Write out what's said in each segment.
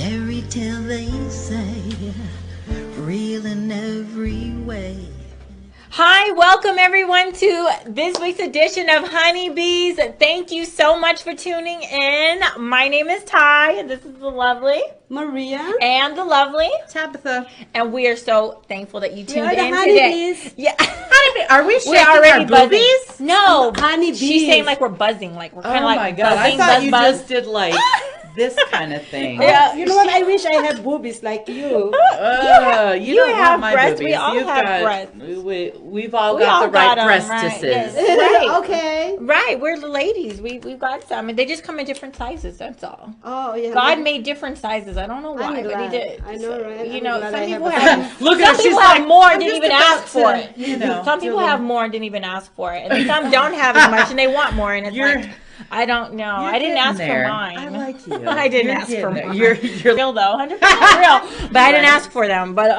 Fairy tale they say, real in every way. Hi, welcome everyone to this week's edition of Honeybees. Thank you so much for tuning in. My name is Ty, and this is the lovely Maria and the lovely Tabatha. And we are so thankful that you tuned the in honeybees. today. Yeah, Are we shaking we're already our buzzing. boobies? No, Honeybees. She's saying like we're buzzing, like we're kind of Oh like my god! buzzing, I thought buzz, you buzz. just did like this kind of thing. Yeah. You know what? I wish I had boobies like you. You don't have want my breasts. boobies. We all You've have got, breasts. We've all We got all the right got 'em, right, breastises. yes. Right. Okay. Right, we're the ladies. We've got some, and they just come in different sizes. That's all. Oh yeah. God made different sizes. I don't know why, I'm but He glad. did. I know, right? You I'm know, glad some I people have a have. Look at some her. She's people like, have more and I'm didn't just even about ask for to, it. you know, Some people have more and didn't even ask for it, and some don't have as much and they want more, and it's You're- like, I don't know. You're I didn't getting ask there. for mine. I like you. I didn't You're ask getting for there. mine. You're real though, 100% real. But I didn't Right. ask for them. But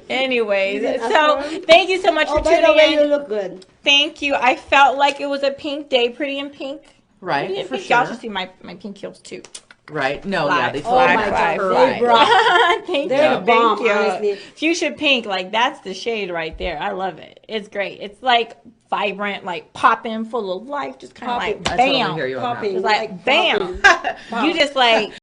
anyways, didn't ask so for them? thank you so much Oh, for by the tuning way, you in. look good. Thank you. I felt like it was a pink day, pretty in pink. right Pretty in for pink. Y'all should sure. see my pink heels too. Right? No, Fly. yeah, they Oh fly. my God, Right. they brought- Thank They're you. the bomb, Thank you. honestly. Fuchsia pink, like that's the shade right there. I love it. It's great. It's like vibrant, like popping, full of life, just kind of Popping. like I bam. totally hear you on that. Popping. It's like bam. popping. You just like.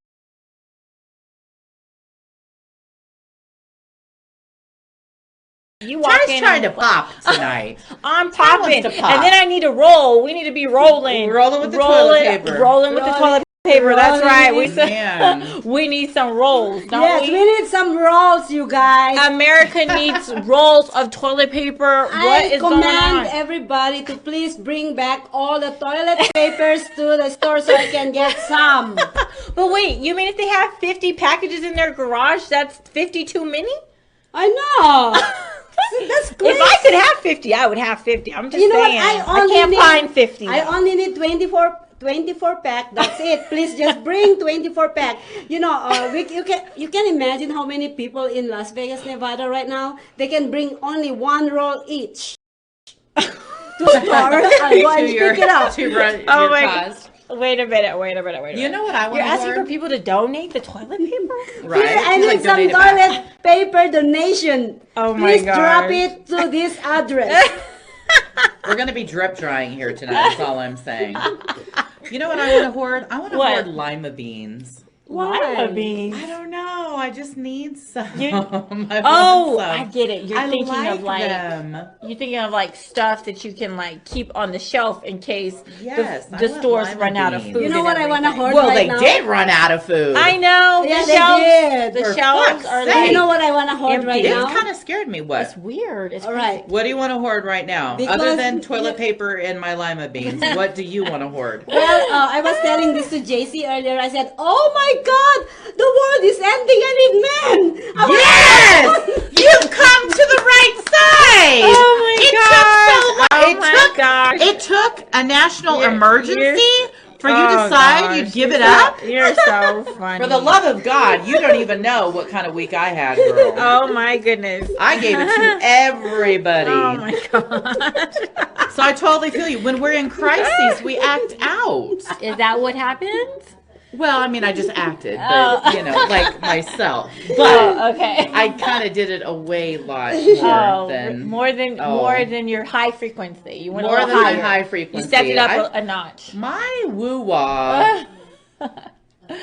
You walk Ty's in trying to and- pop tonight. I'm Ty wants popping, to pop. and then I need to roll. We need to be rolling, Rolling with the toilet paper. rolling with the toilet paper. That's rolling. right. Man. We need some rolls, don't Yes, we? we need some rolls, you guys. America needs rolls of toilet paper. What I is going command on? everybody to please bring back all the toilet papers to the store so I can get some. But wait, you mean if they have 50 packages in their garage, that's 50 too many? I know. That's great. If I could have 50, I would have 50. I'm just You know what? saying. I only can't need- find 50. I only need 24 pack. That's it. Please just bring 24 pack. You know, you can imagine how many people in Las Vegas, Nevada right now. They can bring only one roll each to store and go and pick it up. to run Oh your my cause. Wait a minute. You know what I want You're to asking for hoard? people to donate the toilet paper? Right? Here, I She's need like, some donate it back. toilet paper donation. Oh my Please drop gosh. it to this address. We're going to be drip drying here tonight. That's all I'm saying. You know what I want to hoard? I want to What? hoard lima beans. Lima beans. I don't know. I just need some. You- I Oh, want some. I get it. You're I thinking like of like them. you're thinking of like stuff that you can like keep on the shelf in case Yes, I the want stores lima run out of beans. food. You know and what I want to everything. hoard Well, right they now? did run out of food. I know. Yeah, the they shelves, did. the For shelves fuck's are sake. like You know what I want to hoard Empty. right This now? kind of scared me. What? it's weird. It's All right. What do you want to hoard right now? Because- Other than toilet paper and my lima beans, what do you want to hoard? Well, I was telling this to JC earlier. I said, "Oh my God, the world is ending. I need men." Yes! You've come to the right side! Oh my It gosh. took so long. Oh my gosh. It took a national You're- emergency for you to Oh, decide gosh. you'd give it up? You're so funny. For the love of God, you don't even know what kind of week I had, girl. Oh my goodness. I gave it to everybody. Oh my gosh. So I totally feel you. When we're in crises, we act out. Is that what happens? Well, I mean, I just acted, but, Oh. you know, like myself. But Oh, okay. I kind of did it a way lot Oh, more than more than your high frequency. You went a more little than my higher. high You frequency. stepped it up I- a notch. my woo-wah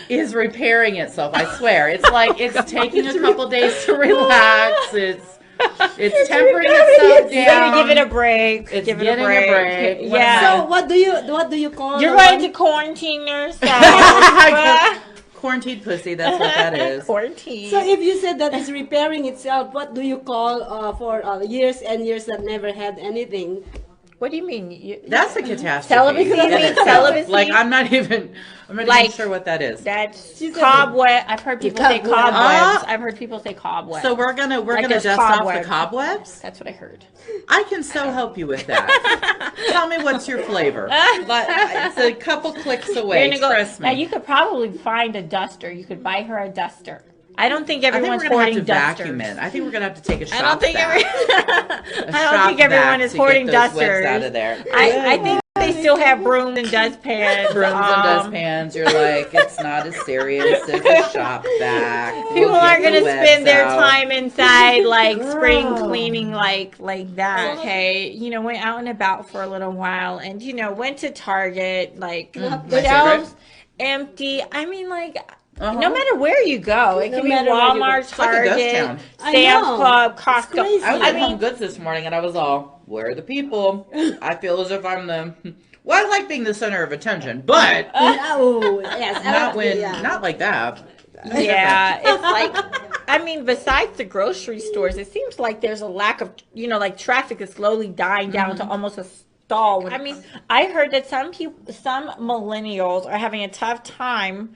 is repairing itself. I swear, it's like it's taking a couple days to relax. It's tempering itself You down. gotta give it a break. It's give it getting a a break. break. Yeah. So what do you call? You're the ready one- to quarantine yourself. Quarantined pussy. That's what that is. Quarantine. So if you said that it's repairing itself, what do you call for years and years that never had anything? What do you mean? That's a catastrophe. Celibacy? in You mean itself. celibacy? Like I'm not even Like- sure what that is. That's She said cobweb. I've heard people say Cobweb. cobwebs. I've heard people say cobwebs. So we're gonna Like dust there's off the cobwebs. cobwebs. That's what I heard. I can so help you with that. Tell me what's your flavor. It's a couple clicks away. You're gonna go- Trust me. Now you could probably find a duster. You could buy her a duster. I don't think I think everyone's we're gonna have hoarding to dusters. vacuum it. I think we're gonna have to take a shop I don't think vac. I don't shop think everyone vac is to hoarding get those webs dusters. out of there. I think they still have brooms and dustpans. Brooms and dustpans. You're like, it's not as serious as a shop vac. People aren't gonna spend their out. time inside like spring cleaning like that. Okay, went out and about for a little while, and went to Target. Like the shelves empty. I mean, like. No matter where you go, it can be Walmart, Target, Sam's Club, Costco. I was at Home Goods this morning, and I was all, "Where are the people?" I feel as if I'm the. Well, I like being the center of attention, but not like that. Yeah, it's like, I mean, besides the grocery stores, it seems like there's a lack of, like traffic is slowly dying down to almost a stall. I mean, I heard that some millennials are having a tough time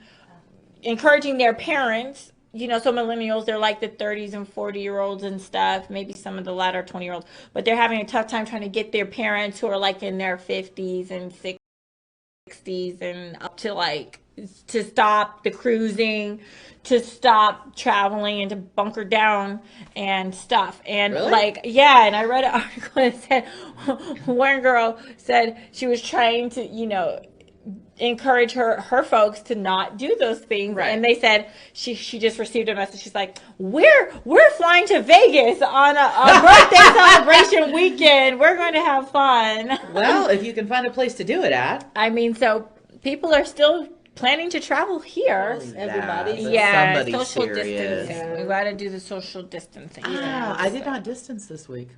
encouraging their parents, so millennials, they're like the 30s and 40-year-olds and stuff, maybe some of the latter 20-year-olds, but they're having a tough time trying to get their parents who are like in their 50s and 60s and up to to stop the cruising, to stop traveling and to bunker down and stuff. And really? And I read an article that said one girl said she was trying to, encourage her folks to not do those things, and they said she just received a message. She's like, we're flying to Vegas on a birthday celebration weekend. We're going to have fun. Well, if you can find a place to do it at. I mean, so people are still planning to travel here. Everybody, social distancing. We got to do the social distancing. I did not distance this week.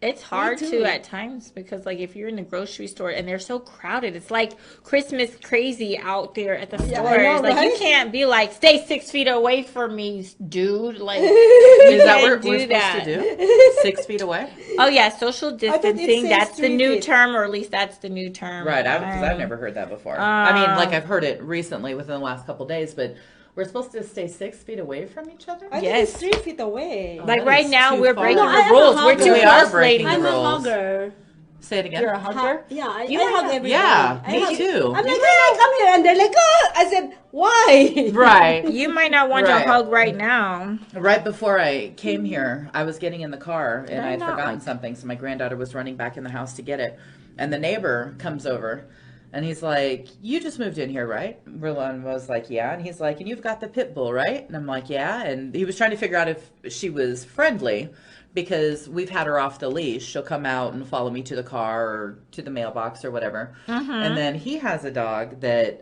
It's hard to at times because if you're in the grocery store and they're so crowded, it's like Christmas crazy out there at the stores. You can't be like, stay 6 feet away from me, dude. Like, is that what we're supposed to do? 6 feet away? Oh yeah, social distancing. That's the new term, or at least that's the new term. Right, because I've never heard that before. I mean, I've heard it recently within the last couple of days, but. We're supposed to stay 6 feet away from each other? I think it's 3 feet away. Right now, we're breaking the rules. We're too close, ladies. I'm a hugger. Say it again. You're a hugger? Yeah, I hug everybody. Yeah, me too. I'm like, hey, come here. And they're like, oh. I said, why? Right. You might not want your hug right now. Right before I came here, I was getting in the car, and I had forgotten something, so my granddaughter was running back in the house to get it. And the neighbor comes over. And he's like, you just moved in here, right? Merlin was like, yeah. And he's like, and you've got the pit bull, right? And I'm like, yeah. And he was trying to figure out if she was friendly because we've had her off the leash. She'll come out and follow me to the car or to the mailbox or whatever. And then he has a dog that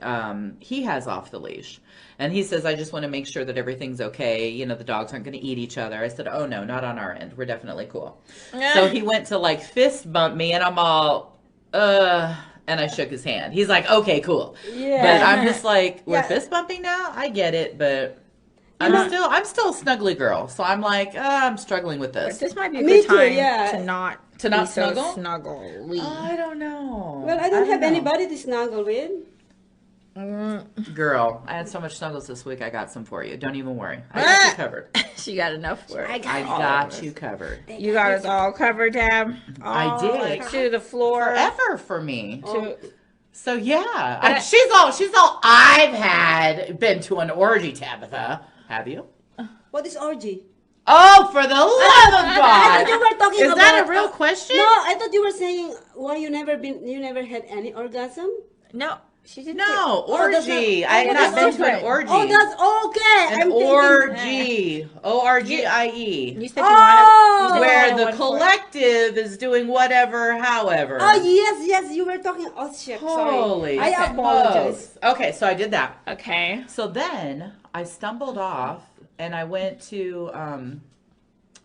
he has off the leash. And he says, I just want to make sure that everything's okay. The dogs aren't going to eat each other. I said, oh, no, not on our end. We're definitely cool. So he went to fist bump me, and I'm all, and I shook his hand. He's like, okay, cool. Yeah. But I'm just like, we're fist bumping now? I get it, but I'm still a snuggly girl. So I'm like, I'm struggling with this. This might be a good time to not snuggle? So snuggly. I don't know. Well, I don't have anybody to snuggle with. Girl, I had so much snuggles this week. I got some for you. Don't even worry. I got you covered. She got enough for it. I got you covered. You got us all covered, Tab. I did. To the floor. Forever for me. So yeah, she's all. I've been to an orgy, Tabatha. Have you? What is orgy? Oh, for the love of God! I thought you were talking about. Is that a real question? No, I thought you were saying why you never had any orgasm. No. She didn't. No, orgy. I have not been to an orgy. Oh, that's okay. An orgy. O-R-G-I-E. You said you wanted where the collective is doing whatever, however. Oh, yes. You were talking. Oh, shit. Holy. Sorry. I apologize. Okay, so I did that. Okay. So then I stumbled off and I went to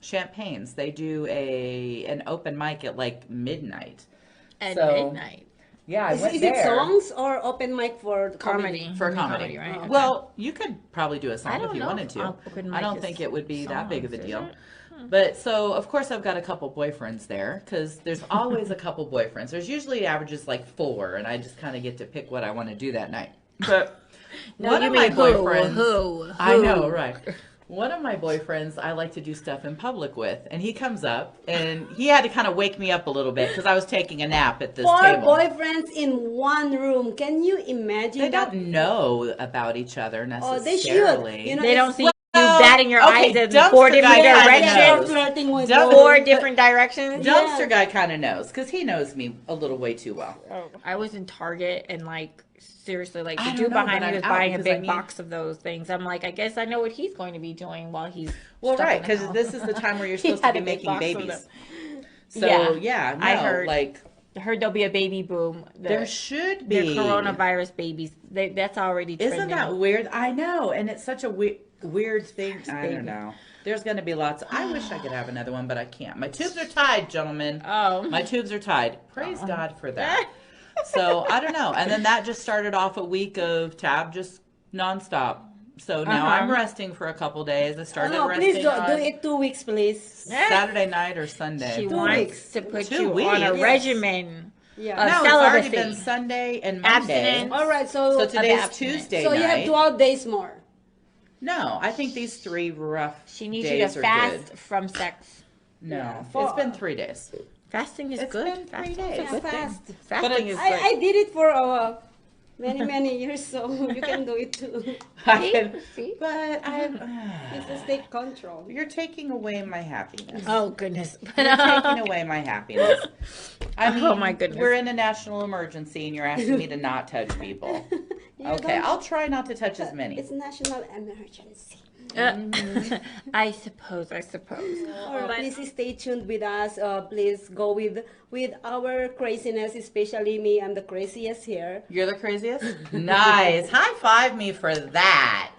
Champagne's. They do an open mic at midnight. At midnight. Yeah, I went is there. It songs or open mic for comedy? For comedy, right? Okay. Well, you could probably do a song if you wanted to. I don't think it would be that big of a deal. But so, of course, I've got a couple boyfriends there because there's always a couple boyfriends. There's usually averages 4, and I just kind of get to pick what I want to do that night. But one of my boyfriends, who? I know, right? One of my boyfriends I like to do stuff in public with, and he comes up, and he had to kind of wake me up a little bit because I was taking a nap at this table. 4 boyfriends in one room. Can you imagine? They don't know about each other necessarily. Oh, they should. They don't see you that batting your eyes in dumpster 4 different guy kinda directions. knows. Flirting with Dump- boys. 4 different directions. Dumpster guy kind of knows because he knows me a little way too well. I was in Target and like seriously, like I the don't dude know, behind but me I'm was out buying a because I big need- box of those things. I'm like, I guess I know what he's going to be doing while he's Well, stuck right, in the because house. this is the time where you're He supposed to had be a big making box of babies. them. So Yeah, no, I heard. like I heard there'll be a baby boom. there should They're be coronavirus babies. That's already trending. Isn't that weird? I know, and it's such a weird thing. I don't know. There's going to be lots. I wish I could have another one, but I can't. My tubes are tied, gentlemen. Oh. My tubes are tied. Praise God for that. So I don't know. And then that just started off a week of Tab just nonstop. So now I'm resting for a couple days. I started No, resting please do on it 2 weeks, please. Saturday night or Sunday. She 2 wants weeks. to put 2 you on a weeks. Yes. regimen. Yeah. of No, it's already celibacy. been Sunday and Monday. Abstinence. All right, So so today's abstinence. Tuesday so night. you have 12 days more. No, I think these 3 rough She needs you days to are fast good. from sex. No, Yeah, it's been 3 days. Fasting is It's good. been 3 Fasting days. is a good Fast. thing. Fasting is good. I did it for many years, so you can do it too. I can, See? but It's just take control. you're taking away my happiness. Oh goodness. You're taking away my happiness. I mean, Oh, my goodness. We're in a national emergency, and you're asking me to not touch people. You Okay, don't- I'll try not to touch as many. It's national emergency. I suppose. Or please stay tuned with us. Please go with our craziness, especially me. I'm the craziest here. You're the craziest? Nice. High five me for that.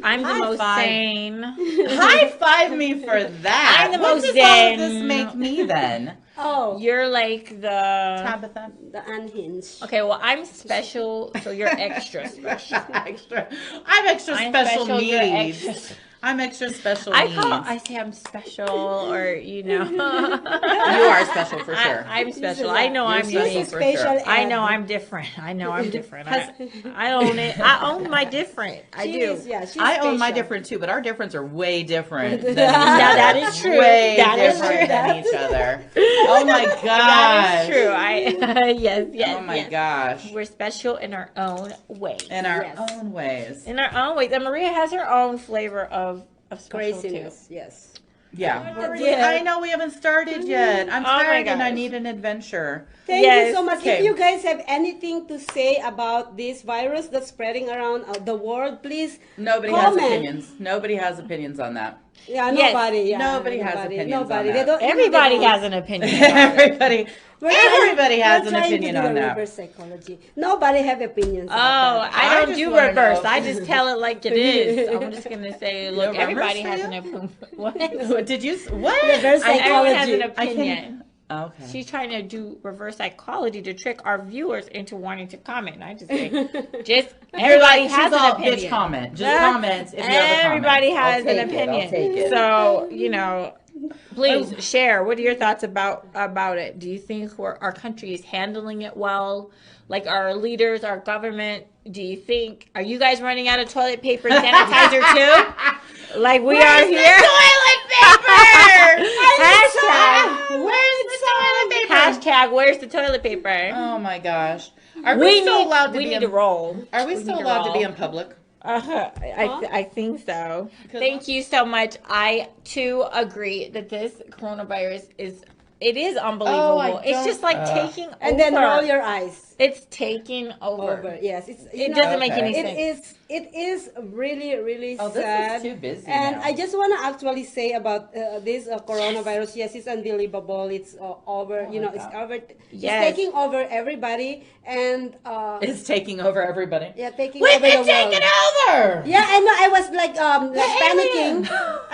I'm the High most five. sane. High five me for that. I'm the What most does all of zen. this make me then? Oh, You're like the. Tabatha? the unhinged. Okay, well, I'm special, so you're extra special. Extra. I'm extra I'm special special, you're needs. extra. I'm extra special I needs. say I'm special, or you know. You are special for sure. I'm special. I know I'm You're unique. special. for sure. I know I'm different. I own it. I own my different. I She do. is, yeah, she's I own my special. different too, but our differents are way different than each Now other. that is true. Way That is different true. than each other. Oh my gosh. That is true. I yes. Oh my yes. gosh. We're special in our own way. In our Yes. own ways. In our own ways. And Maria has her own flavor of special Craziness, yes. Yeah. Yeah. I know we haven't started yet. I'm Oh my tired and I gosh. need an adventure. Thank Yes, you so much. okay. If you guys have anything to say about this virus that's spreading around the world, please Nobody comment. has opinions. Nobody has opinions on that. Yeah, Yes. nobody. Yeah, Nobody has opinions on Nobody. that. They don't. Everybody they don't. has an opinion. About it. Everybody has We're an trying opinion to do on the that. reverse psychology. Nobody have opinions. Oh, about that. I I don't just do wanna reverse. know. I just tell it like it is. I'm just gonna say, look, No reverse everybody for has you? an opinion. What? Did you? What? Reverse Everyone has an psychology. opinion. Okay. She's trying to do reverse psychology to trick our viewers into wanting to comment. And I just say, just everybody She's has all, an opinion. Bitch, comment. Just comment if you have a comment. Everybody has I'll an take it. I'll opinion. take it. So please share. What are your thoughts about it? Do you think our country is handling it well? Like our leaders, our government. Do you think? Are you guys running out of toilet paper and sanitizer too? Like we are here. Toilet paper. Hashtag. Where's the toilet paper? Hashtag. Where's the toilet paper? Oh my gosh. Are we still allowed to we be need in, to roll. Are we still need to allowed to be roll. in public? I think so. Thank you so much. I too agree that this coronavirus is unbelievable. I It's just like taking over. And then roll your eyes It's taking over. over. Yes, it's. It doesn't make Okay. any It sense. is. It is really Oh, this sad. is too busy And now. I just want to actually say about this coronavirus. Yes, it's unbelievable. It's over. You know, it's over. It's Yes. taking over everybody, and It's taking over everybody. yeah, taking We've over been the world. taken over. Yeah, I know. I was like panicking. alien.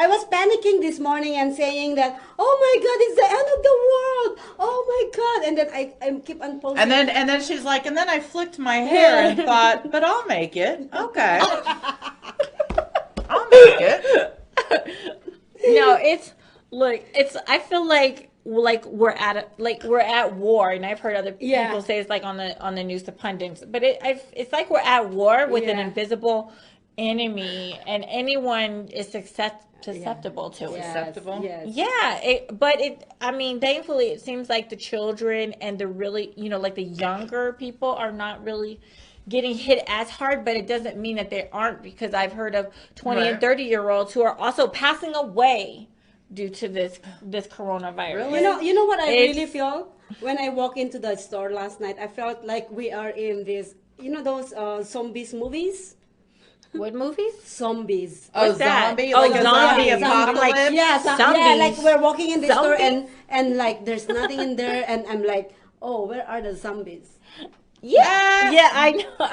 I was panicking this morning and saying that, oh my God, it's the end of the world. Oh my God! And then I keep on posting. And then she's like, and then I flicked my hair and thought, but I'll make it. Okay. I'll make it. No, I feel like we're at war, and I've heard other people say it's like on the news, the pundits, but it's like we're at war with an invisible enemy, and anyone is susceptible to it. Acceptable? Yes. Yeah, thankfully it seems like the children and the really, like the younger people are not really getting hit as hard, but it doesn't mean that they aren't, because I've heard of 20 and Right. 30-year-olds who are also passing away due to this coronavirus. Really? You know what I It's- really feel when I walked into the store last night. I felt like we are in this, those zombies movies. What movies? Zombies. Oh, What's that? zombie? Oh, Like a zombie zombie. apocalypse? Like, Yeah, Zombies. like we're walking in the store Zombies? and like there's nothing in there, and I'm like, oh, where are the zombies? Yeah, I know,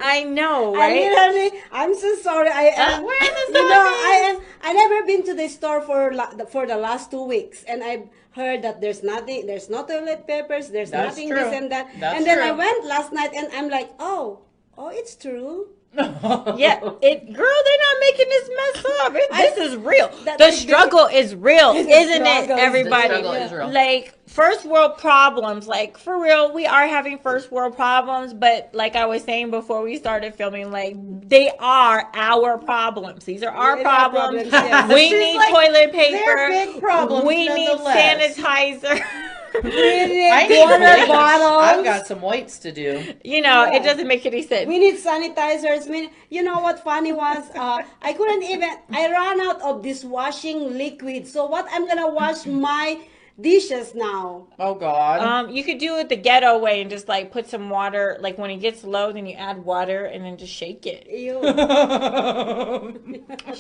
I know, right? I'm so sorry. I am. Where are the I never been to the store for the last 2 weeks, and I've heard that there's nothing. There's no toilet papers. There's That's nothing true. this and that. That's and then I true. went last night, and I'm like, oh, it's true. Yeah, girl, they're not making this mess up. This is real. That- The struggle is real, isn't it, struggle is- everybody? The struggle is real. Like, first world problems, like, for real, we are having first world problems, but like I was saying before we started filming, like, they are our problems. These are our They are problems. problems, yes. We She's need like, toilet paper. they're big problems We need nonetheless. sanitizer. We need I need water weights. bottles. I've got some weights to do. You know, Yeah. it doesn't make any sense. We need sanitizers. You know what funny was? I couldn't even. I ran out of dishwashing liquid. So what? I'm gonna wash my dishes now. Oh God. You could do it the ghetto way and just like put some water, like when it gets low, then you add water and then just shake it. Ew.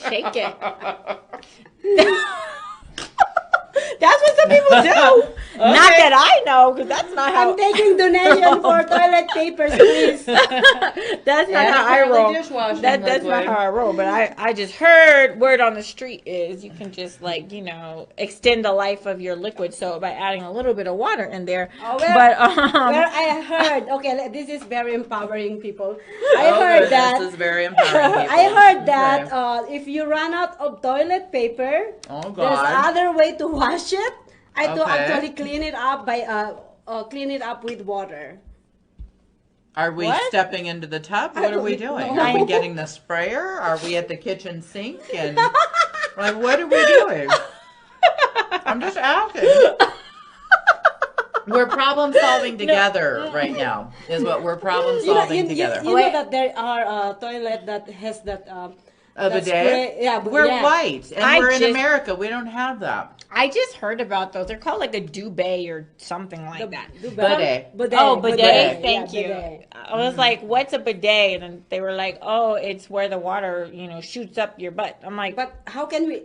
Shake it. That's what some people do. Not that I know, because that's not how. I'm taking donation for toilet papers, please. That's not And how I apparently roll. dishwashing That's not liquid. how I roll. But I just heard word on the street is you can just like extend the life of your liquid soap by adding a little bit of water in there. Oh, but Where I heard, okay, this is very empowering, people. I Oh, heard good. that. This is very empowering. People. I heard that Okay. if you run out of toilet paper, Oh there's God. other way to wash it. I to Okay. actually clean it up by clean it up with water. Are we What? stepping into the tub? What are we doing? know. Are we getting the sprayer? Are we at the kitchen sink? And like, what are we doing? I'm just asking. We're problem solving together right now. Is what we're problem solving together. You know that there are toilet that has that A that bidet? spray- yeah, We're yeah. white, and I we're in just- America. We don't have that. I just heard about those. They're called like a duvet or something like that. Bidet. Oh, bidet. Yeah, Thank you. bidet. I was like, "What's a bidet?" And then they were like, "Oh, it's where the water, shoots up your butt." I'm like, But how can we?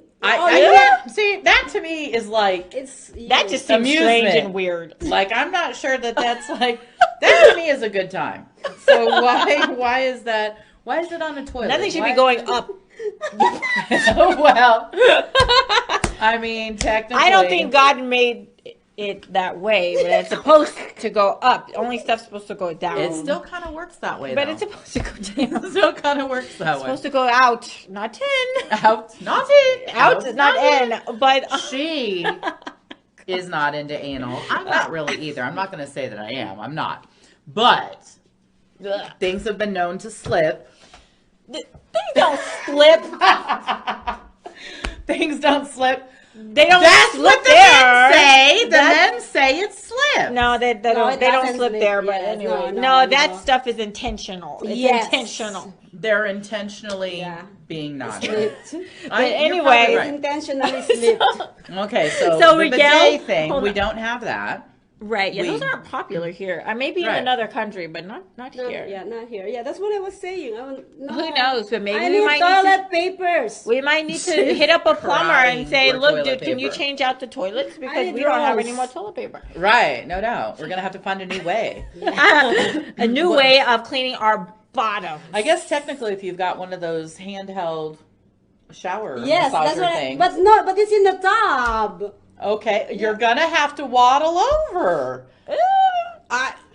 See, that to me is like, It's "That just seems strange Amusement. and weird." like I'm not sure that's like, that to me is a good time. So why is that? Why is it on a toilet? Nothing should Why- be going up. Well, I mean, technically, I don't think God made it that way, but it's supposed to go up. Only stuff's supposed to go down. it still kind of works that way. but though. it's supposed to go down. It still kind of works that way. Supposed to go out, not 10. Out, not in. Out, not in. But She is not into anal. I'm not really either. I'm not going to say that I am. I'm not. But ugh. things have been known to slip. Things don't slip. Things don't slip. They don't That's slip what the there. men say. The That's- men say it slips. No, they No, don't. it They don't doesn't slip slip, there. But yes. anyway, No, that no. stuff is intentional. It's Yes. intentional. They're intentionally Yeah. being naughty. slipped. You're anyway- probably It's right. intentionally slipped. Okay, so, So the Miguel- bidet thing, hold we on. don't have that. Right. Yeah, We- those aren't popular here. I may be in Right. another country, but not No, here. yeah, not here. Yeah, that's what I was saying. No. Who knows? But maybe I we need might toilet papers. We might need to hit up a plumber and crying say, for "Look, toilet dude, can you paper." change out the toilets because need we don't have any rolls." more toilet paper." Right, no doubt. We're going to have to find a new way. A new way of cleaning our bottom. I guess technically if you've got one of those handheld shower Yes, that's massager what. things. But it's in the tub. Okay, you're going to have to waddle over.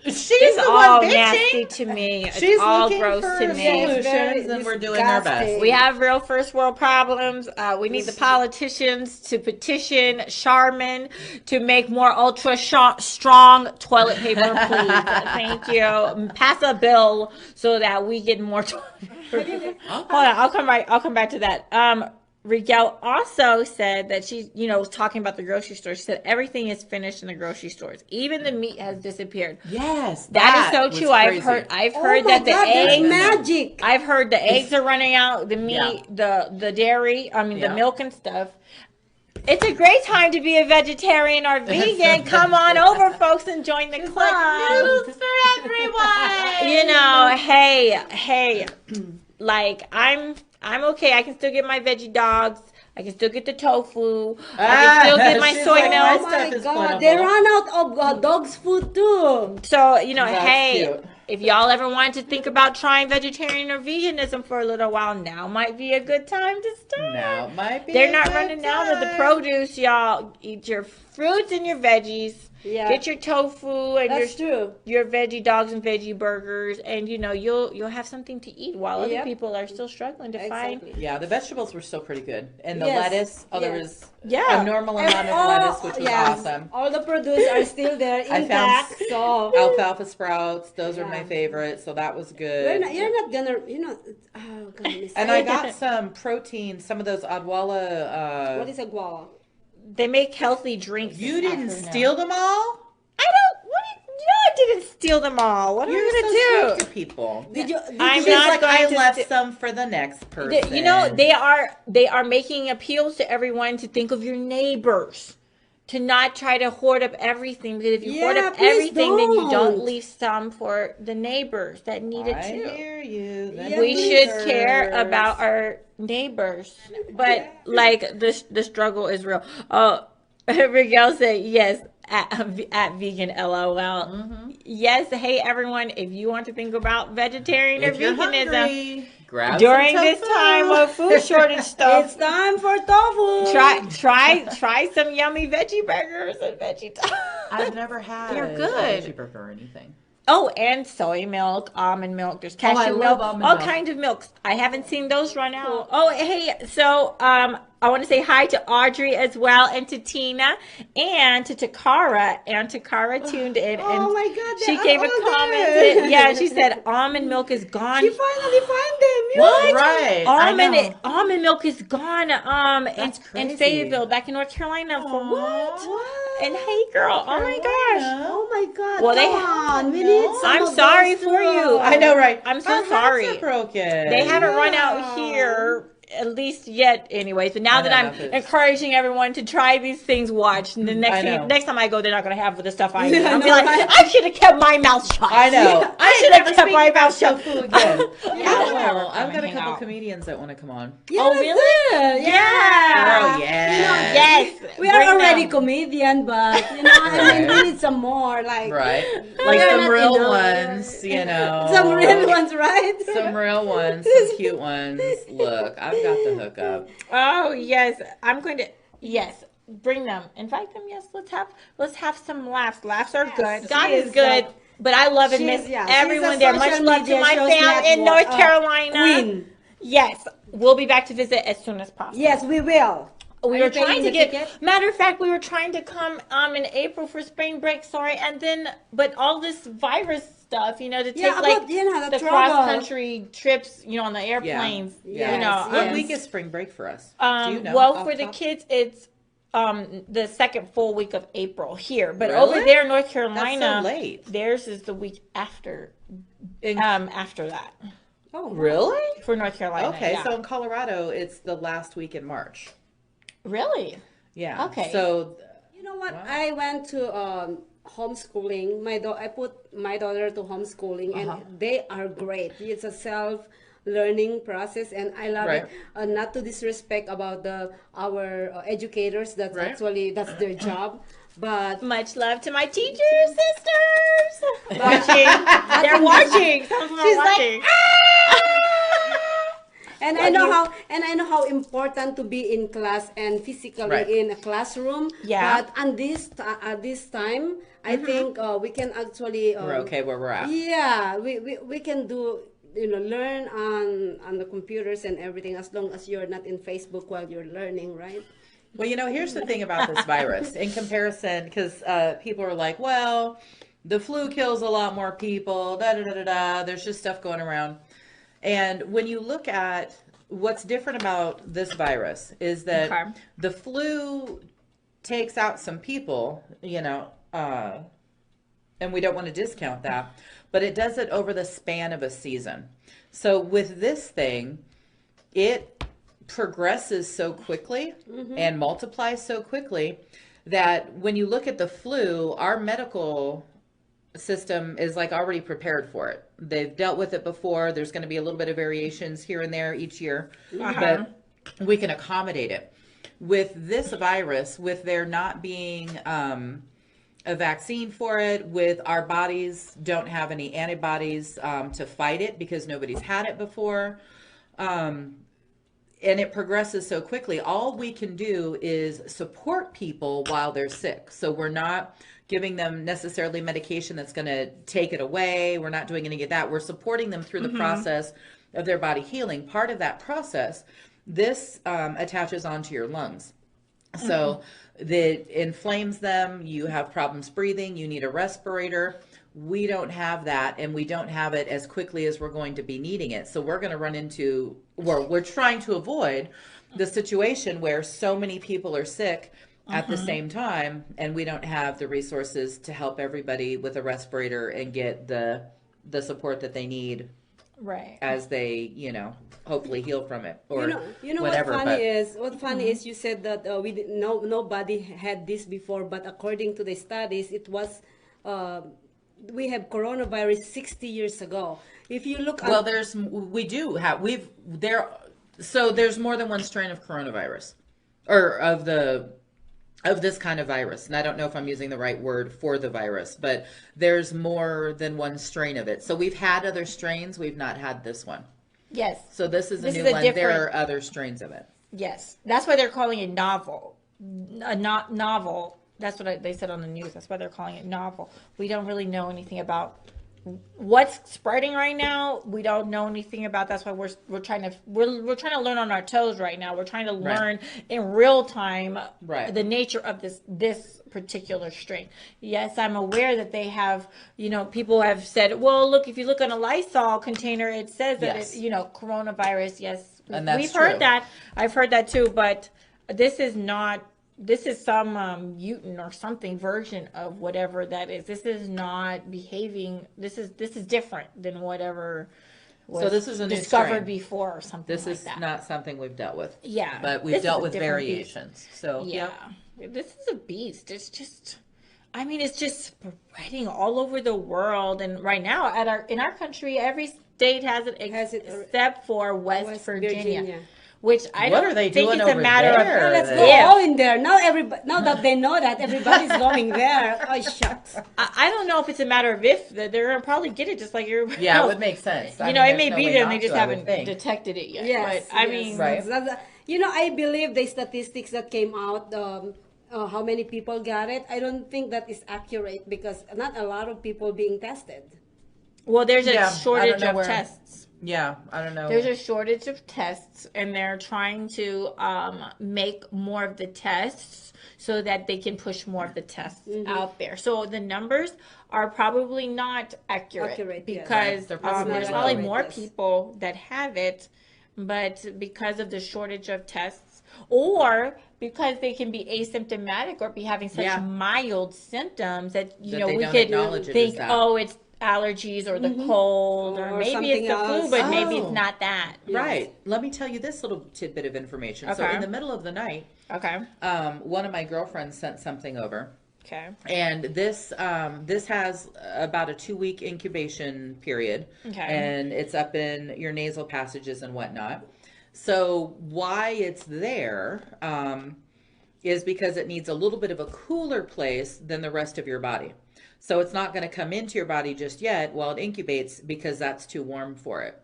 She's It's the all one nasty bitching. to me. It's She's all looking gross for to a me. It's very solutions, and we're doing our best. disgusting. We have real first world problems. We need the politicians to petition Charmin to make more ultra strong toilet paper, please. Thank you. Pass a bill so that we get more toilet paper. Hold on, I'll come back to that. Rigel also said that she, was talking about the grocery store. She said everything is finished in the grocery stores. Even the meat has disappeared. Yes, that is so was true. crazy. I've Oh heard my that the God, that's eggs. magic. I've heard the eggs are running out. The meat, Yeah. the dairy. I mean, the Yeah. milk and stuff. It's a great time to be a vegetarian or vegan. Come on over, folks, and join the club. Noodles for everyone. Hey, like I'm okay. I can still get my veggie dogs. I can still get the tofu. I can still get my she's soy like, milk. Oh stuff my is God, they plentiful. run out of dog's food too. So, That's hey, cute. if y'all ever want to think about trying vegetarian or veganism for a little while, now might be a good time to start. Now might be. They're a not good running out of the time. produce, y'all. Eat your fruits and your veggies. Yeah. Get your tofu and That's true. your veggie dogs and veggie burgers, and you'll have something to eat while other Yep. people are still struggling to find. Exactly. Yeah, the vegetables were still pretty good, and the Yes. lettuce. Oh, there Yes. was Yeah. a normal And amount of all- lettuce, which was yes, awesome. All the produce are still there I found intact. So alfalfa sprouts. Those are my Yeah. favorites, so that was good. you're not gonna, oh God, miss. And I got some protein, some of those Adwala. What is a guava? They make healthy drinks. You didn't steal them all? I don't. What? I didn't steal them all. What am You're I so gonna sweet do? to people. Did you? I'm She's not like, going I to left sti- some for the next person. They are making appeals to everyone to think of your neighbors, to not try to hoard up everything, because if you hoard Yeah, up please everything, then you don't don't. leave some for the neighbors that need it I too. hear you. The Yeah, We please. should care about our neighbors, but like the struggle is real. Oh, Miguel said yes at vegan LOL. Mm-hmm. Yes, hey everyone, if you want to think about vegetarian If or you're veganism hungry, grab during some this tofu. time of food shortage stuff, It's time for tofu. try some yummy veggie burgers and veggie toast. I've never had They're a good. veggie burger or anything. Oh, and soy milk, almond milk. There's cashew I milk, love almond all milk. kinds of milks. I haven't seen those run out. Oh, hey, so I want to say hi to Audrey as well, and to Tina, and to Takara. And Takara tuned in, and Oh my God, they she are gave a all comment. there. Yeah, she said almond milk is gone. You finally find them. What? Right, I know. Almond milk is gone. That's in crazy. Fayetteville, back in North Carolina. For what? What? And hey, girl. Oh my gosh. Oh my God. Well, they- Come on. We need some I'm of sorry those for too. you. I know, right? I'm so Our hats sorry. are broken. They haven't run Yeah. out here, at least yet, anyways. But now I that know, I'm that's it. encouraging everyone to try these things, watch. And the I know. next time I go, they're not going to have the stuff I need. I I'll be know, like, right? I should have kept my mouth shut. I know. I should have kept my mouth shut. Tofu again. Yeah, well, I've got a hang couple out. comedians that want to come on. Yeah, Oh, that's really? it. Yeah. Oh, yeah. Yes. We are bring already them. comedian, but I mean, we need some more. Like, Right. Like They're some not real enough. ones, you know. some real ones, right? Some real ones, some cute ones. Look, I've got the hookup. Oh yes, I'm going to. Yes, bring them. Invite them. Yes, let's have some laughs. Laughs are good. God she is is, good. But I love and miss she's a everyone there. Much social love to media my shows family in network, North Carolina. Queen. Yes, we'll be back to visit as soon as possible. Yes, we will. We Are were you paying trying to the get. ticket? Matter of fact, we were trying to come in April for spring break. Sorry, and then but all this virus stuff, to take Yeah, like but, the the trouble. cross country trips, on the airplanes. Yeah. Yes, What yes. week is spring break for us? Do you know? Well, off for the top? kids, it's the second full week of April here, but Really? over there in North Carolina, That's so late. theirs is the week after. In- After that, Oh, Really? for North Carolina. Okay, yeah. so in Colorado, it's the last week in March. Really? Yeah. Okay. So, You know what? Wow. I went to homeschooling. I put my daughter to homeschooling, and they are great. It's a self-learning process, and I love Right. it. Not to disrespect about our educators. That's Right. actually that's their job. But Much love to my teacher sisters. Watching. They're watching. Some of them are watching. and I know how important to be in class and physically Right. in a classroom. Yeah. But at this time, I think we can actually we're okay where we're at. Yeah, we can do learn on the computers and everything as long as you're not in Facebook while you're learning, right? Well, here's the thing about this virus in comparison, because people are like, well, the flu kills a lot more people, da da da da da. There's just stuff going around. And when you look at what's different about this virus is that Okay. the flu takes out some people, and we don't want to discount that, but it does it over the span of a season. So with this thing, it progresses so quickly and multiplies so quickly that when you look at the flu, our medical system is like already prepared for it. They've dealt with it before. There's going to be a little bit of variations here and there each year, but we can accommodate it. With this virus, with there not being a vaccine for it, with our bodies don't have any antibodies to fight it because nobody's had it before, and it progresses so quickly, all we can do is support people while they're sick. So we're not giving them necessarily medication that's going to take it away. We're not doing any of that. We're supporting them through the process of their body healing. Part of that process, this attaches onto your lungs. So that inflames them. You have problems breathing. You need a respirator. We don't have that, and we don't have it as quickly as we're going to be needing it. So we're going to run into, we're trying to avoid the situation where so many people are sick at the same time, and we don't have the resources to help everybody with a respirator and get the support that they need Right. as they, hopefully heal from it or whatever. whatever. What funny is you said that nobody had this before, but according to the studies, it was we have coronavirus 60 years ago. If you look at there's more than one strain of coronavirus or of this kind of virus. And I don't know if I'm using the right word for the virus, but there's more than one strain of it. So we've had other strains. We've not had this one. Yes. So this is a new one. different- There are other strains of it. Yes. That's why they're calling it novel. Novel. That's what they said on the news. That's why they're calling it novel. We don't really know anything about what's spreading right now. We don't know anything about. That's why we're trying to learn on our toes right now. We're trying to learn in real time the nature of this particular strain. Yes, I'm aware that they have, people have said, well, look, if you look on a Lysol container, it says that it's, coronavirus. Yes, And that's we've true. heard that. I've heard that too, but this is not. This is some mutant or something version of whatever that is. This is not behaving. This is different than whatever was So this is a new discovered strain. before or something This like is that. not something we've dealt with. Yeah, But this we've is dealt a with different variations. So Yeah, this is a beast. It's just, it's just spreading all over the world. And right now, in our country, every state has it except for West Virginia. Which I What don't are they think doing it's a over matter there? of. let's go all in there. Now that they know that everybody's going there. Oh shucks. I don't know if it's a matter of if they're gonna probably get it just like everybody Yeah, it else. would make sense. It may be there and they just haven't detected it yet. Yes, but I yes. mean, Right. I believe the statistics that came out, how many people got it. I don't think that is accurate because not a lot of people being tested. well, there's a Yeah, I don't shortage know of where- tests. Yeah, I don't know. There's a shortage of tests, and they're trying to make more of the tests so that they can push more of the tests out there. So the numbers are probably not accurate Accurate, yes. because They're probably there's not probably accurate, more yes. people that have it, but because of the shortage of tests, or because they can be asymptomatic or be having such Yeah. mild symptoms that That we they don't could acknowledge it think, as that. oh, it's allergies or the cold or Or maybe it's something the flu, else. but maybe Oh. it's not that. Right. Let me tell you this little tidbit of information. So Okay. in the middle of the night, Okay. one of my girlfriends sent something over. Okay. And this has about a 2-week incubation period. Okay. And it's up in your nasal passages and whatnot. So why it's there is because it needs a little bit of a cooler place than the rest of your body. So it's not going to come into your body just yet while it incubates because that's too warm for it.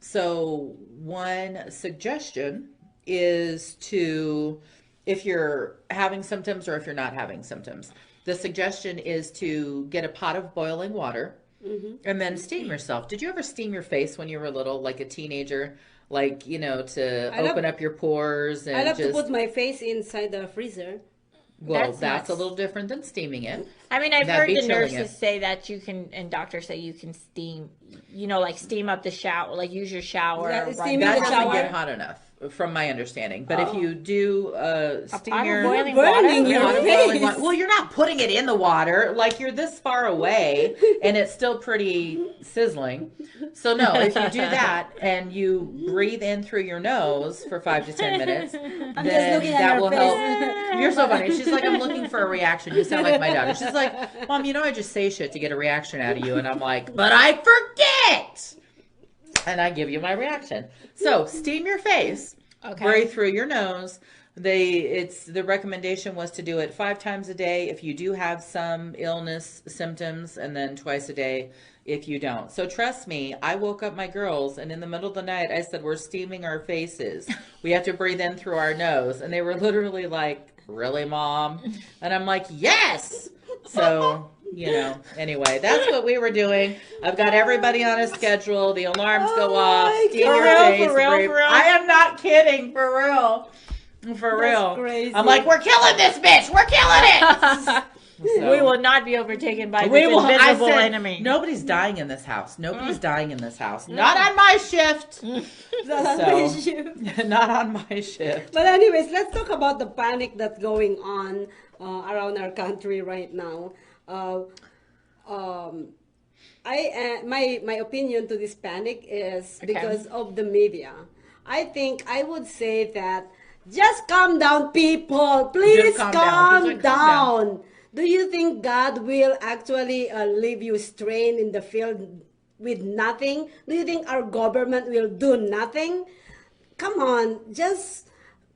So one suggestion is to, if you're having symptoms or if you're not having symptoms, the suggestion is to get a pot of boiling water and then steam yourself. Did you ever steam your face when you were little, like a teenager? To open up your pores and I love just to put my face inside the freezer. Well, that's nuts. a little different than steaming it. I mean, I've That'd heard be the chilling nurses it. say that you can, and doctors say you can steam, like steam up the shower, like use your shower. Yeah, run steaming That the water. doesn't shower? get hot enough, from my understanding. But if you do steam pot of your boiling burning water. your pot of face. boiling water, well, you're not putting it in the water. Like, you're this far away, and it's still pretty sizzling. So no, if you do that and you breathe in through your nose for 5 to 10 minutes, then just looking at that your will face. help. You're so funny. She's like, I'm looking for a reaction. You sound like my daughter. She's like, Mom, I just say shit to get a reaction out of you. And I'm like, but I forget. And I give you my reaction. So steam your face. Okay. Breathe through your nose. The recommendation was to do it 5 times a day if you do have some illness symptoms, and then twice a day if you don't. So trust me, I woke up my girls, and in the middle of the night I said, we're steaming our faces. We have to breathe in through our nose. And they were literally like, really, Mom? And I'm like, yes. So anyway, that's what we were doing. I've got everybody on a schedule. The alarms go off. Steam your face. For real? I am not kidding. For real. For real. crazy. I'm like, we're killing this bitch. We're killing it. So, We will not be overtaken by we this will. I invisible said, enemy. nobody's dying in this house. Nobody's dying in this house. Not on my shift. So, not on my shift. But anyways, let's talk about the panic that's going on around our country right now. My opinion to this panic is because of the media. I would say that just calm down, people. Please Just calm calm down. down. Do you think God will actually leave you strained in the field with nothing? Do you think our government will do nothing? Come on, just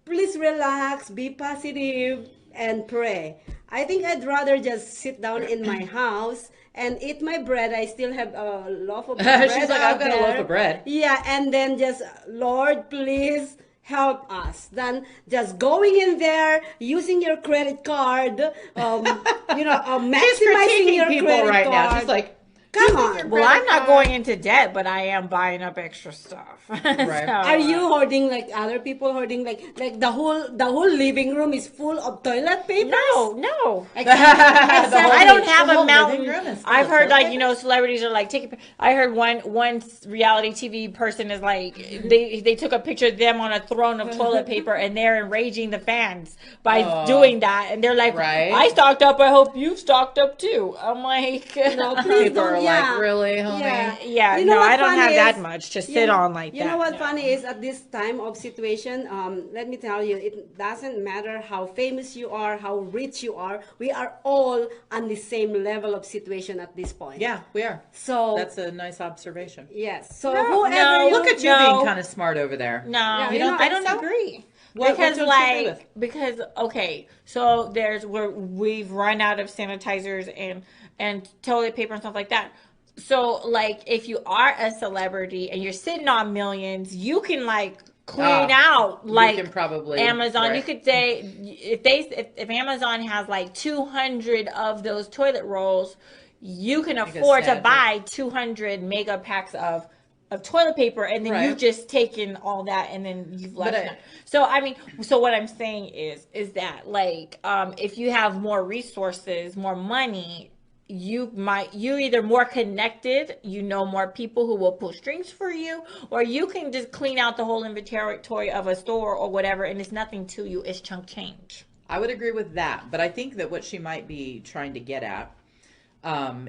please relax, be positive, and pray. I think I'd rather just sit down in my house and eat my bread. I still have a loaf of bread. She's like, I've got a loaf of bread. Yeah, and then just, Lord, please help us. Then just going in there, using your credit card, maximizing your people credit right card. now. She's like, come on. Well, I'm not going into debt, but I am buying up extra stuff. Right. Are you hoarding like other people hoarding like the whole living room is full of toilet paper? No. I don't have a mountain. Living room is full I've of heard toilet like celebrities are like taking. I heard one reality TV person is like they took a picture of them on a throne of toilet paper and they're enraging the fans by doing that, and they're like, Right. I stocked up. I hope you've stocked up too. I'm like, No, please People are don't. like, really, homie? Yeah. no, what's I don't funny have is- that much to sit on like that. You know what No. funny is at this time of situation, let me tell you, it doesn't matter how famous you are, how rich you are, we are all on the same level of situation at this point. Yeah, we are. So That's a nice observation. yes. So No, whoever no, you Look at you No. being kind of smart over there. No, Yeah, you don't I think don't so? agree. What Because don't you agree with? because okay, so we've run out of sanitizers and toilet paper and stuff like that. So like if you are a celebrity and you're sitting on millions, you can like clean out like can probably, Amazon. right. You could say if Amazon has like 200 of those toilet rolls, you can afford to stack it. buy 200 mega packs of toilet paper, and then Right. you've just taken all that and then you've left But it. So I mean, so what I'm saying is that like if you have more resources, more money, you're either more connected, more people who will pull strings for you, or you can just clean out the whole inventory of a store or whatever, and it's nothing to you. It's chunk change. I would agree with that, but I think that what she might be trying to get at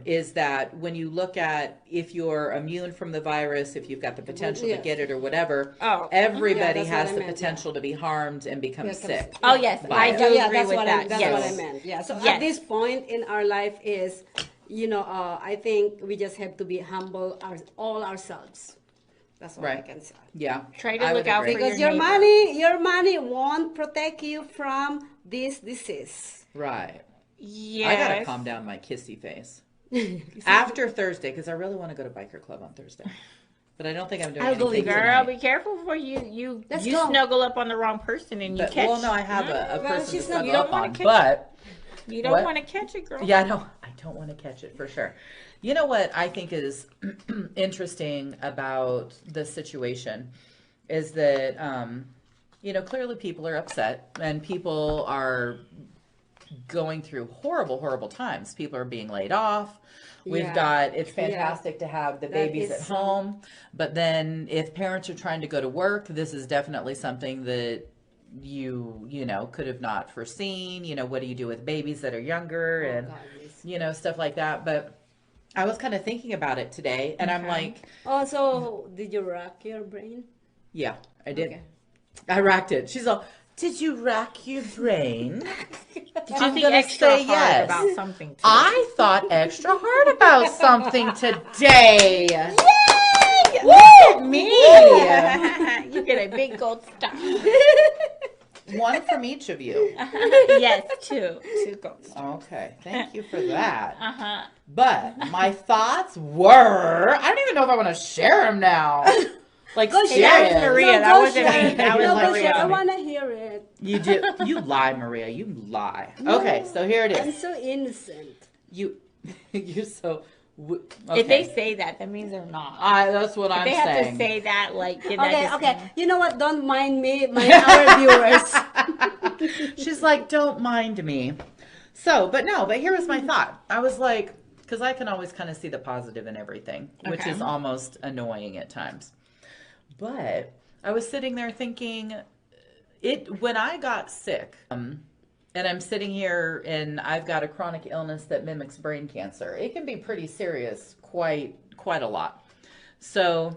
is that when you look at if you're immune from the virus, if you've got the potential to get it or whatever, everybody that's has what I the meant, potential to be harmed and become sick. Oh yes, I do agree that's with what that. that's Yes. what I meant. Yeah. So Yes. at this point in our life is, I think we just have to be humble all ourselves. That's all I Right. can say. Yeah. Try to I would look out agree. for Because your your money won't protect you from this disease. Right. Yes. I gotta calm down my kissy face after Thursday because I really want to go to biker club on Thursday, but I don't think I'm doing I'll go anything with you. Girl, tonight. be careful before you Let's go. snuggle up on the wrong person and you But, catch. well, no, I have a Well, person to she's not- snuggle you don't up wanna on, catch but You don't What? want to catch it, girl. yeah, I don't want to catch it for sure. You know what I think is interesting about the situation is that, clearly people are upset and people are going through horrible, horrible times. People are being laid off. It's fantastic to have the babies at home. But then if parents are trying to go to work, this is definitely something that you know, could have not foreseen. You know, what do you do with babies that are younger and, stuff like that. But I was kind of thinking about it today, and I'm like... Oh, so did you rack your brain? Yeah, I did. Okay. I racked it. She's all, did you rack your brain? Did you think extra hard about something today? I thought extra hard about something today. Yay! Look at me! You get a big gold star. One from each of you. Yes, two gold stars. Okay, thank you for that. But my thoughts were, I don't even know if I want to share them now. Like, that was Maria. That wasn't me. That was Maria. I want to hear it. You do. You lie, Maria. You lie. Okay, so here it is. I'm so innocent. You're so... Okay. If they say that means they're not. That's what I'm saying. They have to say that, like, Okay. You know what? Don't mind me, our viewers. She's like, don't mind me. So, but here was my thought. I was like, because I can always kind of see the positive in everything, which is almost annoying at times. But I was sitting there thinking, when I got sick, and I'm sitting here and I've got a chronic illness that mimics brain cancer, it can be pretty serious, quite a lot. So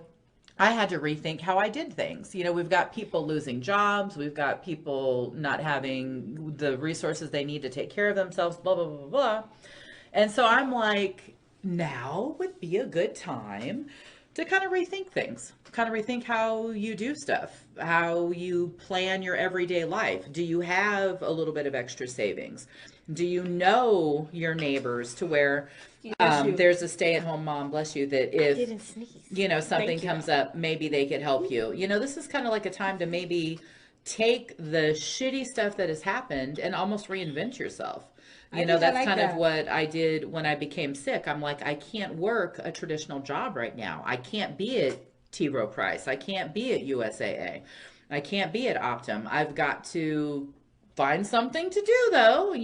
I had to rethink how I did things. You know, we've got people losing jobs, we've got people not having the resources they need to take care of themselves, blah, blah, blah, blah. And so I'm like, now would be a good time to kind of rethink things, kind of rethink how you do stuff, how you plan your everyday life. Do you have a little bit of extra savings? Do you know your neighbors to where there's a stay-at-home mom, bless you, that if, something comes up, maybe they could help you. You know, this is kind of like a time to maybe take the shitty stuff that has happened and almost reinvent yourself. You know, that's kind of what I did when I became sick. I'm like, I can't work a traditional job right now. I can't be at T. Rowe Price. I can't be at USAA. I can't be at Optum. I've got to find something to do, though,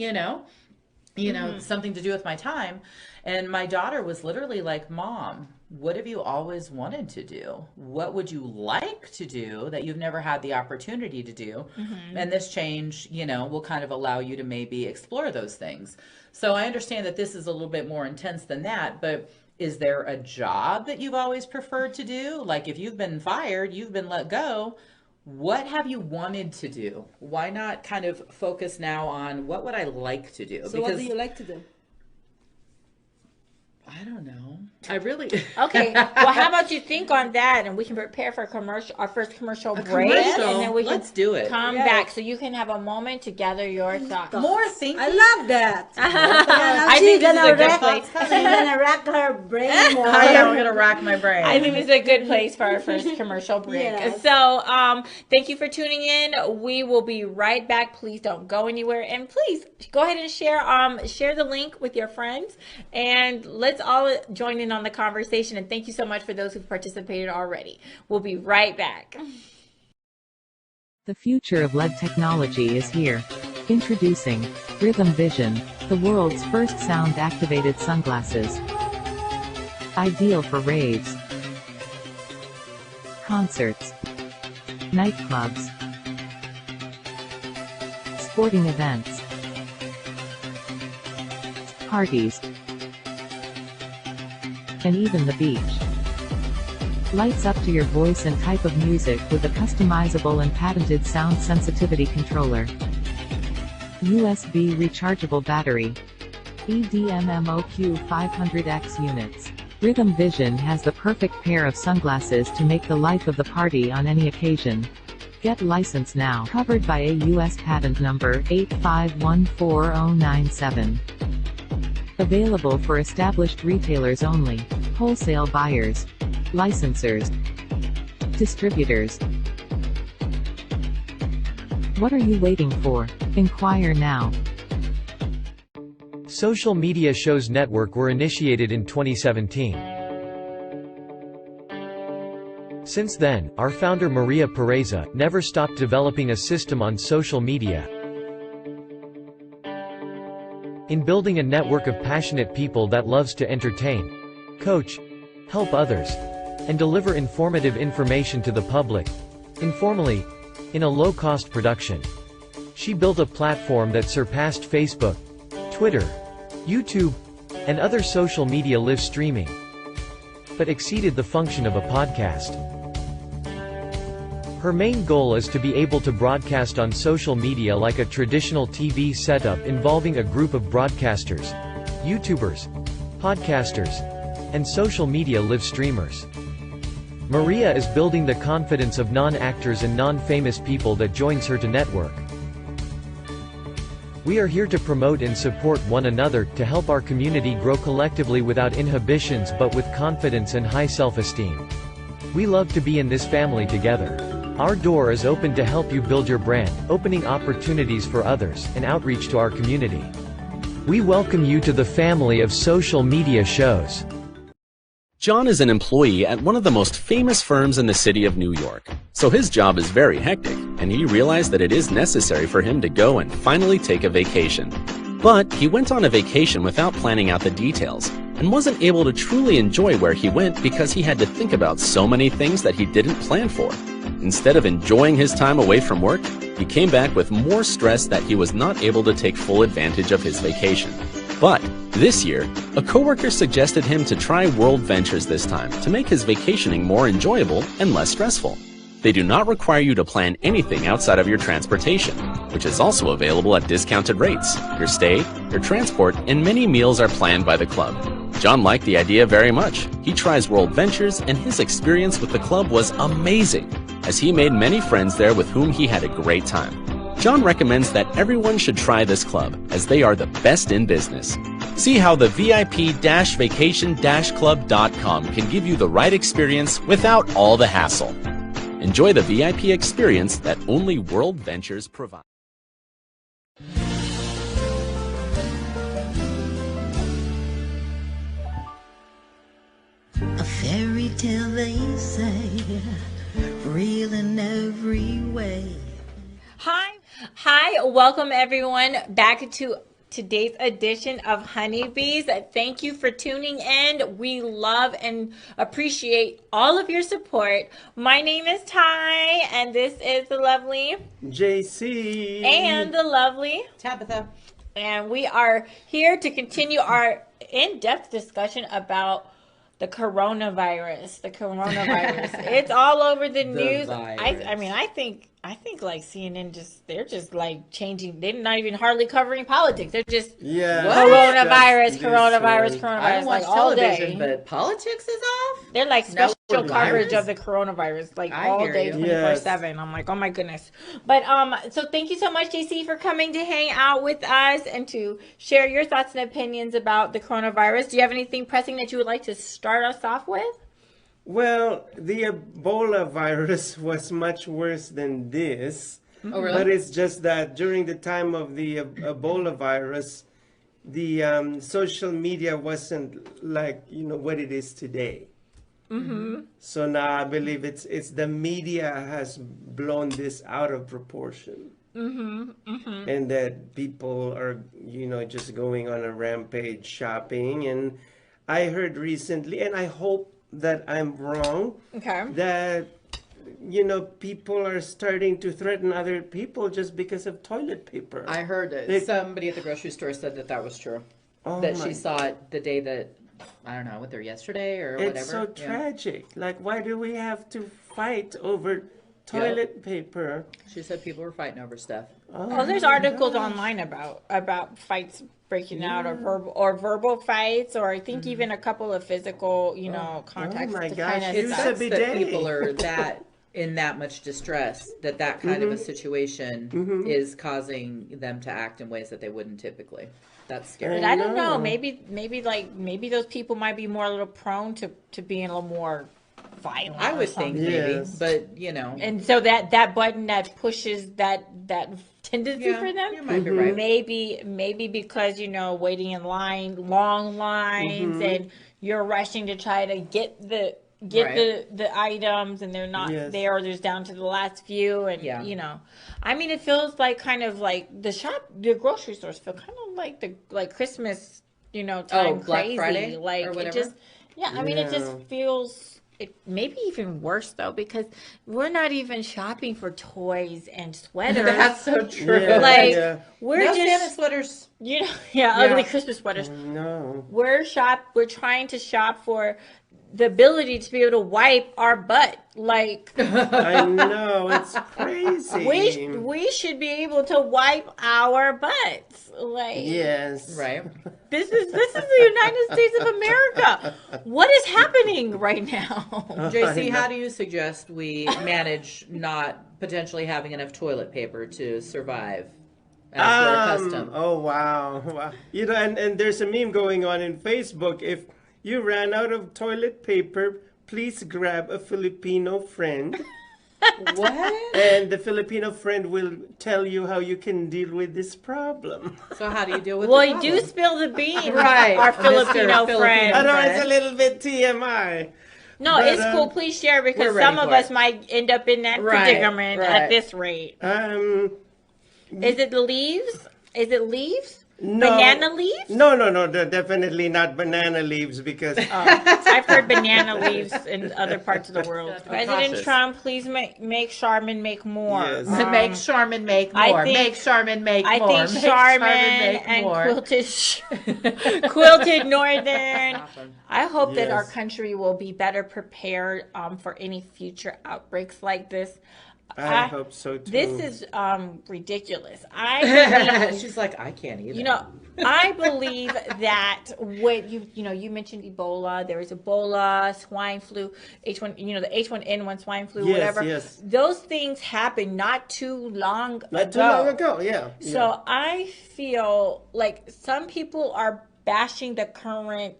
something to do with my time. And my daughter was literally like, Mom, what have you always wanted to do? What would you like to do that you've never had the opportunity to do? And this change, will kind of allow you to maybe explore those things. So I understand that this is a little bit more intense than that, but is there a job that you've always preferred to do? Like if you've been fired, you've been let go, what have you wanted to do? Why not kind of focus now on what would I like to do? So what do you like to do? I don't know. I really... Okay. Well, how about you think on that, and we can prepare for our first commercial break, and then we can do it. Come back so you can have a moment to gather your thoughts. More thinking. I love that. I think this is a good place. She's gonna rack her brain more. I am gonna rack my brain. I think this is a good place for our first commercial break. Yes. So, thank you for tuning in. We will be right back. Please don't go anywhere, and please go ahead and share the link with your friends, and let's all join in on the conversation. And thank you so much for those who've participated already. We'll be right back. The future of LED technology is here. Introducing Rhythm Vision, the world's first sound-activated sunglasses. Ideal for raves, concerts, nightclubs, sporting events, parties, and even the beach. Lights up to your voice and type of music with a customizable and patented sound sensitivity controller. USB rechargeable battery. eDMMOQ 500X units. Rhythm Vision has the perfect pair of sunglasses to make the life of the party on any occasion. Get licensed now. Covered by a U.S. patent number 8514097. Available for established retailers only. Wholesale buyers. Licensors. Distributors. What are you waiting for? Inquire now. Social media shows network were initiated in 2017. Since then, our founder Maria Pureza never stopped developing a system on social media. in building a network of passionate people that loves to entertain, coach, help others, and deliver informative information to the public, informally, in a low-cost production. She built a platform that surpassed Facebook, Twitter, YouTube, and other social media live streaming, but exceeded the function of a podcast. Her main goal is to be able to broadcast on social media like a traditional TV setup involving a group of broadcasters, YouTubers, podcasters, and social media live streamers. Maria is building the confidence of non-actors and non-famous people that joins her to network. We are here to promote and support one another, to help our community grow collectively without inhibitions but with confidence and high self-esteem. We love to be in this family together. Our door is open to help you build your brand, opening opportunities for others, and outreach to our community. We welcome you to the family of social media shows. John is an employee at one of the most famous firms in the city of New York, so his job is very hectic, and he realized that it is necessary for him to go and finally take a vacation. But he went on a vacation without planning out the details, and wasn't able to truly enjoy where he went because he had to think about so many things that he didn't plan for. Instead of enjoying his time away from work, he came back with more stress that he was not able to take full advantage of his vacation. But this year, a coworker suggested him to try World Ventures this time to make his vacationing more enjoyable and less stressful. They do not require you to plan anything outside of your transportation, which is also available at discounted rates. Your stay, your transport, and many meals are planned by the club. John liked the idea very much. He tries World Ventures, and his experience with the club was amazing, as he made many friends there with whom he had a great time. John recommends that everyone should try this club, as they are the best in business. See how the VIP-vacation-club.com can give you the right experience without all the hassle. Enjoy the VIP experience that only World Ventures provides. A fairy tale, they say, real in every way. Hi, welcome everyone back to today's edition of Honeybees. Thank you for tuning in. We love and appreciate all of your support. My name is Ty, and this is the lovely JC and the lovely Tabatha. And we are here to continue our in-depth discussion about the coronavirus. It's all over the news. I think like CNN they're just like changing. They're not even hardly covering politics. They're just coronavirus. I don't watch like all television, day. but politics is off? They're like special No coverage virus? of the coronavirus, like I all hear day, you. 24/7. I'm like, oh my goodness. But so thank you so much, JC, for coming to hang out with us and to share your thoughts and opinions about the coronavirus. Do you have anything pressing that you would like to start us off with? Well, the Ebola virus was much worse than this. Oh, really? But it's just that during the time of the Ebola virus, the social media wasn't like, what it is today. Mm-hmm. So now I believe it's the media has blown this out of proportion. Mm-hmm. Mm-hmm. And that people are, just going on a rampage shopping. And I heard recently, and I hope that I'm wrong, Okay. that people are starting to threaten other people just because of toilet paper. I heard it. Somebody at the grocery store said that was true. That she saw it the day that, I don't know, whether yesterday or whatever. It's so tragic. Like, why do we have to fight over toilet paper? She said people were fighting over stuff. Well, there's articles online about fights breaking out or verbal fights, or I think even a couple of physical, contacts. Oh my to gosh, kind It of sucks bidet. that people are in that much distress, that kind of a situation is causing them to act in ways that they wouldn't typically. That's scary. But I don't know. Maybe those people might be more a little prone to being a little more violent. I would think maybe, Yes. but And so that button that pushes that tendency for them. you might be right. Maybe because waiting in line, long lines, and you're rushing to try to get the get Right. the items and they're not Yes. there, or there's down to the last few, and I mean, it feels like kind of like the grocery stores feel kind of like the Christmas, time Black crazy, Friday like or it whatever? just I mean, it just Yeah. feels. It maybe even worse though, because we're not even shopping for toys and sweaters. That's so true. Yeah, Like yeah. we're No Santa just sweaters. ugly Christmas sweaters. No. We're trying to shop for the ability to be able to wipe our butt. Like I know, it's crazy. we should be able to wipe our butts. Like Yes. Right. this is the United States of America. What is happening right now? JC, how do you suggest we manage not potentially having enough toilet paper to survive as we're accustomed? Oh, wow. And there's a meme going on in Facebook. If you ran out of toilet paper, please grab a Filipino friend. What? And the Filipino friend will tell you how you can deal with this problem. So how do you deal with Well, the you problem? do spill the beans, Right, our Mr. Filipino Filipino friend. I know it's Right. a little bit TMI. No, But, it's cool. Please share, because we're ready some of for us it. might end up in that Right, predicament right. at this rate. Is it the leaves? Is it leaves? No. Banana leaves? No, they're definitely not banana leaves because I've heard banana leaves in other parts of the world. President cautious. Trump, please make Charmin make more. Yes. Make Charmin make I more. think- Make Charmin make I more. think Make Charmin make and more. quilted Northern. I hope that our Yes. country will be better prepared for any future outbreaks like this. I hope so too. This is ridiculous. I believe, She's like, I can't either. I believe that what you mentioned Ebola. There is Ebola, swine flu, H1, the H1N1 swine flu, Yes, whatever. yes. Those things happened not too long Not too long ago, yeah. So I feel like some people are bashing the current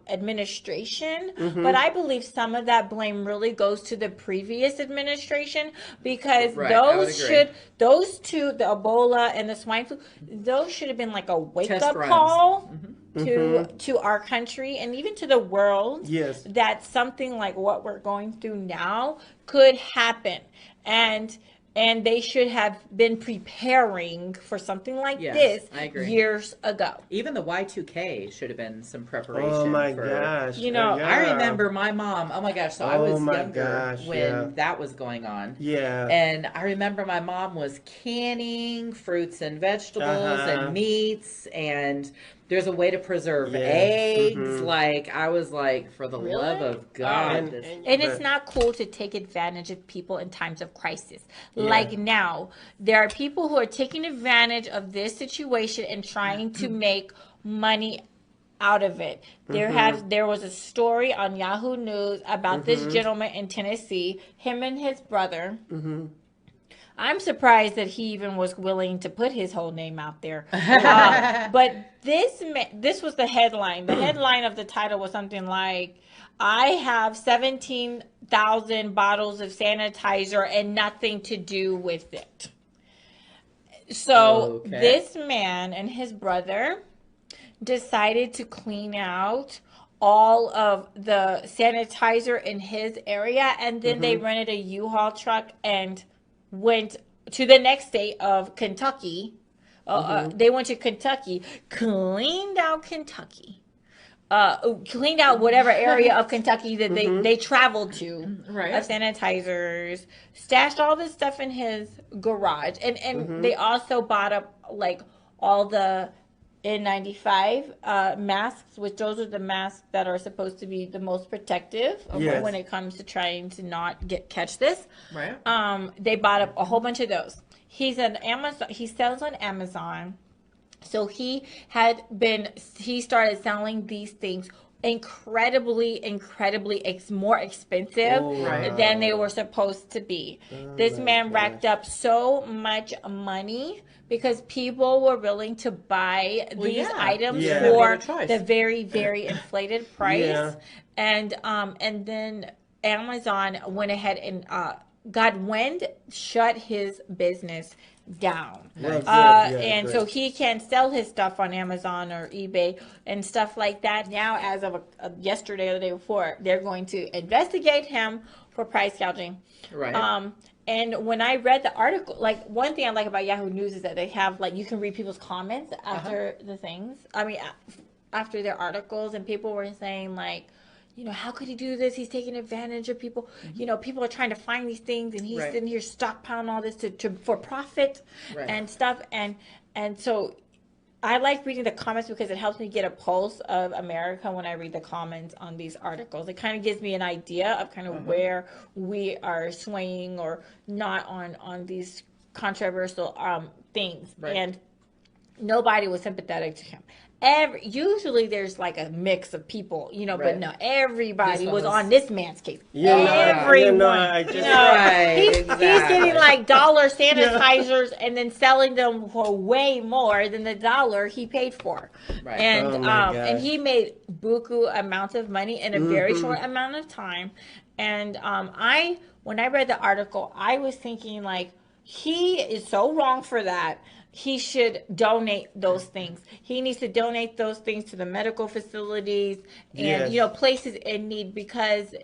administration, Mm-hmm. but I believe some of that blame really goes to the previous administration, because Right, I would agree. those two, the Ebola and the swine flu, those should have been like a wake up runs. call to our country and even to the world. Yes. That something like what we're going through now could happen, and they should have been preparing for something like Yes, this I agree. years ago. Even the Y2K should have been some preparation. Oh my for, gosh. Yeah. I remember my mom. Oh my gosh! So I Oh was my younger gosh, when yeah. that was going on. Yeah. And I remember my mom was canning fruits and vegetables and meats, and there's a way to preserve Yeah. eggs. Like, I was like, for the love of God. And- this- And it's not cool to take advantage of people in times of crisis. Like now, there are people who are taking advantage of this situation and trying to make money out of it. There was a story on Yahoo News about this gentleman in Tennessee, him and his brother. I'm surprised that he even was willing to put his whole name out there. But this was the headline. The headline of the title was something like, I have 17,000 bottles of sanitizer and nothing to do with it. So Okay. this man and his brother decided to clean out all of the sanitizer in his area, and then they rented a U-Haul truck and went to the next state of Kentucky. They went to Kentucky, cleaned out Kentucky, cleaned out whatever area of Kentucky that they traveled to, Right. of sanitizers, stashed all this stuff in his garage, and they also bought up like all the N95 masks, which those are the masks that are supposed to be the most protective Yes. when it comes to trying to not catch this. Right. They bought up a whole bunch of those. He's an Amazon. He sells on Amazon, so he started selling these things incredibly more expensive Right. than they were supposed to be. This man racked up so much money because people were willing to buy these yeah. items Yeah. for They had a choice. the very, very inflated price. Yeah. And then Amazon went ahead and wind shut his business down. Well, good, And good. so he can sell his stuff on Amazon or eBay and stuff like that. Now, as of yesterday or the day before, they're going to investigate him for price gouging. Right. And when I read the article, like, one thing I like about Yahoo News is that they have, like, you can read people's comments after the things. I mean, after their articles, and people were saying, like, you know, how could he do this? He's taking advantage of people. You know, people are trying to find these things, and he's sitting here stockpiling all this for profit and stuff. And so I like reading the comments because it helps me get a pulse of America when I read the comments on these articles. It kind of gives me an idea of kind of where we are swaying or not on these controversial things. And nobody was sympathetic to him. Usually there's like a mix of people, you know, but no, everybody was on this man's case. Everyone. He's getting like dollar sanitizers and then selling them for way more than the dollar he paid for. And and he made buku amounts of money in a very short amount of time. And when I read the article, I was thinking, like, he is so wrong for that. He should donate those things. He needs to donate those things to the medical facilities and, you know, places in need, because,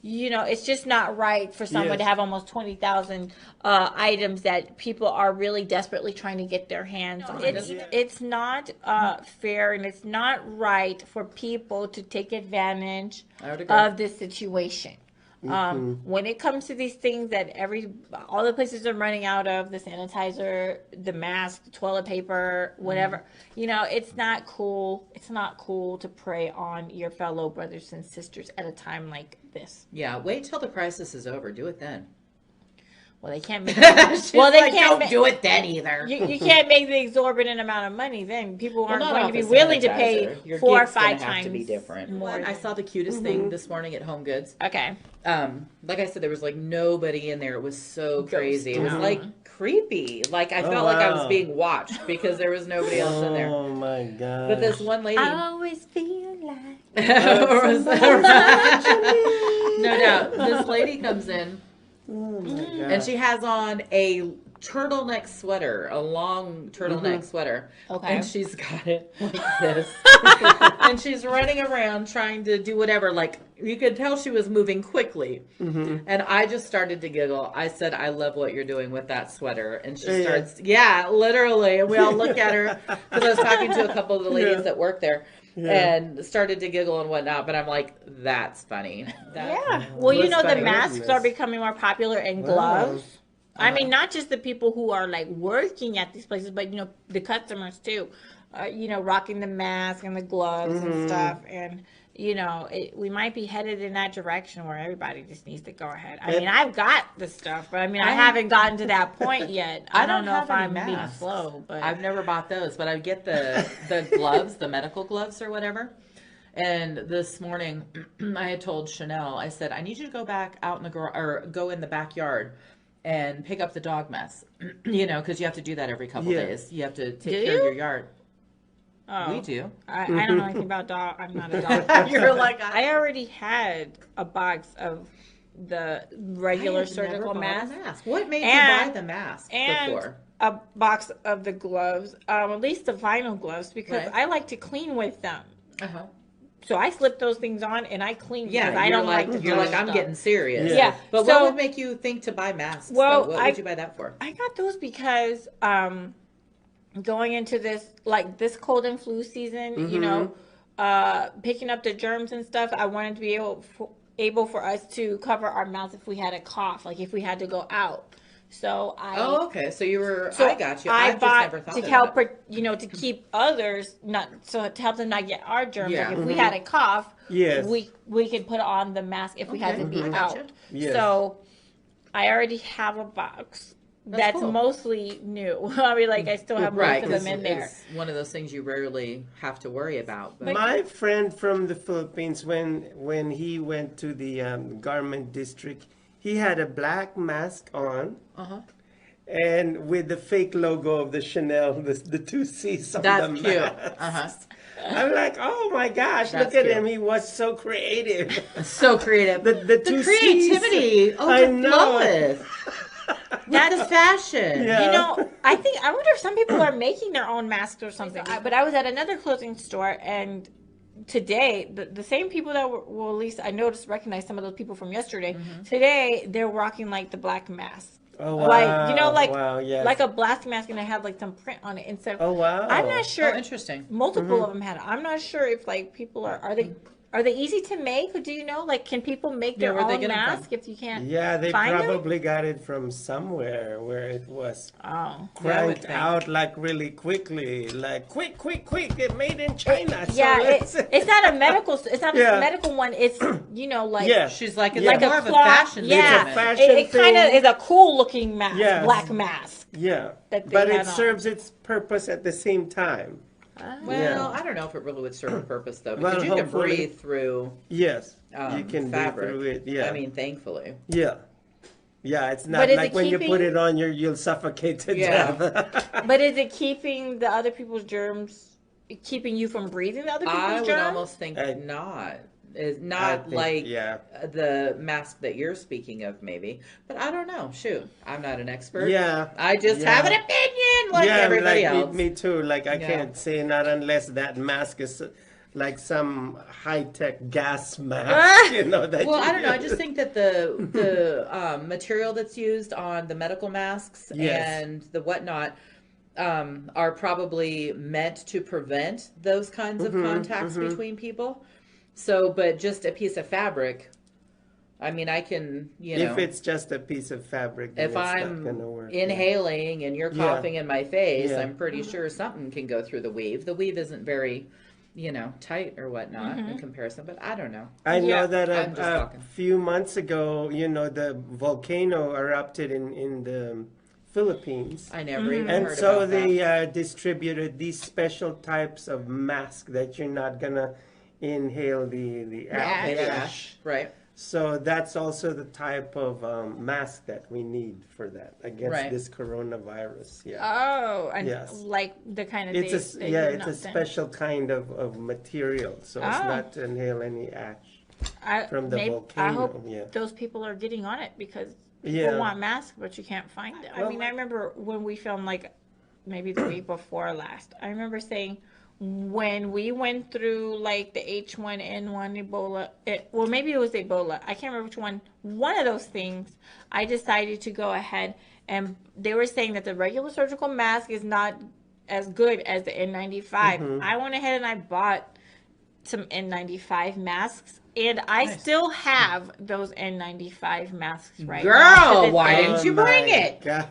you know, it's just not right for someone to have almost 20,000 items that people are really desperately trying to get their hands on. It's not fair, and it's not right for people to take advantage of this situation. When it comes to these things that all the places are running out of, the sanitizer, the mask, the toilet paper, whatever, you know, it's not cool. It's not cool to prey on your fellow brothers and sisters at a time like this. Yeah, wait till the crisis is over. Do it then. Well, they can't make. Don't do it then either. You can't make the exorbitant amount of money then. People aren't going to be willing to pay 4 or 5 times to be different. more. I saw the cutest thing this morning at Home Goods. Okay. Like I said, there was like nobody in there. It was so crazy. It was like creepy. Like I felt like I was being watched because there was nobody else in there. Oh my god! But this one lady, I always feel like no doubt, this lady comes in. And she has on a turtleneck sweater, a long turtleneck sweater. Okay. And she's got it like this. And she's running around trying to do whatever. Like, you could tell she was moving quickly. And I just started to giggle. I said, I love what you're doing with that sweater. And she starts, literally. And we all look at her, because I was talking to a couple of the ladies that work there. And started to giggle and whatnot, but I'm like, that's funny. Well, you know, the masks are becoming more popular, and gloves. I mean, not just the people who are like working at these places, but, you know, the customers too. You know, rocking the mask and the gloves and stuff. And, you know, we might be headed in that direction where everybody just needs to go ahead. I mean, I've got the stuff, but I mean, I haven't gotten to that point yet. I don't know if I'm being slow, but I've never bought those, but I get the gloves, the medical gloves or whatever. And this morning, I had told Chanel, I said, I need you to go back out in the or go in the backyard and pick up the dog mess. You know, because you have to do that every couple days. You have to take care of your yard. Oh, we do. I don't know anything about dog. I'm not a dog. You're like, I already had a box of the regular surgical mask. What made you buy the mask before? A box of the gloves, at least the vinyl gloves, because I like to clean with them. So I slip those things on and I clean. Yeah, I don't like to. You're like, I'm getting serious. Yeah. But what would make you think to buy masks? Well, what would you buy that for? I got those because going into this cold and flu season, you know, picking up the germs and stuff, I wanted to be able for us to cover our mouths if we had a cough, like if we had to go out. So okay. So you were. So I got you. I bought just never thought to help, to keep others to help them not get our germs. Yeah. Like if we had a cough, yes, we could put on the mask if we had to be out. Yes. So I already have a box. That's cool. Mostly new. I mean, like I still have most of them in there. It's one of those things you rarely have to worry about. But my friend from the Philippines, when he went to the garment district, he had a black mask on, and with the fake logo of the Chanel, the two C's on That's the cute. mask. I'm like, oh my gosh, That's look at cute. him. He was so creative. So creative. The two creativity C's. I know. overfloweth. That's the fashion. Yeah. You know, I wonder if some people are making their own masks or something. But I was at another clothing store, and today, the same people that were, well, at least I recognized some of those people from yesterday. Today, they're rocking like the black mask. Oh, wow. Like, you know, like, wow, yes. like a black mask, and they had like some print on it. And so, Oh, wow. I'm not sure. Oh, interesting. Multiple of them had it. I'm not sure if like people are they easy to make? Or do you know, like, can people make their where'd they own get 'em from? mask if you can't? Yeah, they find them? probably got it from somewhere where it was Oh. Yeah, I would cranked think. out like really quickly, like quick, it made in China. So Yeah, let's- it's not a medical. It's not Yeah. a medical one. It's like yeah, She's like, it's Yeah. like like more a of a cloth. fashion Yeah, It's a statement. fashion it kind of thing. is a cool looking mask, Yes. black mask. yeah, that they but it had on. serves its purpose at the same time. Well, Yeah. I don't know if it really would serve a purpose though, Well, because you can hopefully- breathe through Yes, you can fabric. breathe through it. Yeah, I mean, thankfully. yeah, yeah. It's not But is like it when you put keeping- it on, you'll suffocate to Yeah. death. But is it keeping the other people's germs, keeping you from breathing the other people's I germs? would almost think I- not. Is I not think- like yeah. the mask that you're speaking of, maybe. But I don't know. Shoot, I'm not an expert. Yeah. I just Yeah. have an opinion like yeah, everybody like else. Me too. Like I Yeah. can't say not unless that mask is like some high tech gas mask. You know that. Well, you I don't know. I use. just think that the material that's used on the medical masks Yes. and the whatnot are probably meant to prevent those kinds of contacts between people. So, but just a piece of fabric. I mean, I can, if it's just a piece of fabric, then if it's not I'm gonna work. inhaling and you're Yeah. coughing in my face, Yeah. I'm pretty sure something can go through the weave. The weave isn't very, tight or whatnot in comparison, but I don't know. I know Yeah, that I'm just a talking. few months ago, the volcano erupted in the Philippines. I never even And heard so about that. they distributed these special types of masks that you're not gonna inhale the ash. The ash, right? So that's also the type of mask that we need for that against Right. this coronavirus. Yeah, Oh, and Yes. like the kind of it's they a give it's a nuts in. special kind of material, so it's Oh. not to inhale any ash. I, from the I volcano, hope yeah. those people are getting on it because people Yeah. want masks, but you can't find them. I Well, mean, I remember when we filmed like maybe the week before last. I remember saying when we went through like the H1N1 Ebola, well, maybe it was Ebola. I can't remember which one. One of those things, I decided to go ahead and they were saying that the regular surgical mask is not as good as the N95. I went ahead and I bought some N95 masks. And I still have those N95 masks right now. to Girl, this why day. didn't you bring my it? gosh.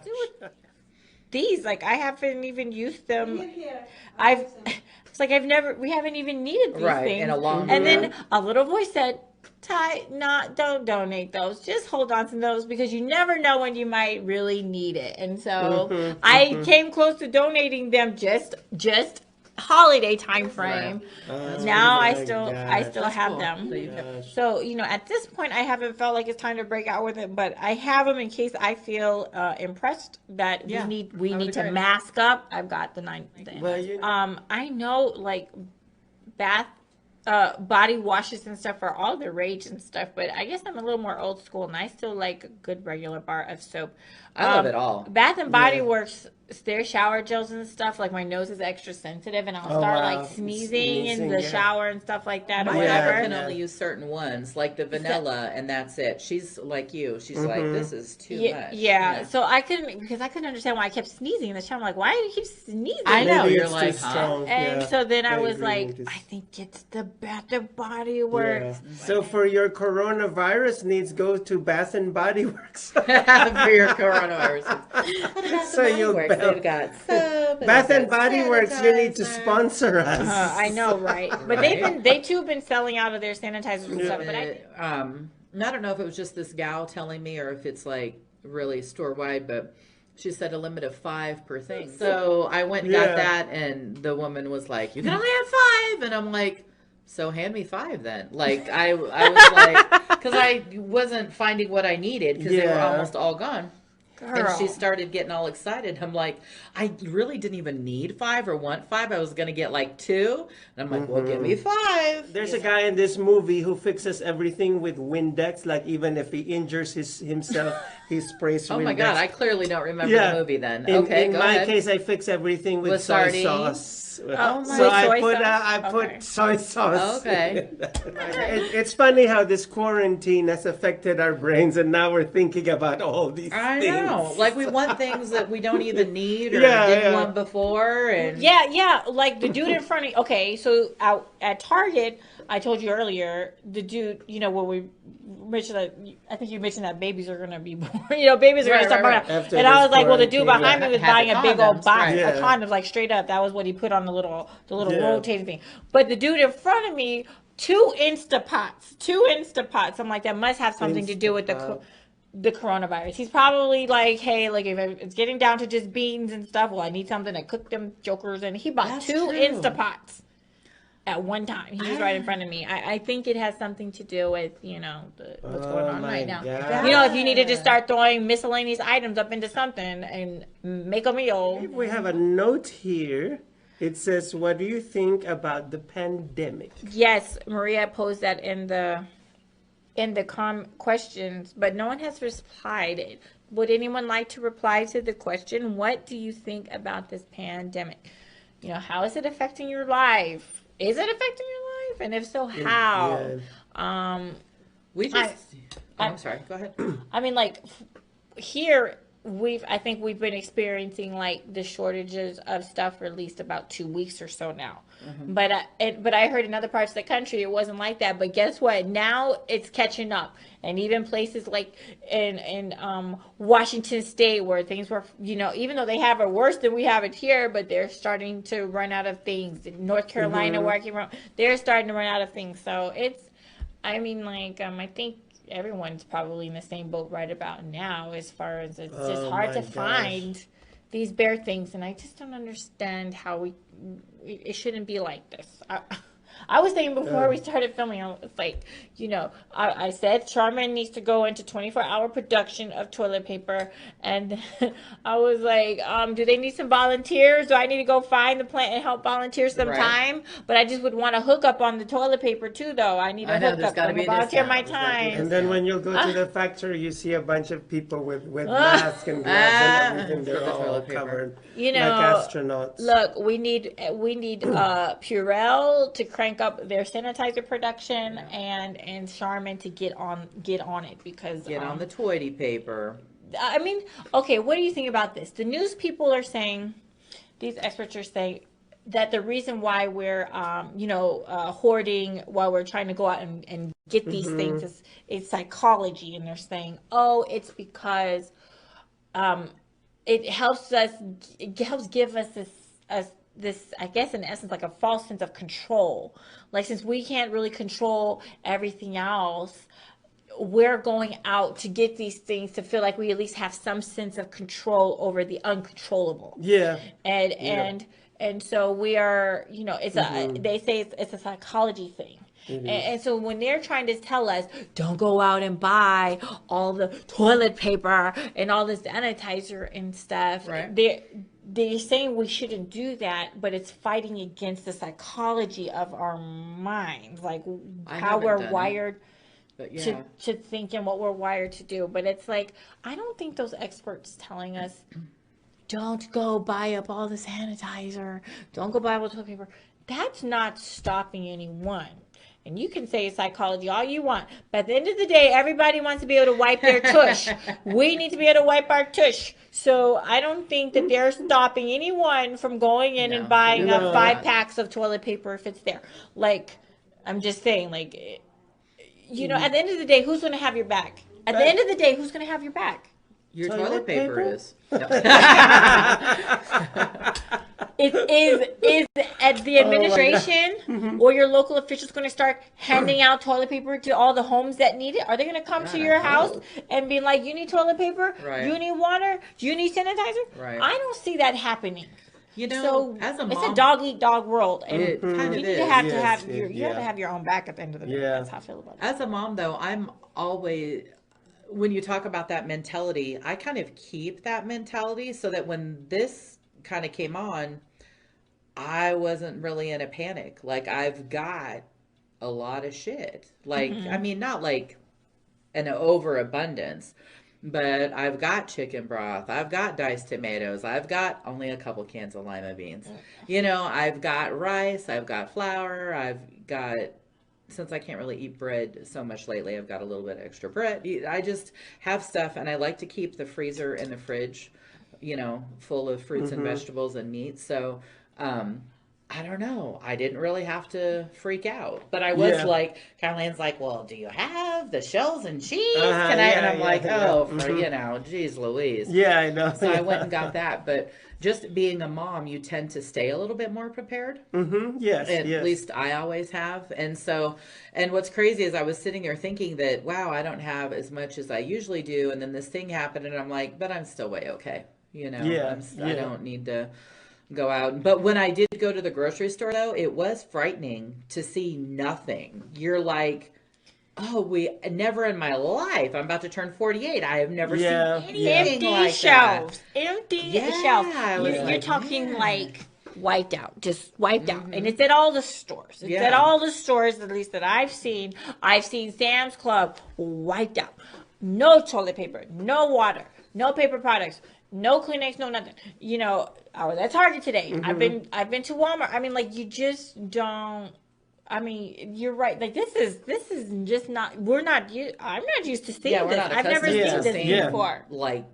These, like, I haven't even used them. It's like we haven't even needed these Right, things. in a long And time. then a little voice said, Ty, don't donate those. Just hold on to those because you never know when you might really need it. And so I came close to donating them just holiday time frame. Now I my still gosh. have cool. them. So you can- So, at this point, I haven't felt like it's time to break out with it, but I have them in case I feel impressed that Yeah, we I would need to agree. mask up. I've got the 9. Well, I know like body washes and stuff are all the rage and stuff, but I guess I'm a little more old school and I still like a good regular bar of soap. I love it all. Bath and Body Works, their shower gels and stuff, like my nose is extra sensitive and I'll start wow. like sneezing in the yeah. shower and stuff like that or My Yeah. daughter whatever. can only use certain ones, like the vanilla, and that's it. She's like you. She's like, this is too much. Yeah, so I couldn't understand why I kept sneezing in the shower. I'm like, why do you keep sneezing? I know. Maybe You're it's like, too huh? strong. And yeah. so then I was agree like, with this. I think it's the Bath and Body Yeah. Works. So for your coronavirus needs, go to Bath and Body Works. For your coronavirus. So you'll Works. be- They've got soap. Bath they've and got Body Works, you need to sanitizer. sponsor us. I know, right? But they too have been selling out of their sanitizers and stuff. But I don't know if it was just this gal telling me or if it's like really store wide, but she said a limit of 5 per thing. So I went and Yeah. got that, and the woman was like, "You can only have 5," and I'm like, "So hand me 5 then." Like I was like, because I wasn't finding what I needed because they were Yeah. almost all gone. And she Girl. started getting all excited. I'm like, I really didn't even need 5 or want 5. I was going to get like 2. And I'm like, well, give me 5. There's a guy in this movie who fixes everything with Windex. Like even if he injures himself, he sprays Windex. Oh my God, I clearly don't remember the movie then. Okay, in go my ahead. case, I fix everything with soy sardines? sauce. Oh, my So soy I sauce? put Okay. soy sauce. Okay. It's funny how this quarantine has affected our brains, and now we're thinking about all these I things. know. Like we want things that we don't even need or Yeah, didn't yeah. want before. And Yeah, like the dude in front of okay, so out at Target, I told you earlier, the dude, when we mentioned that, I think you mentioned that babies are gonna be born, babies are gonna Right, start right, born. After And I this was like, well, the dude quarantine, behind yeah. me was Had the buying a big old condoms, box right. of Yeah. condoms, like straight up. That was what he put on the little Yeah. rotating thing. But the dude in front of me, two Instapots. I'm like, that must have something to do with Instapot. the coronavirus. He's probably like, hey, like if it's getting down to just beans and stuff, well, I need something to cook them jokers. And he bought That's 2 true. Instapots at one time. He was right in front of me. I think it has something to do with, what's going on my right now. God. If you need to just start throwing miscellaneous items up into something and make a meal. We have a note here. It says, "What do you think about the pandemic?" Yes, Maria posed that in the questions, but no one has replied. Would anyone like to reply to the question? What do you think about this pandemic? How is it affecting your life? Is it affecting your life? And if so, how? we just. I'm sorry. Go ahead. I mean, like here I think we've been experiencing like the shortages of stuff for at least about 2 weeks or so now. But I heard in other parts of the country it wasn't like that. But guess what? Now it's catching up, and even places like in Washington State where things were, even though they have it worse than we have it here, but they're starting to run out of things. In North Carolina, they're starting to run out of things. So I think everyone's probably in the same boat right about now, as far as it's just hard to find these bare things, and I just don't understand how it shouldn't be like this. I was thinking before we started filming, I was like, I said Charmin needs to go into 24-hour production of toilet paper, and I was like, do they need some volunteers? Do I need to go find the plant and help volunteer some time? But I just would want to hook up on the toilet paper too, though. I need to hook there's up. gotta I'm be a gonna volunteer discount. my There's gotta be a time. And then when you'll go to the factory, you see a bunch of people with masks and gloves and everything. They're With the all toilet paper. covered You know, like astronauts. Look, we need Purell to crank up their sanitizer production, and Charmin to get on it, because Get on the toilet paper. I mean, okay, what do you think about this? The news people are saying, these experts are saying that the reason why we're hoarding while we're trying to go out and get these things is psychology, and they're saying, it's because it helps give us this, I guess, in essence, like a false sense of control. Like, since we can't really control everything else, we're going out to get these things to feel like we at least have some sense of control over the uncontrollable. Yeah. And so we are, they say it's a psychology thing. And so when they're trying to tell us, don't go out and buy all the toilet paper and all this sanitizer and stuff, they're saying we shouldn't do that, but it's fighting against the psychology of our minds, like how we're wired to think and what we're wired to do. But it's like, I don't think those experts telling us, don't go buy up all the sanitizer, don't go buy all the toilet paper, that's not stopping anyone. And you can say it's psychology all you want, but at the end of the day, everybody wants to be able to wipe their tush. We need to be able to wipe our tush. So I don't think that they're stopping anyone from going in and buying up 5 packs of toilet paper if it's there. Like, I'm just saying, like, at the end of the day, who's going to have your back? At the end of the day, who's going to have your back? Your toilet paper is. Is at the administration or your local officials going to start handing out toilet paper to all the homes that need it? Are they going to come to your house and be like, you need toilet paper? Right. You need water? Do you need sanitizer? Right. I don't see that happening. So as a mom, it's a dog eat dog world, and it kind of you is. have to have you have to have your own back at the end of the day. Yeah. That's how I feel about it. As a mom, though, I'm always, when you talk about that mentality, I kind of keep that mentality so that when this kind of came on, I wasn't really in a panic. Like, I've got a lot of shit. Like, I mean, not like an overabundance, but I've got chicken broth. I've got diced tomatoes. I've got only a couple cans of lima beans. You know, I've got rice. I've got flour. I've got, since I can't really eat bread so much lately, I've got a little bit extra bread. I just have stuff, and I like to keep the freezer and the fridge, you know, full of fruits and vegetables and meat. So, I don't know. I didn't really have to freak out, but I was like, Caroline's like, well, do you have the shells and cheese? Can I? And I'm like, oh, for, you know, geez Louise. Yeah, I know. So I went and got that. But just being a mom, you tend to stay a little bit more prepared. Yes, At yes. least I always have. And so, and what's crazy is I was sitting there thinking that, wow, I don't have as much as I usually do. And then this thing happened, and I'm like, but I'm still way okay. You know, I don't need to go out. But when I did go to the grocery store, though, it was frightening to see nothing. You're like, oh, we never in my life. I'm about to turn 48. I have never seen anything Empty like shelves. Empty shelves. I was You're like, talking man. like wiped out, just wiped out. And it's at all the stores. It's at all the stores, at least that I've seen. I've seen Sam's Club wiped out. No toilet paper, no water, no paper products, no Kleenex, no nothing. You know, I was at Target today. I've been to Walmart. I mean, like, you just don't. I mean, you're right. Like, this is just not. I'm not used to seeing Yeah, we're this. not I've never accustomed seen to this before. like,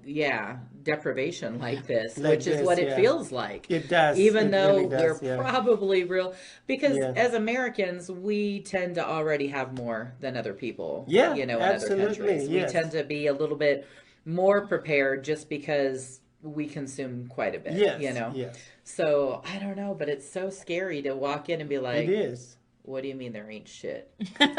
deprivation like this, Like which is this, what it feels like. It does. Even It though really does, we're probably real, because Yeah. as Americans, we tend to already have more than other people. Yeah, you know, in absolutely, other countries, yes. we tend to be a little bit more prepared just because we consume quite a bit. Yes, you know. yes. So I don't know, but it's so scary to walk in and be like, It is. "What do you mean there ain't shit?" And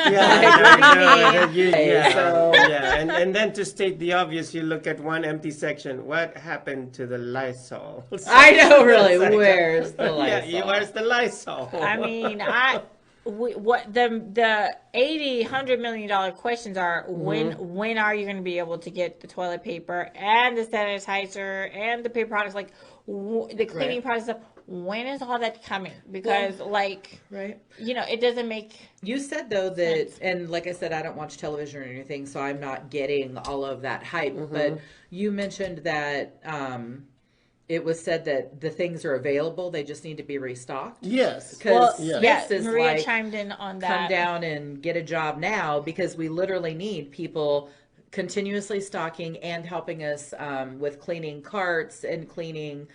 then to state the obvious, you look at one empty section. What happened to the Lysol? I know, really. Where's the Lysol? Yeah, where's the Lysol? I mean, what the $100 million questions are: when are you going to be able to get the toilet paper and the sanitizer and the paper products, like the cleaning products stuff? When is all that coming? Because, you know, it doesn't make. You said though that, and like I said, I don't watch television or anything, so I'm not getting all of that hype. But you mentioned that it was said that the things are available; they just need to be restocked. Yes. Because Maria chimed in on that. Come down and get a job now, because we literally need people continuously stocking and helping us with cleaning carts and cleaning,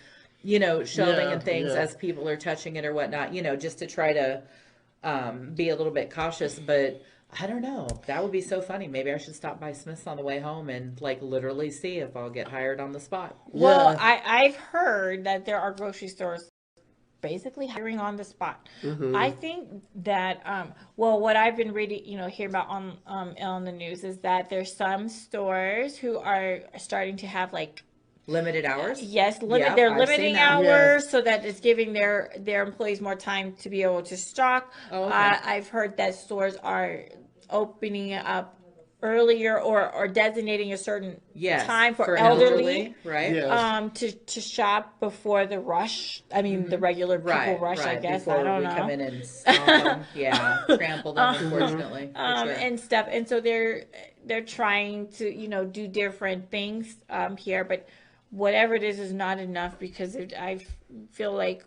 you know, shelving and things as people are touching it or whatnot, you know, just to try to be a little bit cautious. But I don't know. That would be so funny. Maybe I should stop by Smith's on the way home and like literally see if I'll get hired on the spot. Well, I've heard that there are grocery stores basically hiring on the spot. I think that what I've been reading, you know, hear about on the news is that there's some stores who are starting to have like limited hours. Yes, Yeah, they're I've limiting seen that. hours so that it's giving their employees more time to be able to stock. Oh, okay. I've heard that stores are opening up earlier or designating a certain time for elderly, right? To shop before the rush. I mean, the regular people rush. I guess before I don't know. Come in and stomp them, trample them. Unfortunately, for sure. And stuff. And so they're trying to, you know, do different things here, but whatever it is not enough, because I feel like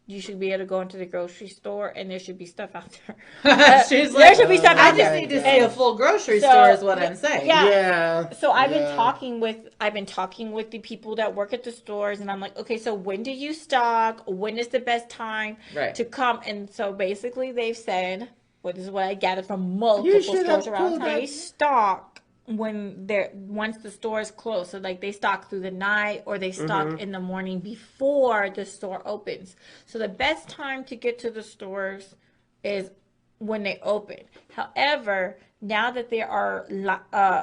you should be able to go into the grocery store and there should be stuff out there. She's there should be stuff out there. I just need to see a full grocery store is what I'm saying. Yeah. So I've been talking with the people that work at the stores, and I'm like, okay, so when do you stock? When is the best time to come? And so basically they've said, this is what I gathered from multiple stores around town. They stock once the store is closed. So like they stock through the night, or they stock in the morning before the store opens. So the best time to get to the stores is when they open. However, now that there are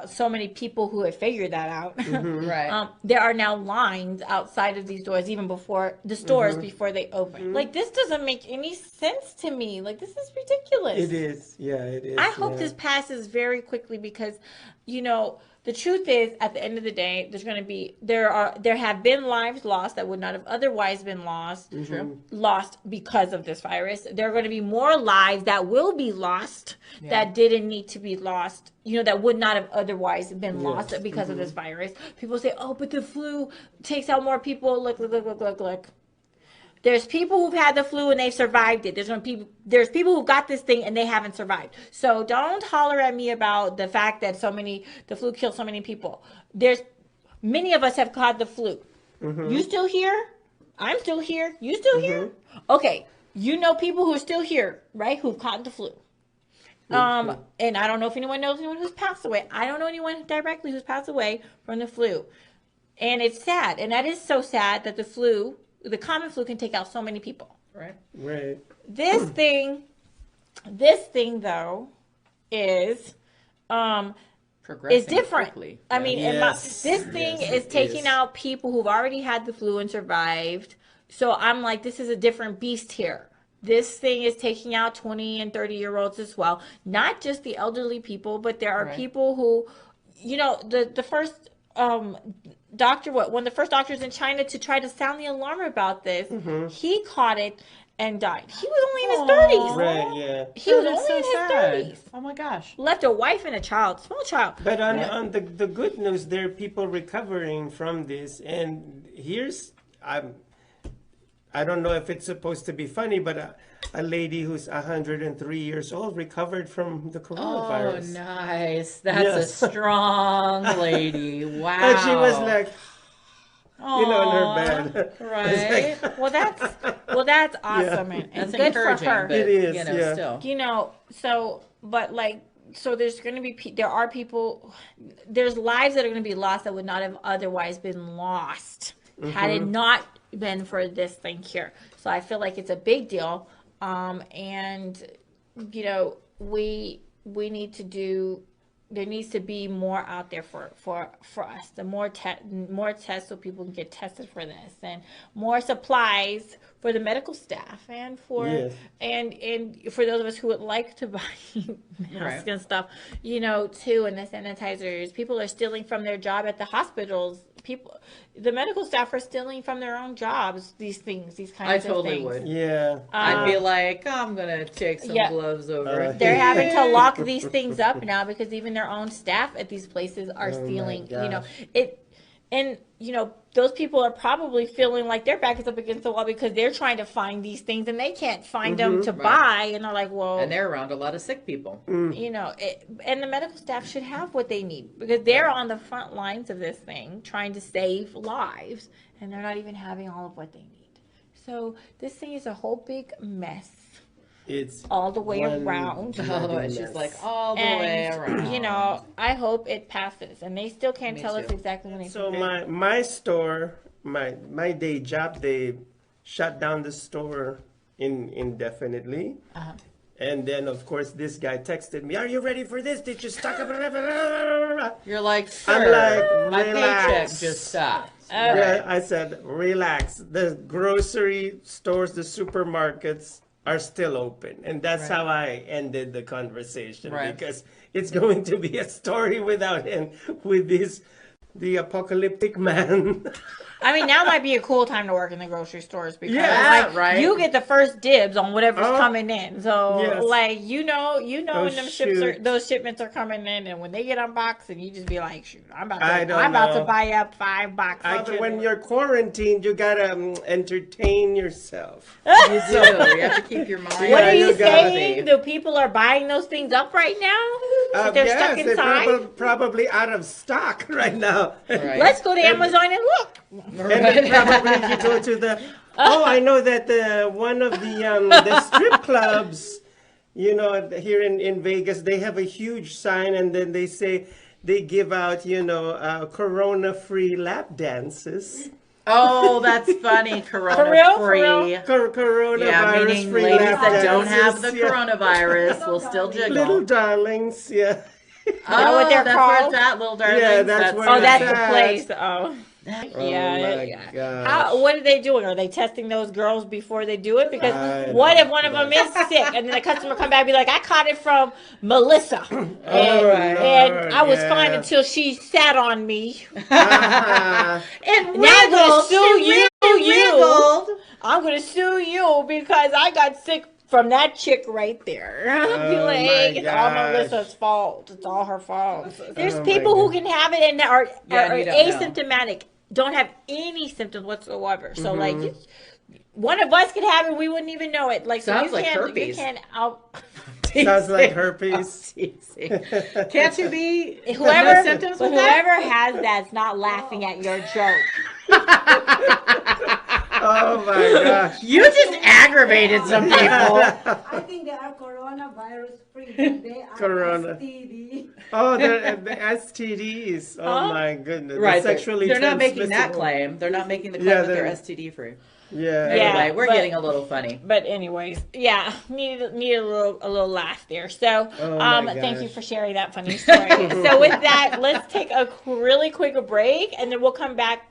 so many people who have figured that out, Right. there are now lines outside of these doors, even before the stores before they open. Like, this doesn't make any sense to me. Like, this is ridiculous. It is. Yeah, it is. I hope yeah. this passes very quickly because, you know, the truth is, at the end of the day, there have been lives lost that would not have otherwise been lost because of this virus. There are going to be more lives that will be lost that didn't need to be lost, you know, that would not have otherwise been lost because of this virus. People say, oh, but the flu takes out more people. Look. There's people who've had the flu and they've survived it. There's people who got this thing and they haven't survived. So don't holler at me about the fact that the flu killed so many people. Many of us have caught the flu. You still here? I'm still here. You still here? Okay. You know people who are still here, right? Who've caught the flu. And I don't know if anyone knows anyone who's passed away. I don't know anyone directly who's passed away from the flu. And it's sad. And that is so sad that the common flu can take out so many people. Right. This thing though is Progressing different. quickly. I mean, Yes. this thing Yes, is it taking is. out people who've already had the flu and survived. So I'm like, this is a different beast here. This thing is taking out 20 and 30-year-olds as well. Not just the elderly people, but there are people who, you know, the first one of the first doctors in China to try to sound the alarm about this, he caught it and died. He was only in his 30s. Right, yeah. He was That's only so in his sad. 30s. Oh my gosh. Left a wife and a child, small child. But on the good news, there are people recovering from this. And I don't know if it's supposed to be funny, but a lady who's 103 years old recovered from the coronavirus. Oh, nice. That's Yes. a strong lady. Wow. And she was like, you know, in her bed. Right. Well, that's awesome and That's good for encouraging, her. but, It is, you know, yeah. still. You know, so there's going to be there's lives that are going to be lost that would not have otherwise been lost had it not been for this thing here. So I feel like it's a big deal. And you know, we need to do. There needs to be more out there for us. The more tests so people can get tested for this, and more supplies for the medical staff, and for and for those of us who would like to buy masks and stuff, you know, too, and the sanitizers. People are stealing from their job at the hospitals. The medical staff are stealing from their own jobs. These kinds of things. I totally would. Yeah. I'd be like, I'm gonna take some gloves over. They're having to lock these things up now because even their own staff at these places are stealing. You know it, and you know those people are probably feeling like their back is up against the wall because they're trying to find these things and they can't find them to buy, and they're like, well, And they're around a lot of sick people. you know, and the medical staff should have what they need because they're on the front lines of this thing trying to save lives, and they're not even having all of what they need. So this thing is a whole big mess. It's all the way one around. All the way. She's like, all the way around. You know, I hope it passes, and they still can't tell us exactly when it's. So my store, my day job, they shut down the store indefinitely. And then, of course, this guy texted me, "Are you ready for this? Did you stock up?" You're like, sir, I'm like, my relax. paycheck just stopped. Yeah, I said, relax. The grocery stores, the supermarkets are still open. And that's how I ended the conversation. Because it's going to be a story without end with the apocalyptic man. I mean, now might be a cool time to work in the grocery stores because right. you get the first dibs on whatever's coming in. So, Yes. like, you know Oh, when those shipments are coming in, and when they get unboxed, and you just be like, shoot, I'm about to buy up 5 boxes. When you're quarantined, you gotta entertain yourself. You do. You have to keep your mind. What are you you gotta saying? The people are buying those things up right now? They're stuck inside? They're probably out of stock right now. Right. Let's go to Amazon and look. And then probably you go to the. Oh, I know that one of the strip clubs, you know, here in Vegas, they have a huge sign, and then they say they give out, you know, corona-free lap dances. Oh, that's funny. Corona For real? free. Coronavirus Yeah, meaning free ladies lap that don't have dances, the yeah. coronavirus will still jiggle. Little darlings, yeah. that what they're that's where called? it's at, little darlings. Yeah, that's where Oh, it's that's at. the place. Oh. Oh Yeah, my yeah. gosh. What are they doing? Are they testing those girls before they do it? Because I what don't if one of them know. is sick and then the customer come back and be like, I caught it from Melissa. And, Lord, I was fine yeah. until she sat on me. Uh-huh. It Now I'm going wriggled. to sue She you. wriggled. I'm going to sue you because I got sick from that chick right there. Be Oh, like, my it's all gosh. Melissa's fault. It's all her fault. There's Oh, my people who God. can have it and are Yeah, you don't know. asymptomatic, don't have any symptoms whatsoever. So, Mm-hmm. like, one of us could have it, we wouldn't even know it. Like, Sounds so like you herpes. can't out. Sounds like herpes. Can't you be Whoever, no symptoms but with that? whoever has that's not laughing at your joke. Oh my gosh. You just aggravated some people. I think they are coronavirus free, but they are Corona. STD. Oh, the STDs. Oh my goodness. Right, The sexually they're not making that transmissible. claim. They're not making the claim Yeah, that they're they're- STD free. Yeah. Yeah. Anyway, we're but- getting a little funny. But anyways, yeah, need a little laugh there. So, Oh my thank you gosh. for sharing that funny story. So with that, let's take a really quick break, and then we'll come back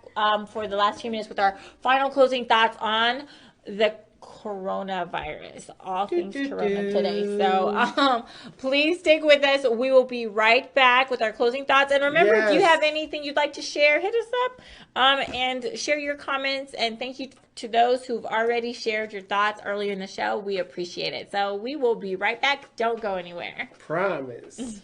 for the last few minutes with our final closing thoughts on the coronavirus, all things corona today. So please stick with us. We will be right back with our closing thoughts. And remember, if you Yes. have anything you'd like to share, hit us up and share your comments. And thank you to those who've already shared your thoughts earlier in the show. We appreciate it. So we will be right back. Don't go anywhere. Promise.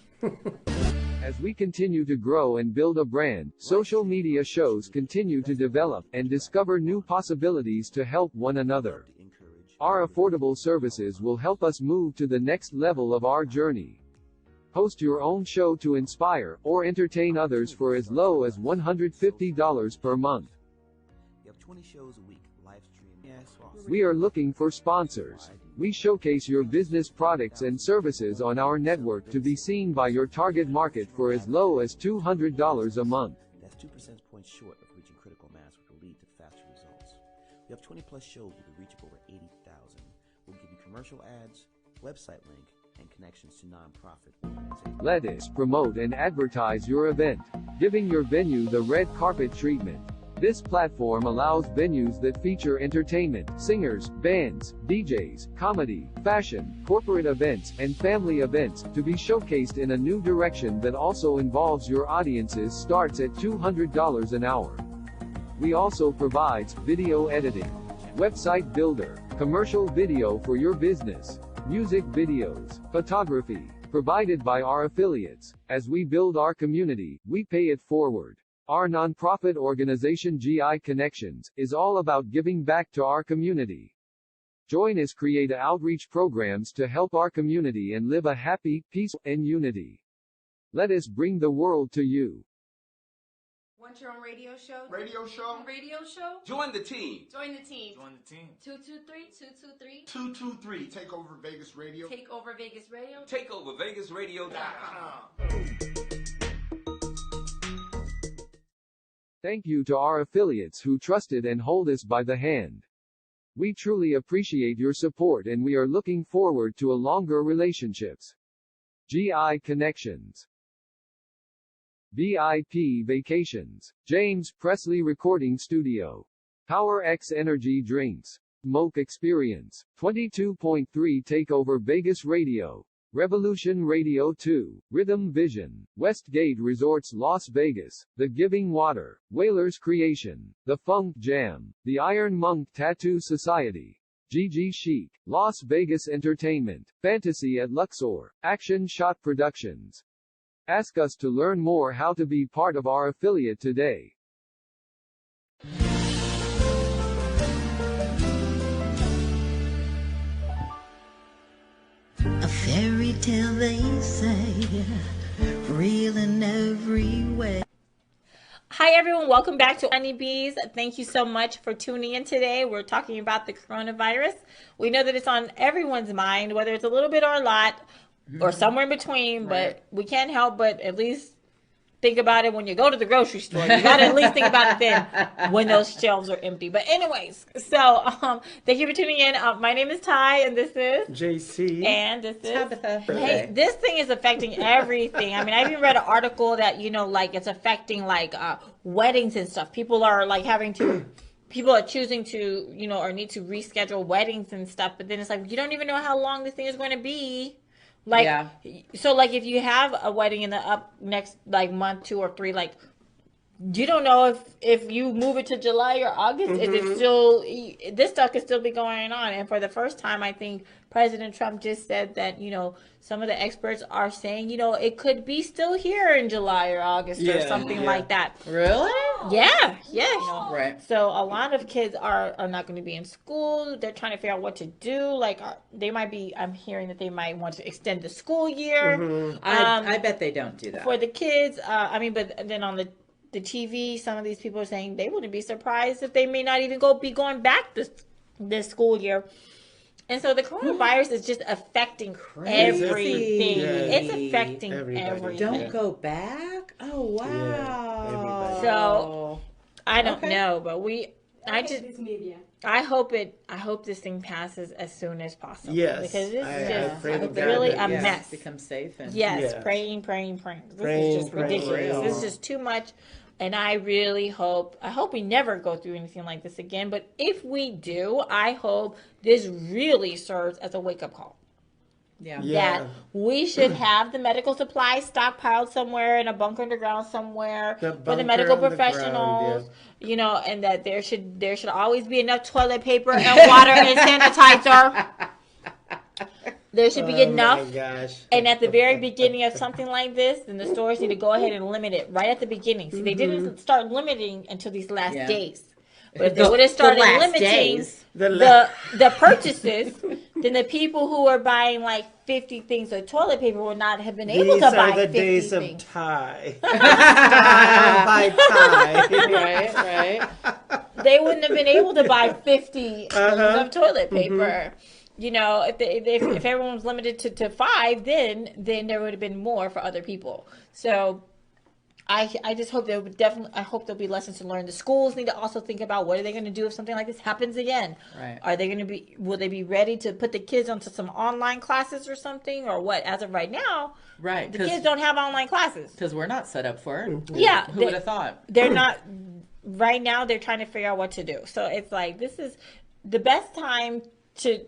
As we continue to grow and build a brand, social media shows continue to develop and discover new possibilities to help one another. Our affordable services will help us move to the next level of our journey. Host your own show to inspire or entertain others for as low as $150 per month. You have 20 shows a week, live stream. Yes, awesome. We are looking for sponsors. We showcase your business products and services on our network to be seen by your target market for as low as $200 a month. That's 2 percentage points short of reaching critical mass, which will lead to faster results. We have 20 plus shows with a reach of over 80,000. We'll give you commercial ads, website link, and connections to nonprofit organizations. Let us promote and advertise your event, giving your venue the red carpet treatment. This platform allows venues that feature entertainment, singers, bands, DJs, comedy, fashion, corporate events, and family events to be showcased in a new direction that also involves your audiences starts at $200 an hour. We also provides video editing, website builder, commercial video for your business, music videos, photography, provided by our affiliates. As we build our community, we pay it forward. Our nonprofit organization GI Connections is all about giving back to our community. Join us create outreach programs to help our community and live a happy, peaceful, and unity. Let us bring the world to you. Want your own radio show? Radio show? Radio show? Join the team. Join the team. Join the team. 223-223. 223 Take Over Vegas Radio. Take Over Vegas Radio. TakeOverVegasRadio.com. Thank you to our affiliates who trusted and hold us by the hand. We truly appreciate your support and we are looking forward to a longer relationships. GI Connections. VIP Vacations. James Presley Recording Studio. Power X Energy Drinks. Moke Experience. 22.3 Takeover Vegas Radio. Revolution Radio 2, Rhythm Vision, Westgate Resorts Las Vegas, The Giving Water, Whalers Creation, The Funk Jam, The Iron Monk Tattoo Society, GG Chic, Las Vegas Entertainment, Fantasy at Luxor, Action Shot Productions. Ask us to learn more how to be part of our affiliate today. A fairy tale they say, real in every way. Hi everyone, welcome back to Honeybees. Thank you so much for tuning in today. We're talking about the coronavirus. We know that it's on everyone's mind, whether it's a little bit or a lot, or somewhere in between, but we can't help but at least think about it when you go to the grocery store. You got to at least think about it then when those shelves are empty. But anyways, so thank you for tuning in. My name is Ty, and this is JC. And this is Tabatha. Hey, this thing is affecting everything. I mean, I even read an article that, like it's affecting like weddings and stuff. People are like people are choosing to, or need to reschedule weddings and stuff. But then it's like, you don't even know how long this thing is going to be. Like, so like if you have a wedding in the next like month, 2 or 3, like you don't know if you move it to July or August, is it still, this stuff could still be going on. And for the first time, I think President Trump just said that, some of the experts are saying, it could be still here in July or August or something like that. Really? Yeah. Right. So a lot of kids are not going to be in school. They're trying to figure out what to do. Like they might be, I'm hearing that they might want to extend the school year. I bet they don't do that. For the kids. But then on the TV, some of these people are saying they wouldn't be surprised if they may not even be going back this school year. And so the coronavirus is just affecting everything. It's affecting everything. Don't go back? Oh, wow. So I don't know, but I hope this thing passes as soon as possible. Yes. Because this is just it's really a mess. Become safe. And Praying. This is just ridiculous. This is just too much. And I really hope we never go through anything like this again. But if we do, I hope this really serves as a wake-up call. Yeah. That we should have the medical supplies stockpiled somewhere in a bunker underground somewhere for the medical professionals, and that there should always be enough toilet paper and water and sanitizer. There should be enough. My gosh. And at the very beginning of something like this, then the stores need to go ahead and limit it right at the beginning. See, they didn't start limiting until these last days. But if they would have started limiting the purchases, then the people who are buying like 50 things of toilet paper would not have been able to buy 50 things. These are the days of Thai. Style by Thai. Right. They wouldn't have been able to buy 50 of toilet paper. If everyone was limited to 5, then there would have been more for other people. So I just hope I hope there'll be lessons to learn. The schools need to also think about what are they going to do if something like this happens again. Right. Will they be ready to put the kids onto some online classes or something, or what? As of right now, right, the kids don't have online classes because we're not set up for it. Yeah, who would have thought? They're not. Right now, they're trying to figure out what to do. So it's like this is the best time to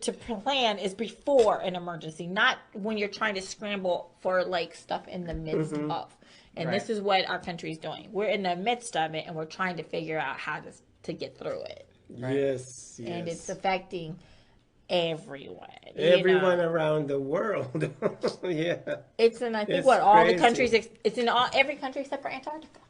plan is before an emergency, not when you're trying to scramble for like stuff in the midst of. And this is what our country is doing. We're in the midst of it, and we're trying to figure out how to get through it. Right? Yes. And it's affecting everyone. Around the world. Yeah. It's in, I think, all the countries. It's in every country except for Antarctica.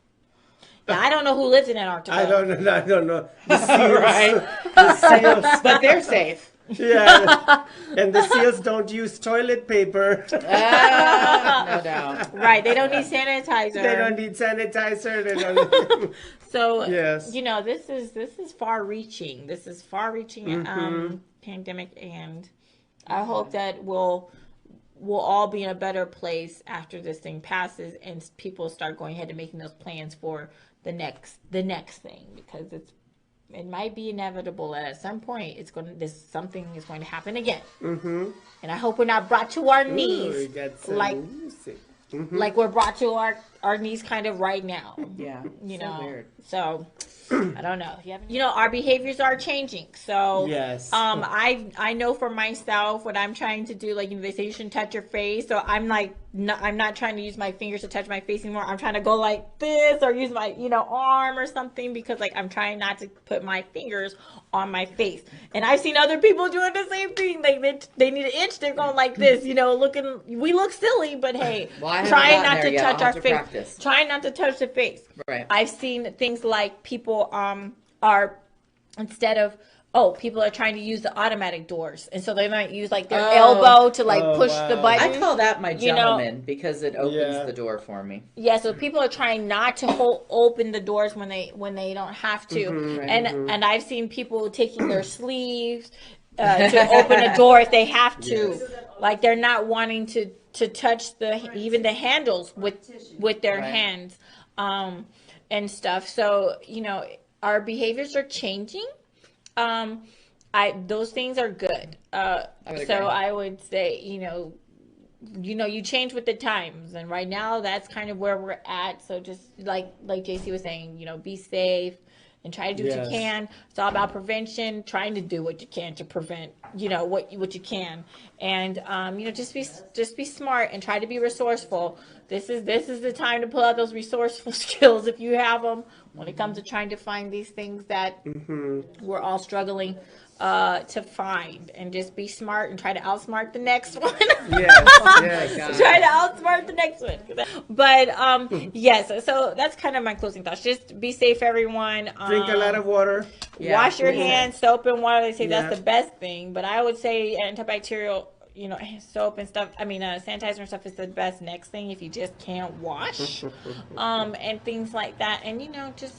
Yeah, I don't know who lives in Antarctica. I don't know. The seals. Right. The seals. But they're safe. Yeah, and the seals don't use toilet paper. No doubt. Right, they don't need sanitizer. They don't need sanitizer. So yes, this is far-reaching. This is far-reaching pandemic, and I hope that we'll all be in a better place after this thing passes, and people start going ahead and making those plans for the next thing, because it might be inevitable that at some point something is going to happen again. And I hope we're not brought to our knees like we're brought to our knees kind of right now. Yeah, so weird. So I don't know. Our behaviors are changing. So yes. I know for myself what I'm trying to do. Like they say you shouldn't touch your face. So I'm like, I'm not trying to use my fingers to touch my face anymore. I'm trying to go like this or use my arm or something, because like I'm trying not to put my fingers on my face. And I've seen other people doing the same thing. Like they need an inch. They're going like this. We look silly, but hey, trying not to touch our face. Practice. Trying not to touch the face. Right. I've seen things like people are instead of people are trying to use the automatic doors, and so they might use like their elbow to like push the button. I call that my gentleman because it opens the door for me. Yeah, so people are trying not to open the doors when they don't have to, and I've seen people taking their sleeves to open a door if they have to. like they're not wanting to touch even the handles with their hands, and stuff. So our behaviors are changing. Those things are good. I would say, you change with the times, and right now that's kind of where we're at. So just like JC was saying, be safe and try to do what you can. It's all about prevention, trying to do what you can to prevent, what you can. And just be smart and try to be resourceful. This is the time to pull out those resourceful skills if you have them when it comes to trying to find these things that we're all struggling to find, and just be smart and try to outsmart the next one. Yes. Try to outsmart the next one. But yes, so that's kind of my closing thoughts. Just be safe, everyone. Drink a lot of water. Wash your hands, soap and water. They say that's the best thing. But I would say antibacterial, soap and stuff. Sanitizer and stuff is the best next thing if you just can't wash, and things like that. And just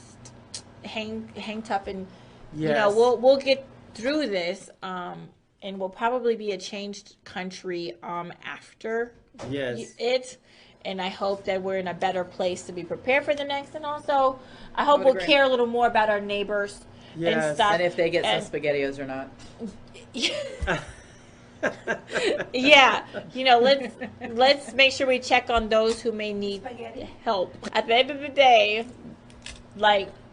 hang tough, and we'll get through this, and we'll probably be a changed country after it. And I hope that we're in a better place to be prepared for the next. And also, I hope we'll care a little more about our neighbors and stuff. And if they get some SpaghettiOs or not. Let's make sure we check on those who may need help. At the end of the day,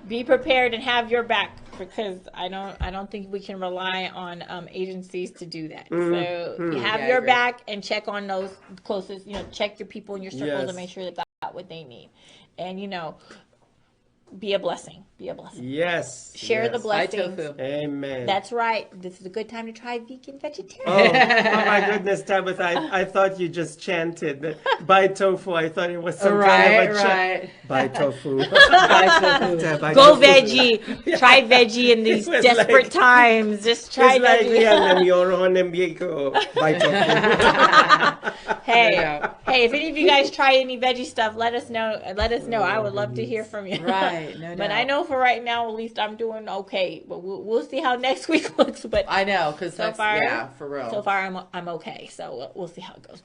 be prepared and have your back, because I don't think we can rely on agencies to do that. So have your back and check on those closest. Check your people in your circles and make sure that they got what they need. And be a blessing. Be a blessing. Yes. Share the blessings. Amen. That's right. This is a good time to try vegan vegetarian. Oh my goodness, Tabatha! I thought you just chanted buy tofu. I thought it was some kind of a chant. Buy tofu. Go veggie. Try veggie in these desperate times. Just try veggie. Buy tofu. Hey, if any of you guys try any veggie stuff, let us know. I would love to hear from you. Right. No doubt. But I know for right now, at least I'm doing okay. But we'll see how next week looks. But I know, because so far, for real. So far, I'm okay. So we'll see how it goes.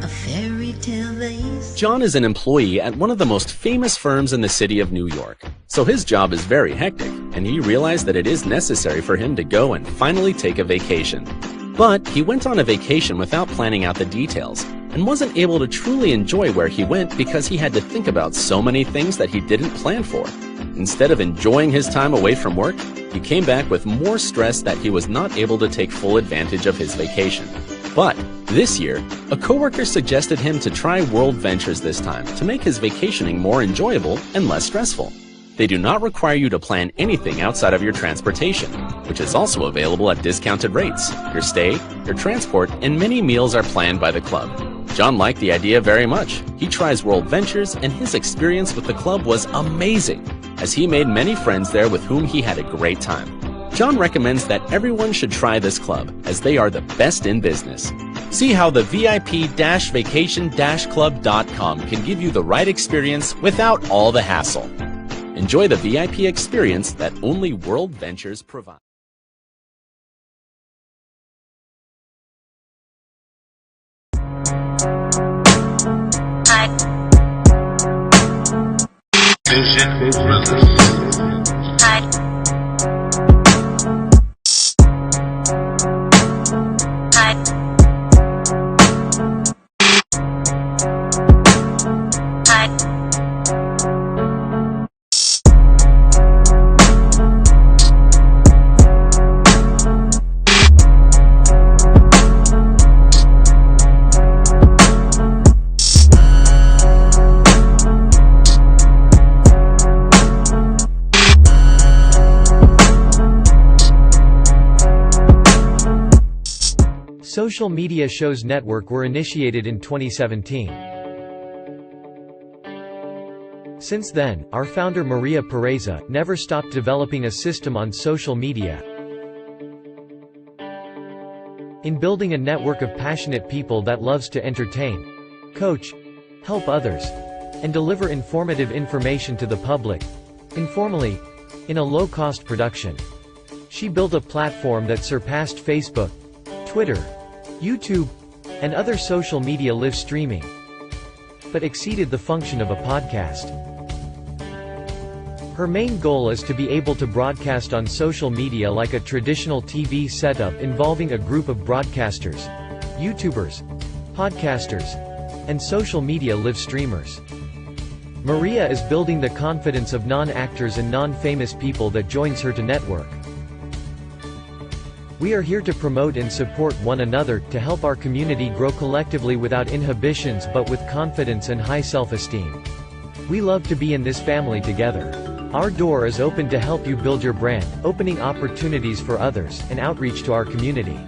A fairy tale they say. John is an employee at one of the most famous firms in the city of New York. So his job is very hectic, and he realized that it is necessary for him to go and finally take a vacation. But he went on a vacation without planning out the details, and wasn't able to truly enjoy where he went because he had to think about so many things that he didn't plan for. Instead of enjoying his time away from work, he came back with more stress that he was not able to take full advantage of his vacation. But this year, a coworker suggested him to try World Ventures this time to make his vacationing more enjoyable and less stressful. They do not require you to plan anything outside of your transportation, which is also available at discounted rates. Your stay, your transport, and many meals are planned by the club. John liked the idea very much. He tries World Ventures, and his experience with the club was amazing, as he made many friends there with whom he had a great time. John recommends that everyone should try this club, as they are the best in business. See how the VIP-vacation-club.com can give you the right experience without all the hassle. Enjoy the VIP experience that only World Ventures provides. Social media shows network were initiated in 2017. Since then, our founder Maria Pureza never stopped developing a system on social media. In building a network of passionate people that loves to entertain, coach, help others, and deliver informative information to the public, informally, in a low-cost production. She built a platform that surpassed Facebook, Twitter, YouTube, and other social media live streaming, but exceeded the function of a podcast. Her main goal is to be able to broadcast on social media like a traditional TV setup involving a group of broadcasters, YouTubers, podcasters, and social media live streamers. Maria is building the confidence of non-actors and non-famous people that joins her to network. We are here to promote and support one another, to help our community grow collectively without inhibitions but with confidence and high self-esteem. We love to be in this family together. Our door is open to help you build your brand, opening opportunities for others, and outreach to our community.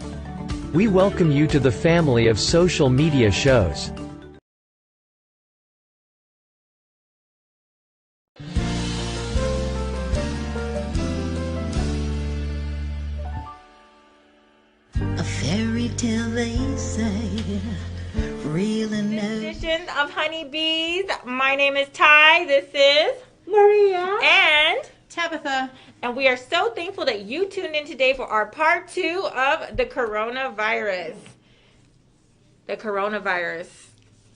We welcome you to the family of social media shows. A fairy tale they say, real and no. Edition of Honeybees. My name is Ty. This is Maria and Tabatha. And we are so thankful that you tuned in today for our part 2 of the coronavirus. The coronavirus.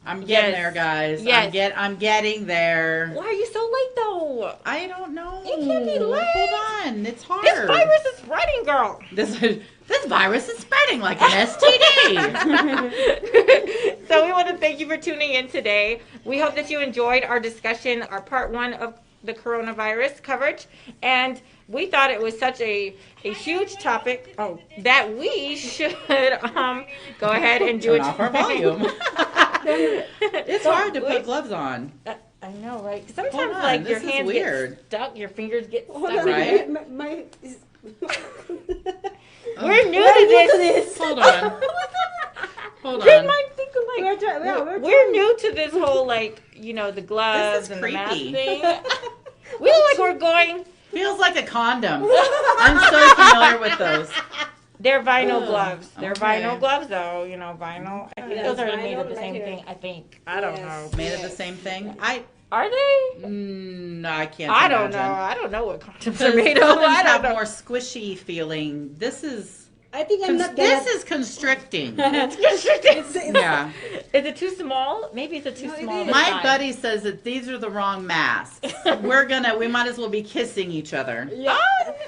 I'm getting there, guys. Yes. I'm getting there. Why are you so late, though? I don't know. You can't be late. Hold on. It's hard. This virus is spreading, girl. This virus is spreading like an STD. So we want to thank you for tuning in today. We hope that you enjoyed our discussion, our part 1 of the coronavirus coverage. And we thought it was such a huge topic that we should go ahead and do Turn off our volume. It's hard to put gloves on. I know, right? Sometimes, like, your hands get stuck, your fingers get stuck. Right? We're new to this. Hold on. Hold You on. might think we're new to this whole, like, the gloves and creepy. the mask thing. We look like we're going. Feels like a condom. I'm so familiar with those. They're vinyl gloves. They're Okay. vinyl gloves, though. Vinyl. I think those are made of the same thing. I think. I don't know. Made of the same thing? Are they? No, I can't. I don't know. I don't know what condoms are made of. I have don't know. more squishy feeling. This is. I think I'm not This is constricting. It's constricting. Yeah. Is it too small? Maybe it's too small. My buddy says that these are the wrong masks. We might as well be kissing each other. Yeah.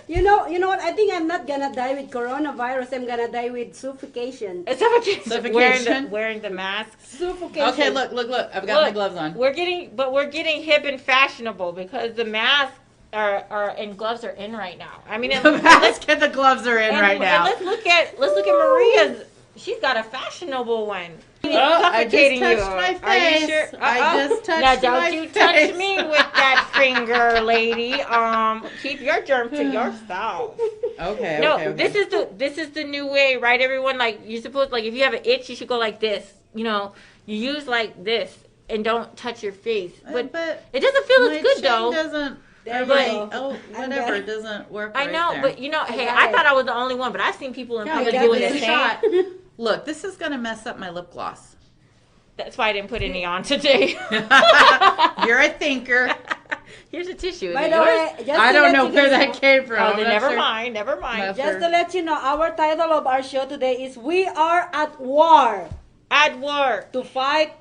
You know what? I think I'm not gonna die with coronavirus. I'm gonna die with suffocation. Suffocation. Wearing the mask. Suffocation. Okay, look. I've got my gloves on. We're getting hip and fashionable because the mask and gloves are in right now. I mean, let's get the gloves are in right now. And let's look at Maria's. She's got a fashionable one. I just touched my face. Are you sure? I just touched now, don't my you face. touch me with that finger, lady. Keep your germs to yourself. Okay. No, okay. this is the new way, right? Everyone, like, you're supposed, like, if you have an itch, you should go like this. You use like this and don't touch your face. But it doesn't feel as good though. Doesn't. Whatever, it doesn't work. I know, there. but hey, I thought I was the only one, but I've seen people in public doing the same. Look, this is gonna mess up my lip gloss. That's why I didn't put any on today. You're a thinker. Here's a tissue. By the way, I don't know where that came from. Oh, then never mind. Just to let you know, our title of our show today is "We Are at War." At war to fight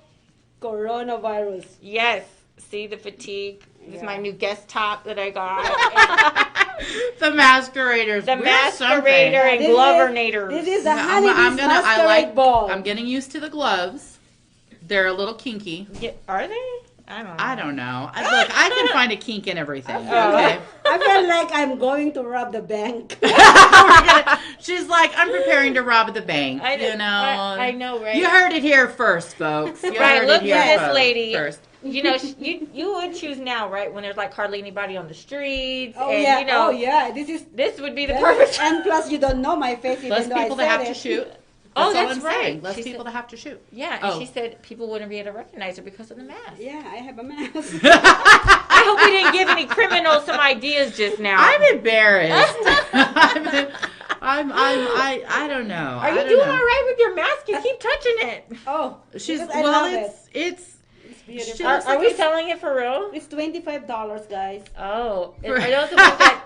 coronavirus. Yes. See the fatigue. This is my new guest top that I got. The masqueraders. The masquerader and glovernator. This is the honeybees masquerade ball. I'm getting used to the gloves. They're a little kinky. Yeah, are they? I don't know. Look, I can find a kink in everything. I feel like I'm going to rob the bank. She's like, I'm preparing to rob the bank. I know, right? You heard it here first, folks. Look at this lady. First. You would choose now, right? When there's like hardly anybody on the streets. Oh, and, yeah. This would be the perfect. And plus, you don't know my face. Less people to have to shoot. That's right. Saying. Less people to have to shoot. Yeah, and she said people wouldn't be able to recognize her because of the mask. Yeah, I have a mask. I hope we didn't give any criminals some ideas just now. I'm embarrassed. I don't know. Are you doing all right with your mask? You keep touching it. Oh, she's I love it. It's beautiful. Are we selling it for real? It's $25, guys. Oh, are those the ones that?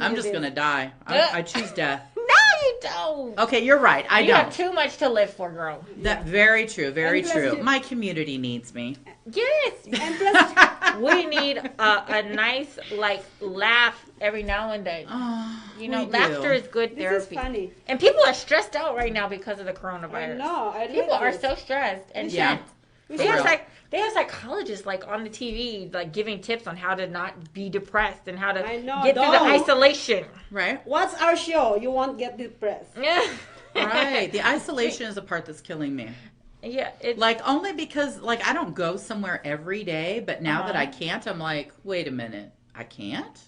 I'm just gonna die. I choose death. No, you don't. Okay, you're right. I You don't. have too much to live for, girl. That very true. Very And plus true. you- My community needs me. Yes. And plus, We need a nice laugh every now and then. You know, we do. laughter is good this is therapy. funny. And people are stressed out right now because of the I coronavirus. know. People are so stressed and Yeah. tense. We They should- have they have psychologists on the TV giving tips on how to not be depressed and how to I know, get through the don't. isolation. Right? Watch our show. You won't get depressed. Yeah. Right. The isolation is the part that's killing me. Yeah. It's Only because I don't go somewhere every day, but now that I can't, I'm like, wait a minute, I can't?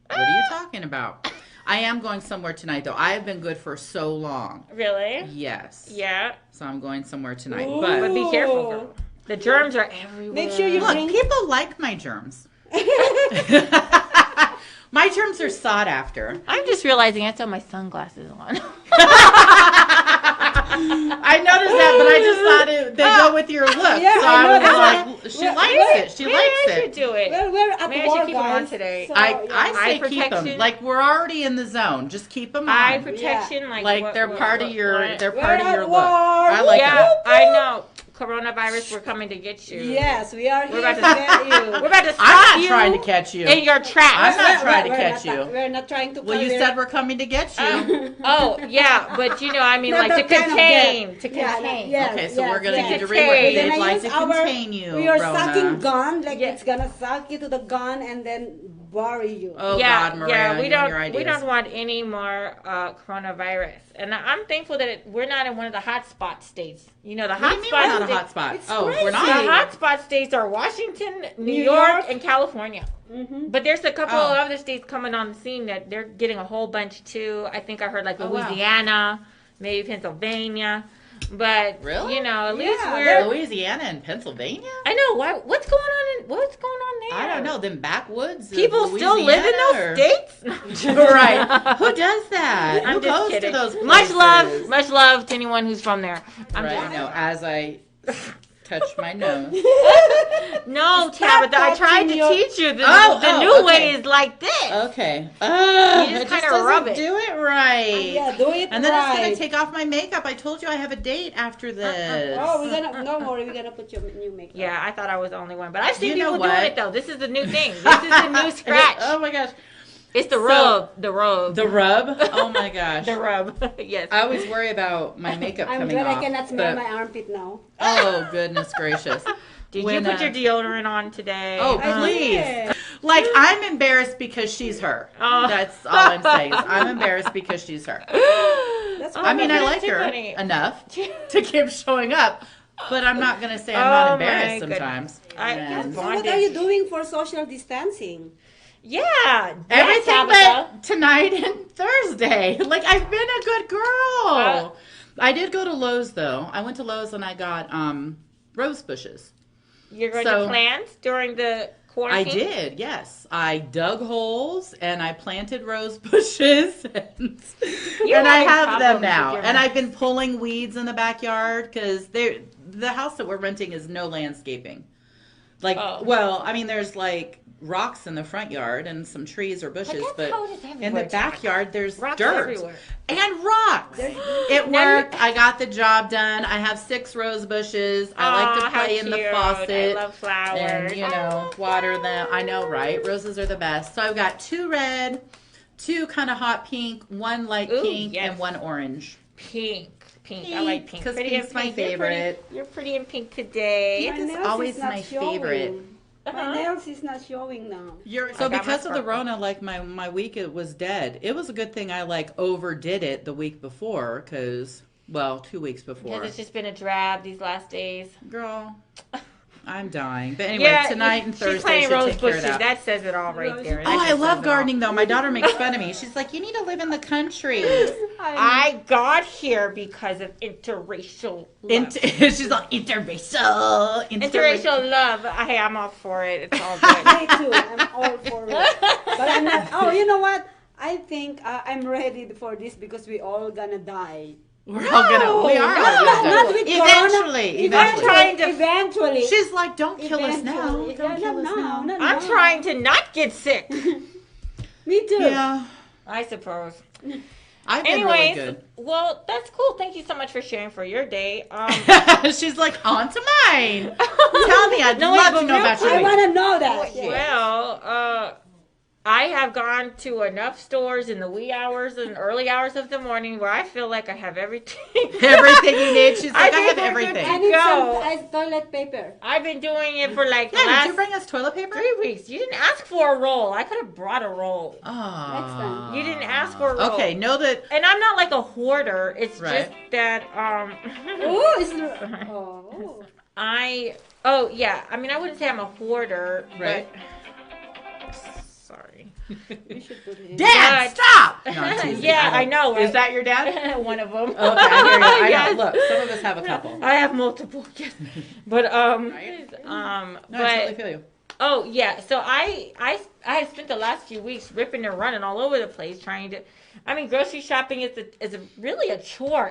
What are you talking about? I am going somewhere tonight though. I have been good for so long. really. Yes. Yeah. So I'm going somewhere tonight. Ooh. But be careful, girl. The germs are everywhere. Make sure you Look, bring. people like my germs. My germs are sought after. I'm just realizing I have to have my sunglasses on. I noticed that, but I just thought they go with your look. Yeah, so I I was know like, she likes it. She Maybe likes I should it. do it. Well, we're at Maybe I war, should keep them on guys. today. So, I yeah. say Eye keep them. protection. We're already in the zone. Just keep them on. Eye protection, They're part of your. They're We're part of at your look. war. I like yeah, them. I know. Coronavirus, we're coming to get you. Yes, we are here We're to about get you. We're about to stop I'm not you trying to catch you. in your I'm tracks. not trying to We're catch not- you. We're not trying to. Well, you said we're coming to get you. Oh, yeah, but I mean, Not to that kind of contain. death. To Yeah, contain. yes, Okay, so yes, we're gonna yes. need to Contain. reword. Then They'd I like use to contain you. We are Rona. sucking gun, like Yes. it's gonna suck you to the gun and then bury you. Oh Yeah, God, Maria, yeah, you and your ideas. we don't want any more coronavirus, and I'm thankful that we're not in one of the hotspot states. You know, the What do you mean we're not a hotspot hot spot? It's Oh, crazy. we're The not. hotspot states are Washington, New New York, York. and California. Mm-hmm. But there's a couple Oh. of other states coming on the scene that they're getting a whole bunch too. I think I heard Oh, wow. Louisiana, maybe Pennsylvania. But Really? at least Yeah, we're. Louisiana and Pennsylvania? I know why. What's going on there? I don't know. Them backwoods. of People still live in Louisiana, those states. or- right? Who does that? I'm Who just goes kidding. to those? Much places? love to anyone who's from there. I'm Right. just- No. As I touch my nose. No, Tabatha, I tried to touching your- teach you. The Oh, new okay. way is like this. Okay. You just it kinda doesn't rub it. do it right. Yeah, do it And then right. it's gonna take off my makeup. I told you I have a date after this. Oh, don't worry, we're gonna put your new makeup. Yeah, I thought I was the only one, but I've seen You know people doing what? it though. This is the new thing. This is the new scratch. Oh my gosh. It's the So- rub. The rub. The rub. Oh my gosh. The rub. Yes. I always worry about my makeup I'm coming glad off. I cannot smell but- my armpit now. Oh goodness gracious. Did When, you put your deodorant on today? Oh I please. did. Like I'm embarrassed because she's her. Oh. That's all I'm saying. I'm embarrassed because she's her. That's I mean, I goodness, like too her funny. enough to keep showing up, but I'm not gonna say I'm Oh, not my embarrassed goodness. sometimes. I- And So what are you doing for social distancing? Yeah. everything Tabitha. but tonight and Thursday. Like I've been a good girl. I did go to Lowe's though. I went to Lowe's and I got rose bushes. You're going So- to plant during the I quarantine? did, yes. I dug holes and I planted rose bushes, and I having have them problems now. with your And I've been pulling weeds in the backyard because the house that we're renting is no landscaping. Like, Oh. well, I mean, there's like rocks in the front yard and some trees or bushes, that's but how it is in everywhere, the backyard there's Rocks dirt everywhere. and rocks. It worked. I got the job done. I have 6 rose bushes. I like Aw, to how play in the cute. faucet. I love flowers. And, water them. I know, right? Roses are the best. So I've got 2 red, 2 kind of hot pink, 1 light Ooh, pink, yes. and 1 orange. Pink. I like pink. Because Pretty in pink's my pink. You're pretty- favorite. You're pretty in pink today. My It's nails always is not my showing. favorite. My nails is not showing now. So got my because of the sparkle. Rona, like my week, it was dead. It was a good thing I overdid it the week before because, 2 weeks before. Because it's just been a drab these last days. Girl, I'm dying. But anyway, tonight and Thursday she's playing should rose take care bushes. of that. That says it all right there. Oh, That I just love says it gardening though. My daughter makes fun of me. She's like, "You need to live in the country." I got here because of interracial love. She's like interracial. Interracial love. Hey, I'm all for it. It's all good. Me too. I'm all for it. But I'm not. Oh, you know what? I think I'm ready for this because we all gonna die. We're all gonna. We are all Not gonna with die. Corona. Eventually. She's like, don't kill us now. Don't kill us now. I'm trying to not get sick. Me too. Yeah. I suppose. I've been Anyways, really good. well, that's cool. Thank you so much for sharing for your day. She's like, on to mine. Tell me, I'd love to know about your I week. want to know that. Well, I have gone to enough stores in the wee hours and early hours of the morning where I feel like I have everything. Everything you need. She's like, I have everything. I need some toilet paper. I've been doing it for like did you bring us toilet paper? 3 weeks. You didn't ask for a roll. I could have brought a roll. Oh. Next time. You didn't ask for a roll. Okay, know that. And I'm not like a hoarder. It's just that Oh yeah. I mean, I wouldn't say I'm a hoarder, right? But sorry. Dad, stop! No, yeah, I know. Right? Is that your dad? One of them. Okay, I hear you. I Yes. know. Look, some of us have a couple. I have multiple. Yes. But No, I totally feel you. Oh yeah, so I have spent the last few weeks ripping and running all over the place trying to. I mean, grocery shopping is really a chore.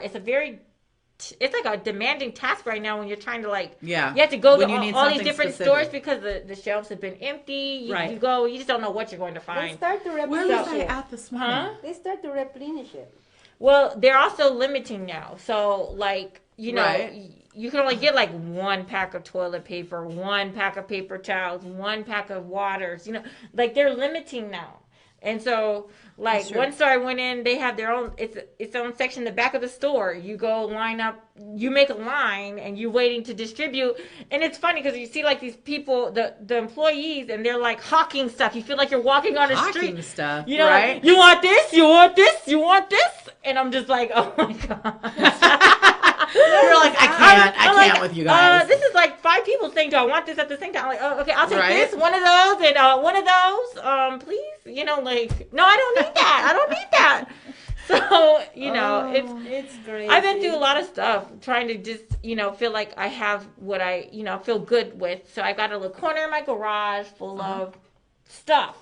It's like a demanding task right now when you're trying to you have to go to all these different stores because the shelves have been empty. You go, you just don't know what you're going to find. They start to replenish Where was I at this morning? They start to replenish it. Well, they're also limiting now. So you can only get like 1 pack of toilet paper, 1 pack of paper towels, 1 pack of waters. They're limiting now. And so, one store I went in, they have their own, its own section in the back of the store. You go line up, you make a line, and you're waiting to distribute. And it's funny because you see these people, the employees, and they're hawking stuff. You feel like you're walking on the street. Hawking stuff, right? You want this? You want this? You want this? And I'm just like, oh my God. You're like, I can't with you guys. This is 5 people saying, do I want this at the same time? I'm like, oh, okay, I'll take this, one of those, and one of those, please. No, I don't need that. I don't need that. So, it's great. I've been through a lot of stuff trying to just, feel like I have what I, feel good with. So I got a little corner in my garage full of stuff.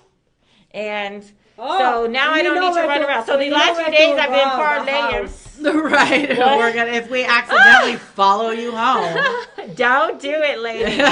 And so now I don't need to run around. So the last few days I've been parlaying. Right. We're gonna if we accidentally follow you home. Don't do it, lady. She's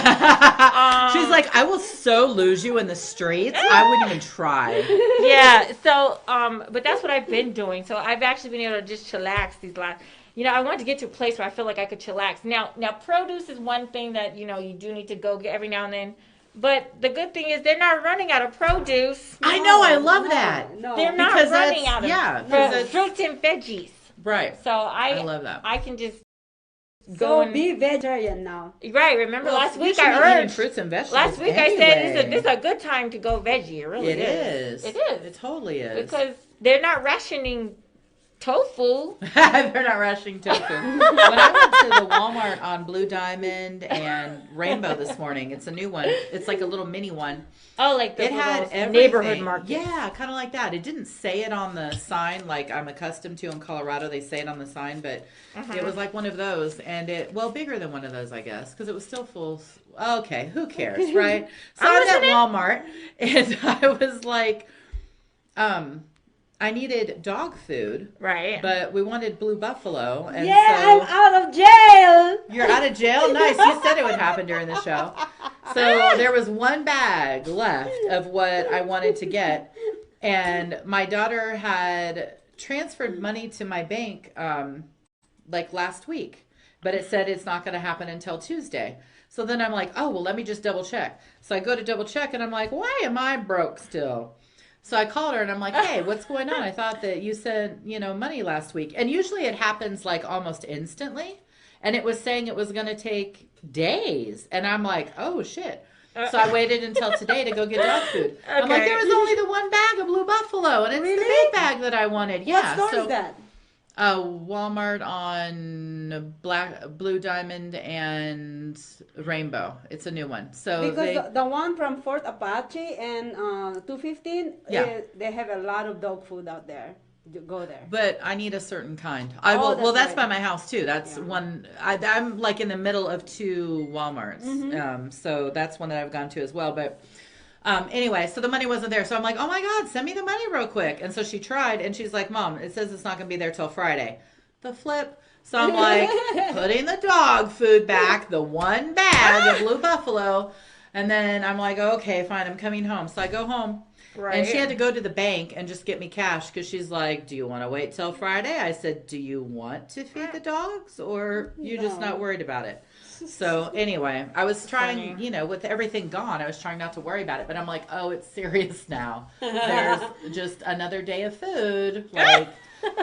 like, I will so lose you in the streets. I wouldn't even try. Yeah. So, but that's what I've been doing. So I've actually been able to just chillax these last. I wanted to get to a place where I feel like I could chillax. Now, produce is one thing that you do need to go get every now and then. But the good thing is they're not running out of produce. I know. I love that. No. They're not running out of fruits and veggies. Right. So I love that. I can just go and be vegetarian now. Right. Remember last week I urged fruits and vegetables. Last week I said this is a good time to go veggie. It really is. It is. It totally is. Because they're not rationing tofu. They're not rushing tofu. When I went to the Walmart on Blue Diamond and Rainbow this morning, it's a new one. It's like a little mini one. Oh, it had neighborhood market. Yeah, kind of like that. It didn't say it on the sign like I'm accustomed to in Colorado. They say it on the sign, but it was like one of those, and bigger than one of those, I guess, because it was still full. Okay, who cares, right? So I was at Walmart, and I was like, I needed dog food. Right. But we wanted Blue Buffalo. And I'm out of jail. You're out of jail? Nice. You said it would happen during the show. So there was 1 bag left of what I wanted to get. And my daughter had transferred money to my bank last week. But it said it's not going to happen until Tuesday. So then I'm like, oh, well, let me just double check. So I go to double check and I'm like, why am I broke still? So I called her and I'm like, hey, what's going on? I thought that you sent, money last week. And usually it happens almost instantly. And it was saying it was going to take days. And I'm like, oh, shit. So I waited until today to go get dog food. Okay. I'm like, there was only the 1 bag of Blue Buffalo. And it's the big bag that I wanted. Yeah. What store is that? Walmart on Blue Diamond and Rainbow. It's a new one. So because the one from Fort Apache and 215, they have a lot of dog food out there. Go there. But I need a certain kind. That's by my house too. That's one. I'm in the middle of 2 Walmarts. Mm-hmm. So that's one that I've gone to as well. But anyway, so the money wasn't there. So I'm like, oh my God, send me the money real quick. And so she tried and she's like, Mom, it says it's not going to be there till Friday. the flip? So I'm like putting the dog food back, the one bag of Blue Buffalo. And then I'm like, okay, fine, I'm coming home. So I go home. Right. And she had to go to the bank and just get me cash because she's like, do you want to wait till Friday? I said, do you want to feed the dogs or you just not worried about it? So anyway, I was trying, with everything gone, I was trying not to worry about it. But I'm like, oh, it's serious now. There's just another day of food, like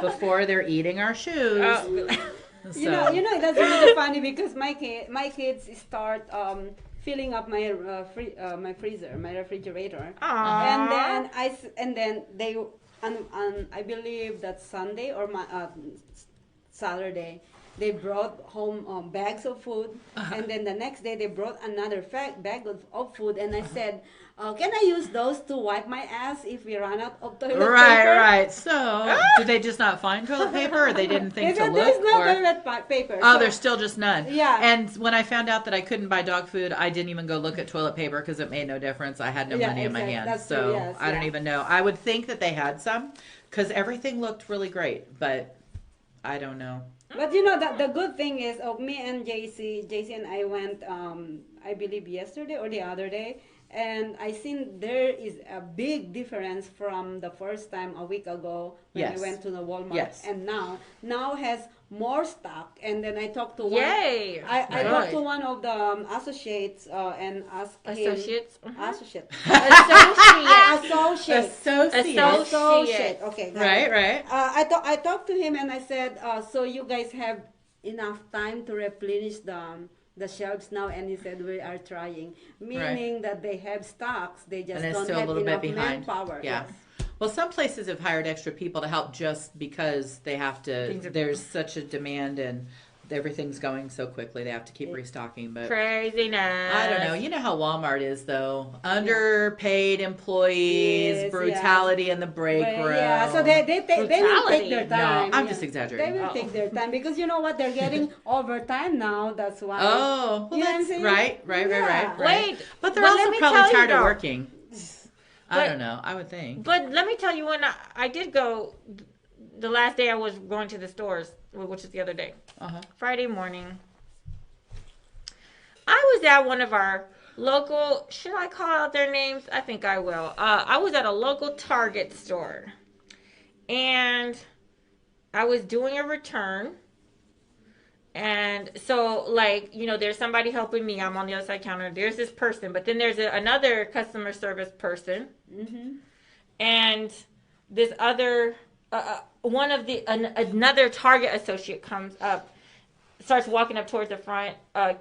before they're eating our shoes. Oh. So. That's really funny because my kids start filling up my my freezer, my refrigerator. Aww. And then they I believe that Sunday or Saturday they brought home bags of food, and then the next day they brought another bag of food, and I said, can I use those to wipe my ass if we run out of toilet paper? Right. So, did they just not find toilet paper, or they didn't think to look? There's no toilet paper. Oh, there's still just none. Yeah. And when I found out that I couldn't buy dog food, I didn't even go look at toilet paper because it made no difference. I had no money in my hands. That's so true, yes, I don't even know. I would think that they had some because everything looked really great, but I don't know. But the good thing is, me and JC and I went, I believe yesterday or the other day, and I seen there is a big difference from the first time a week ago when we went to the Walmart, and now has more stock. And then I talked to one. Yay! I talked to one of the associates and asked him. Associate. Okay. Right. I talked to him and I said, so you guys have enough time to replenish the shelves now, and he said we are trying, meaning that they have stocks, they just don't have enough manpower. Yeah. Yes. Well, some places have hired extra people to help just because they have to. There's such a demand and everything's going so quickly. They have to keep restocking. But craziness. I don't know. You know how Walmart is, though. Underpaid employees, brutality in the break room. Yeah, so they will take their time. No, I'm just exaggerating. They will take their time because you know what? They're getting overtime now. That's why. Oh, well, that's right. Wait, but they're also probably tired of working. I don't know. I would think. But let me tell you, when I did go, the last day I was going to the stores, which is the other day, Friday morning, I was at one of our local, should I call out their names? I think I will. I was at a local Target store, and I was doing a return. And so, there's somebody helping me. I'm on the other side counter. There's this person, but then there's another customer service person. Mm-hmm. And this other, another Target associate comes up, starts walking up towards the front, to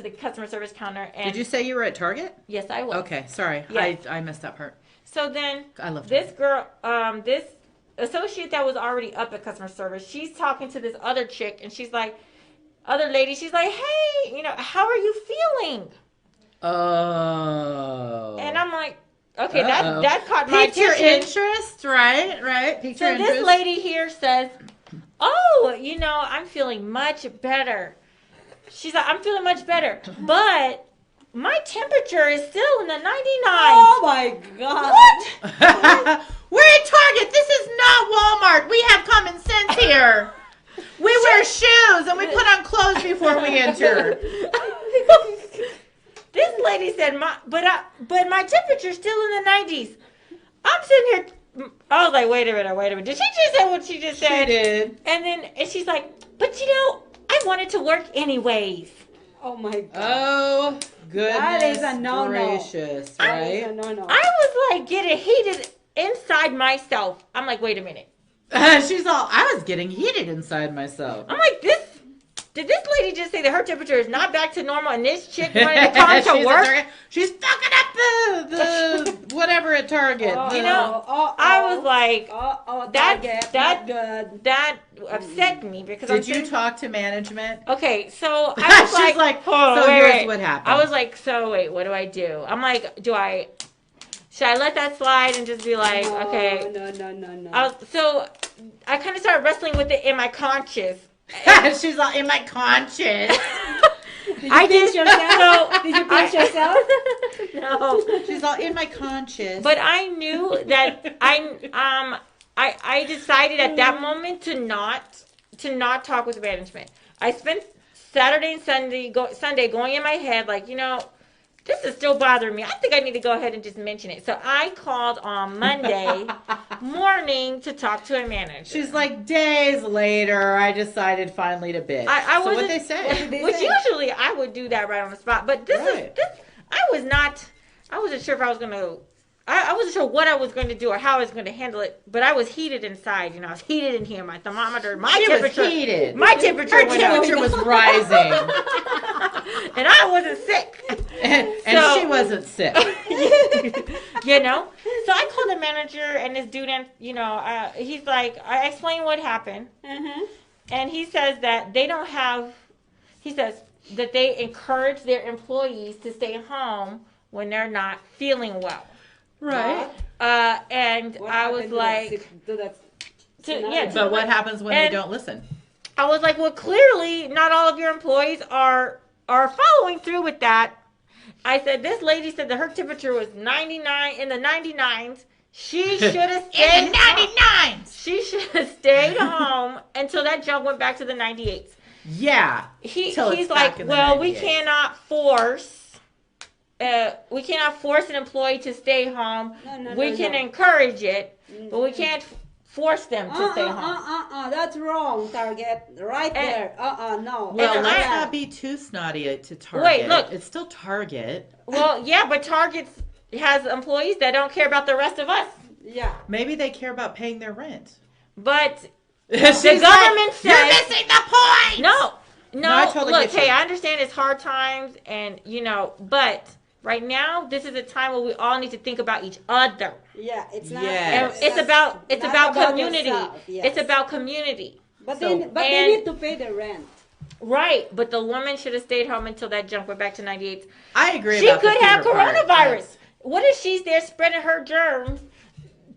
the customer service counter. And did you say you were at Target? Yes, I was. Okay, sorry. Yes. I missed that part. So then, I love this girl, this associate that was already up at customer service, she's talking to this other chick, and she's like, other lady, she's like, hey, how are you feeling? Oh. And I'm like, okay, that caught my attention. Your interest, right? Piqued your interest. This lady here says, oh, I'm feeling much better. She's like, I'm feeling much better, but my temperature is still in the 99. Oh my God. What? We're at Target. This is not Walmart. We have common sense here. We wear shoes and we put on clothes before we enter. This lady said, but my temperature's still in the 90s. I'm sitting here. I was like, wait a minute. Did she just say what she just said? She did. And she's like, but I wanted to work anyways. Oh my God. Oh goodness. That is a no-no. Gracious, right? That is a no-no. I was like getting heated inside myself. I'm like, wait a minute. She's all, I was getting heated inside myself. I'm like, did this lady just say that her temperature is not back to normal and this chick wanted to come to work? She's fucking up the whatever at Target. I was like, that upset me because Did you talk to management? Okay, so I was She's like, so here's what happened. I was like, so wait, what do I do? I'm like, should I let that slide and just be like, okay? No. So I kind of started wrestling with it in my conscience. She's like, in my conscience. Did you pinch yourself? Did you pinch yourself? No. She's all, in my conscience. But I knew that I decided at that moment to not to not talk with management. I spent Saturday and Sunday going in my head like, this is still bothering me. I think I need to go ahead and just mention it. So I called on Monday morning to talk to a manager. She's like, days later, I decided finally to bitch. So what'd they say? Which usually I would do that right on the spot. But this, I wasn't sure if I was going to, I wasn't sure what I was going to do or how I was going to handle it. But I was heated inside. I was heated in here. My thermometer, She temperature. was heated. My temperature Her went up. temperature was rising. And I wasn't sick. And she wasn't sick. So I called the manager and this dude, and he's like, I explained what happened. And he says that they encourage their employees to stay home when they're not feeling well. Right. And I was like, but what happens when they don't listen? I was like, well, clearly not all of your employees are following through with that. I said, this lady said that her temperature was 99 in the 99s. She should have stayed in the 99s. She should have stayed home until that jump went back to the 98s. Yeah. He's like, well, we cannot force an employee to stay home. We can encourage it, but we can't force them to stay home. That's wrong, Target. Right there. No. Well, let's not be too snotty to Target. Wait, look. It's still Target. Well, yeah, but Target has employees that don't care about the rest of us. Yeah. Maybe they care about paying their rent. But the government says... You're missing the point! No, I totally look, get you. I understand it's hard times and, but... Right now, this is a time where we all need to think about each other. Yeah, it's not. Yes. It's about community. Yourself, yes. It's about community. But they need to pay the rent. Right, but the woman should have stayed home until that jump went back to 98. I agree. She about could the have fever part. coronavirus. What if she's there spreading her germs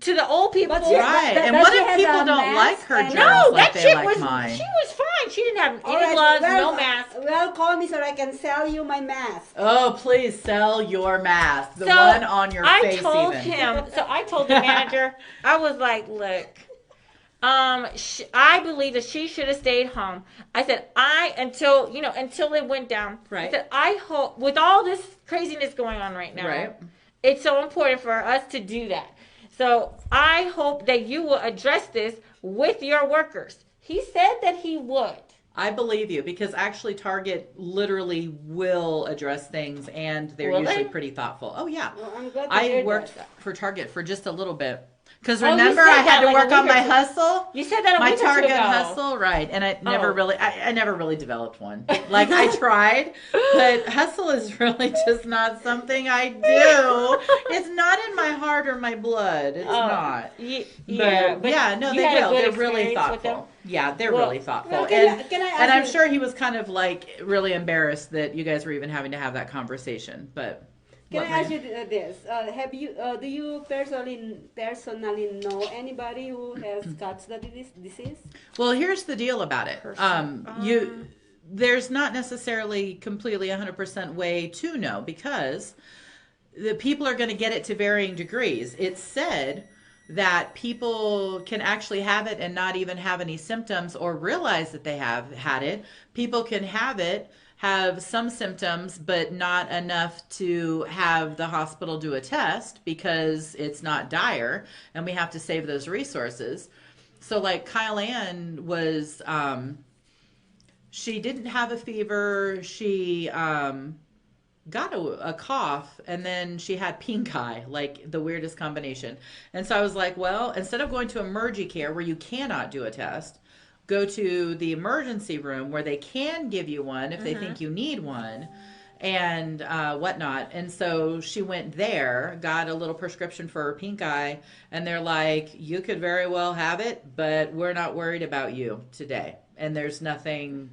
to the old people? Right, and what if people don't like her germs like they like mine? She was fine. She didn't have any gloves, no mask. Well, call me so I can sell you my mask. Oh, please sell your mask. The one on your face I told the manager, I was like, look, I believe that she should have stayed home. I said, until it went down. Right. I said, I hope, with all this craziness going on right now, right, it's so important for us to do that. So I hope that you will address this with your workers. He said that he would. I believe you, because actually Target literally will address things, and they're usually pretty thoughtful. Oh, yeah. Well, I'm glad to I hear worked that. for Target for just a little bit. Because remember, I had to work on my hustle. You said that my Target hustle, right? And I never really developed one. Like I tried, but hustle is really just not something I do. It's not in my heart or my blood. It's not. Yeah, but yeah, no, they will. They're really thoughtful. Yeah, they're really thoughtful. Can I ask and I'm you- sure he was kind of like really embarrassed that you guys were even having to have that conversation, but. Can I ask you this? Do you personally know anybody who has got the disease? Well, here's the deal about it. There's not necessarily completely 100% way to know, because the people are going to get it to varying degrees. It's said that people can actually have it and not even have any symptoms or realize that they have had it. People can have some symptoms, but not enough to have the hospital do a test because it's not dire, and we have to save those resources. So like Kyle Ann was, she didn't have a fever. She got a cough, and then she had pink eye, like the weirdest combination. And so I was like, well, instead of going to emergency care where you cannot do a test, go to the emergency room where they can give you one if they think you need one, and whatnot. And so she went there, got a little prescription for her pink eye, and they're like, you could very well have it, but we're not worried about you today, and there's nothing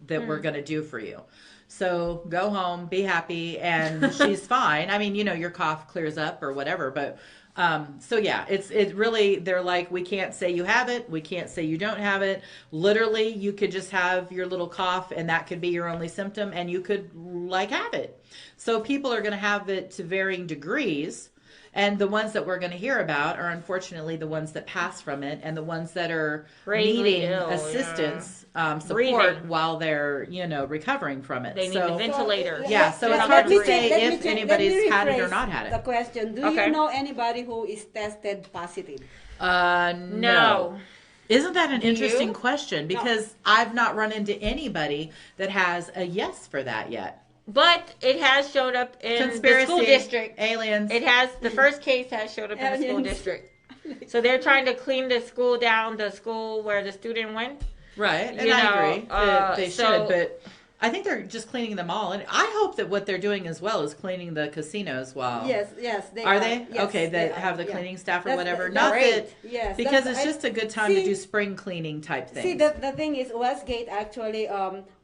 that we're going to do for you. So go home, be happy, and she's fine. I mean, your cough clears up or whatever, but so yeah, it really, they're like, we can't say you have it. We can't say you don't have it. Literally, you could just have your little cough, and that could be your only symptom, and you could have it. So people are going to have it to varying degrees. And the ones that we're going to hear about are unfortunately the ones that pass from it, and the ones that are Gravely needing ill, assistance, support Breathing. while they're, recovering from it. They need the ventilator. Yeah, so it's hard to say if anybody's had it or not had The it. question: do Okay. you know anybody who is tested positive? No. Isn't that an interesting you? question? Because I've not run into anybody that has a yes for that yet. But it has showed up in Conspiracy, the school district. aliens. It has, the first case has showed up in the school Aliens. district. So they're trying to clean the school down, the school where the student went. Right, and You I know, agree that they so- should, but I think they're just cleaning them all. And I hope that what they're doing as well is cleaning the casinos while. Yes, they Are they? Yes, Okay, they that are, have the yeah. cleaning staff or That's- whatever. that's Not great. that. Yes, Because that's- it's just a good time to do spring cleaning type things. See, the thing is, Westgate actually,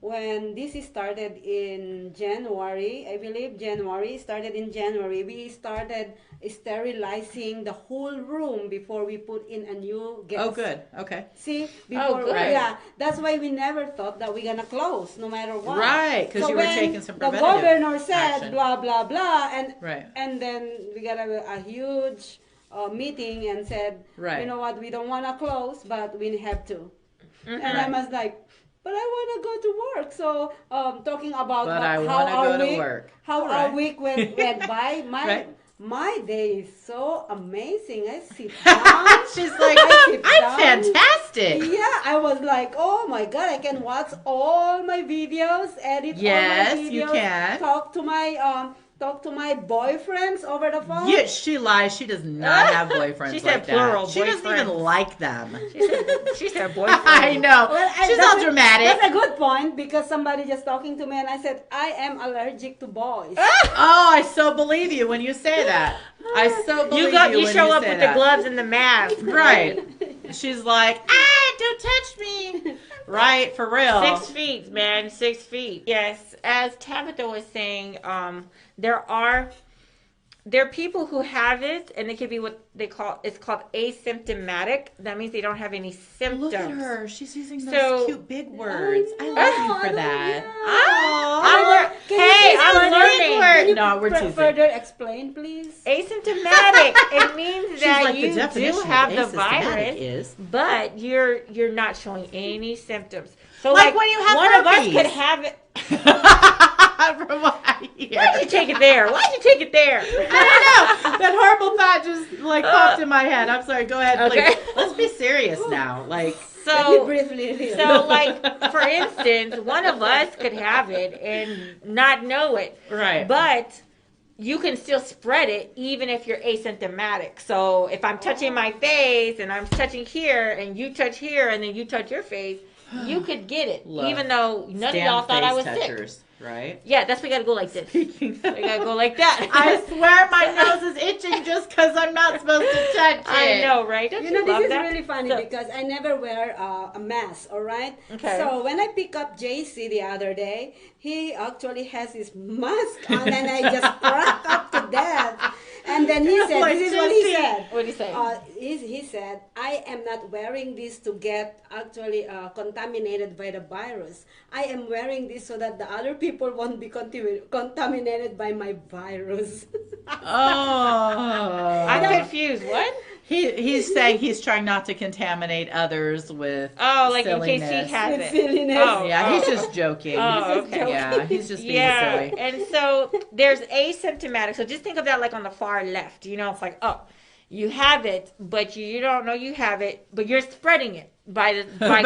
when this started in January, I believe January, started in January, we started sterilizing the whole room before we put in a new guest. Oh, good. Okay. See, before, good. yeah, that's why we never thought that we're gonna close, no matter what. Right, 'cause you were when taking some the preventative governor said action. blah blah blah, and Right. and then we got a huge meeting and said, Right. you know what, we don't want to close, but we have to. Mm-hmm. And I was like, but I want to go to work. So talking about But I how wanna our go to week, work. how All our right. week went by. Right. My day is so amazing. I sit down. She's like, I sit I'm down. fantastic. Yeah, I was like, oh my god, I can watch all my videos, edit Yes, all my videos, you can. talk to my boyfriends over the phone. Yeah, she lies. She does not have boyfriends She said like plural, that. She doesn't even boyfriends. like them. She said boyfriend. I know. Well, She's that's all a- dramatic. That's a good point because somebody just talking to me and I said, I am allergic to boys. Oh, I so believe you when you say that. I so believe You when show up say with that. the gloves and the mask. Right. She's like, don't touch me. Right, for real. 6 feet, man, 6 feet. Yes, as Tabatha was saying, there are people who have it, and it could be what it's called asymptomatic. That means they don't have any symptoms. Look at her. She's using those So- cute big words. I love you for that. I'm learning. Can you No, we're teasing. further explain, please? Asymptomatic. It means She's that like, the you definition do of have the asymptomatic virus, is- but you're not showing any symptoms. So Like when you have one of us herpes. could have it. From what I hear. Why'd you take it there? Why'd you take it there? I don't know. That horrible thought just popped in my head. I'm sorry. Go ahead, please. Okay. Let's be serious now. Like, Let me So, briefly. for instance, one of us could have it and not know it. right. But you can still spread it even if you're asymptomatic. So if I'm touching my face and I'm touching here and you touch here and then you touch your face, you could get it. Look, even though none of y'all thought I was sick. Right? Yeah, that's why we gotta go like this. We gotta go like that. I swear my nose is itching just because I'm not supposed to touch it. I know, right? Don't You you, know, love this is that? really funny So- because I never wear a mask, all right? Okay. So when I pick up JC the other day, he actually has his mask on and I just cracked up to death. And then he said, Like, this is what he JC. said. What did he say? He said, I am not wearing this to get actually contaminated by the virus. I am wearing this so that the other people won't be contaminated by my virus. Oh. I'm confused. What? He's saying he's trying not to contaminate others with Oh, like in case silliness. he has With it. silliness. Oh, Yeah, he's just joking. Oh, okay. Yeah, he's just being Yeah, silly. and so there's asymptomatic. So just think of that like on the far left. You know, it's like, oh, you have it, but you don't know you have it, but you're spreading it by the by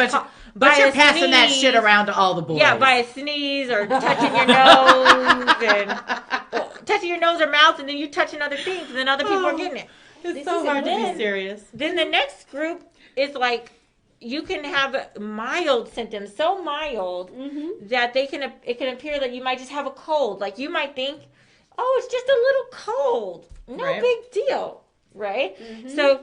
But you're a passing that sneeze. shit around to all the boys. Yeah, by a sneeze or touching your nose and touching your nose or mouth, and then you touching other things, and then other people are getting it. It's This so is hard to be intense. serious. Then the next group is like you can have mild symptoms, so mild that it can appear that you might just have a cold. Like you might think, oh, it's just a little cold, no Right. big deal, right? So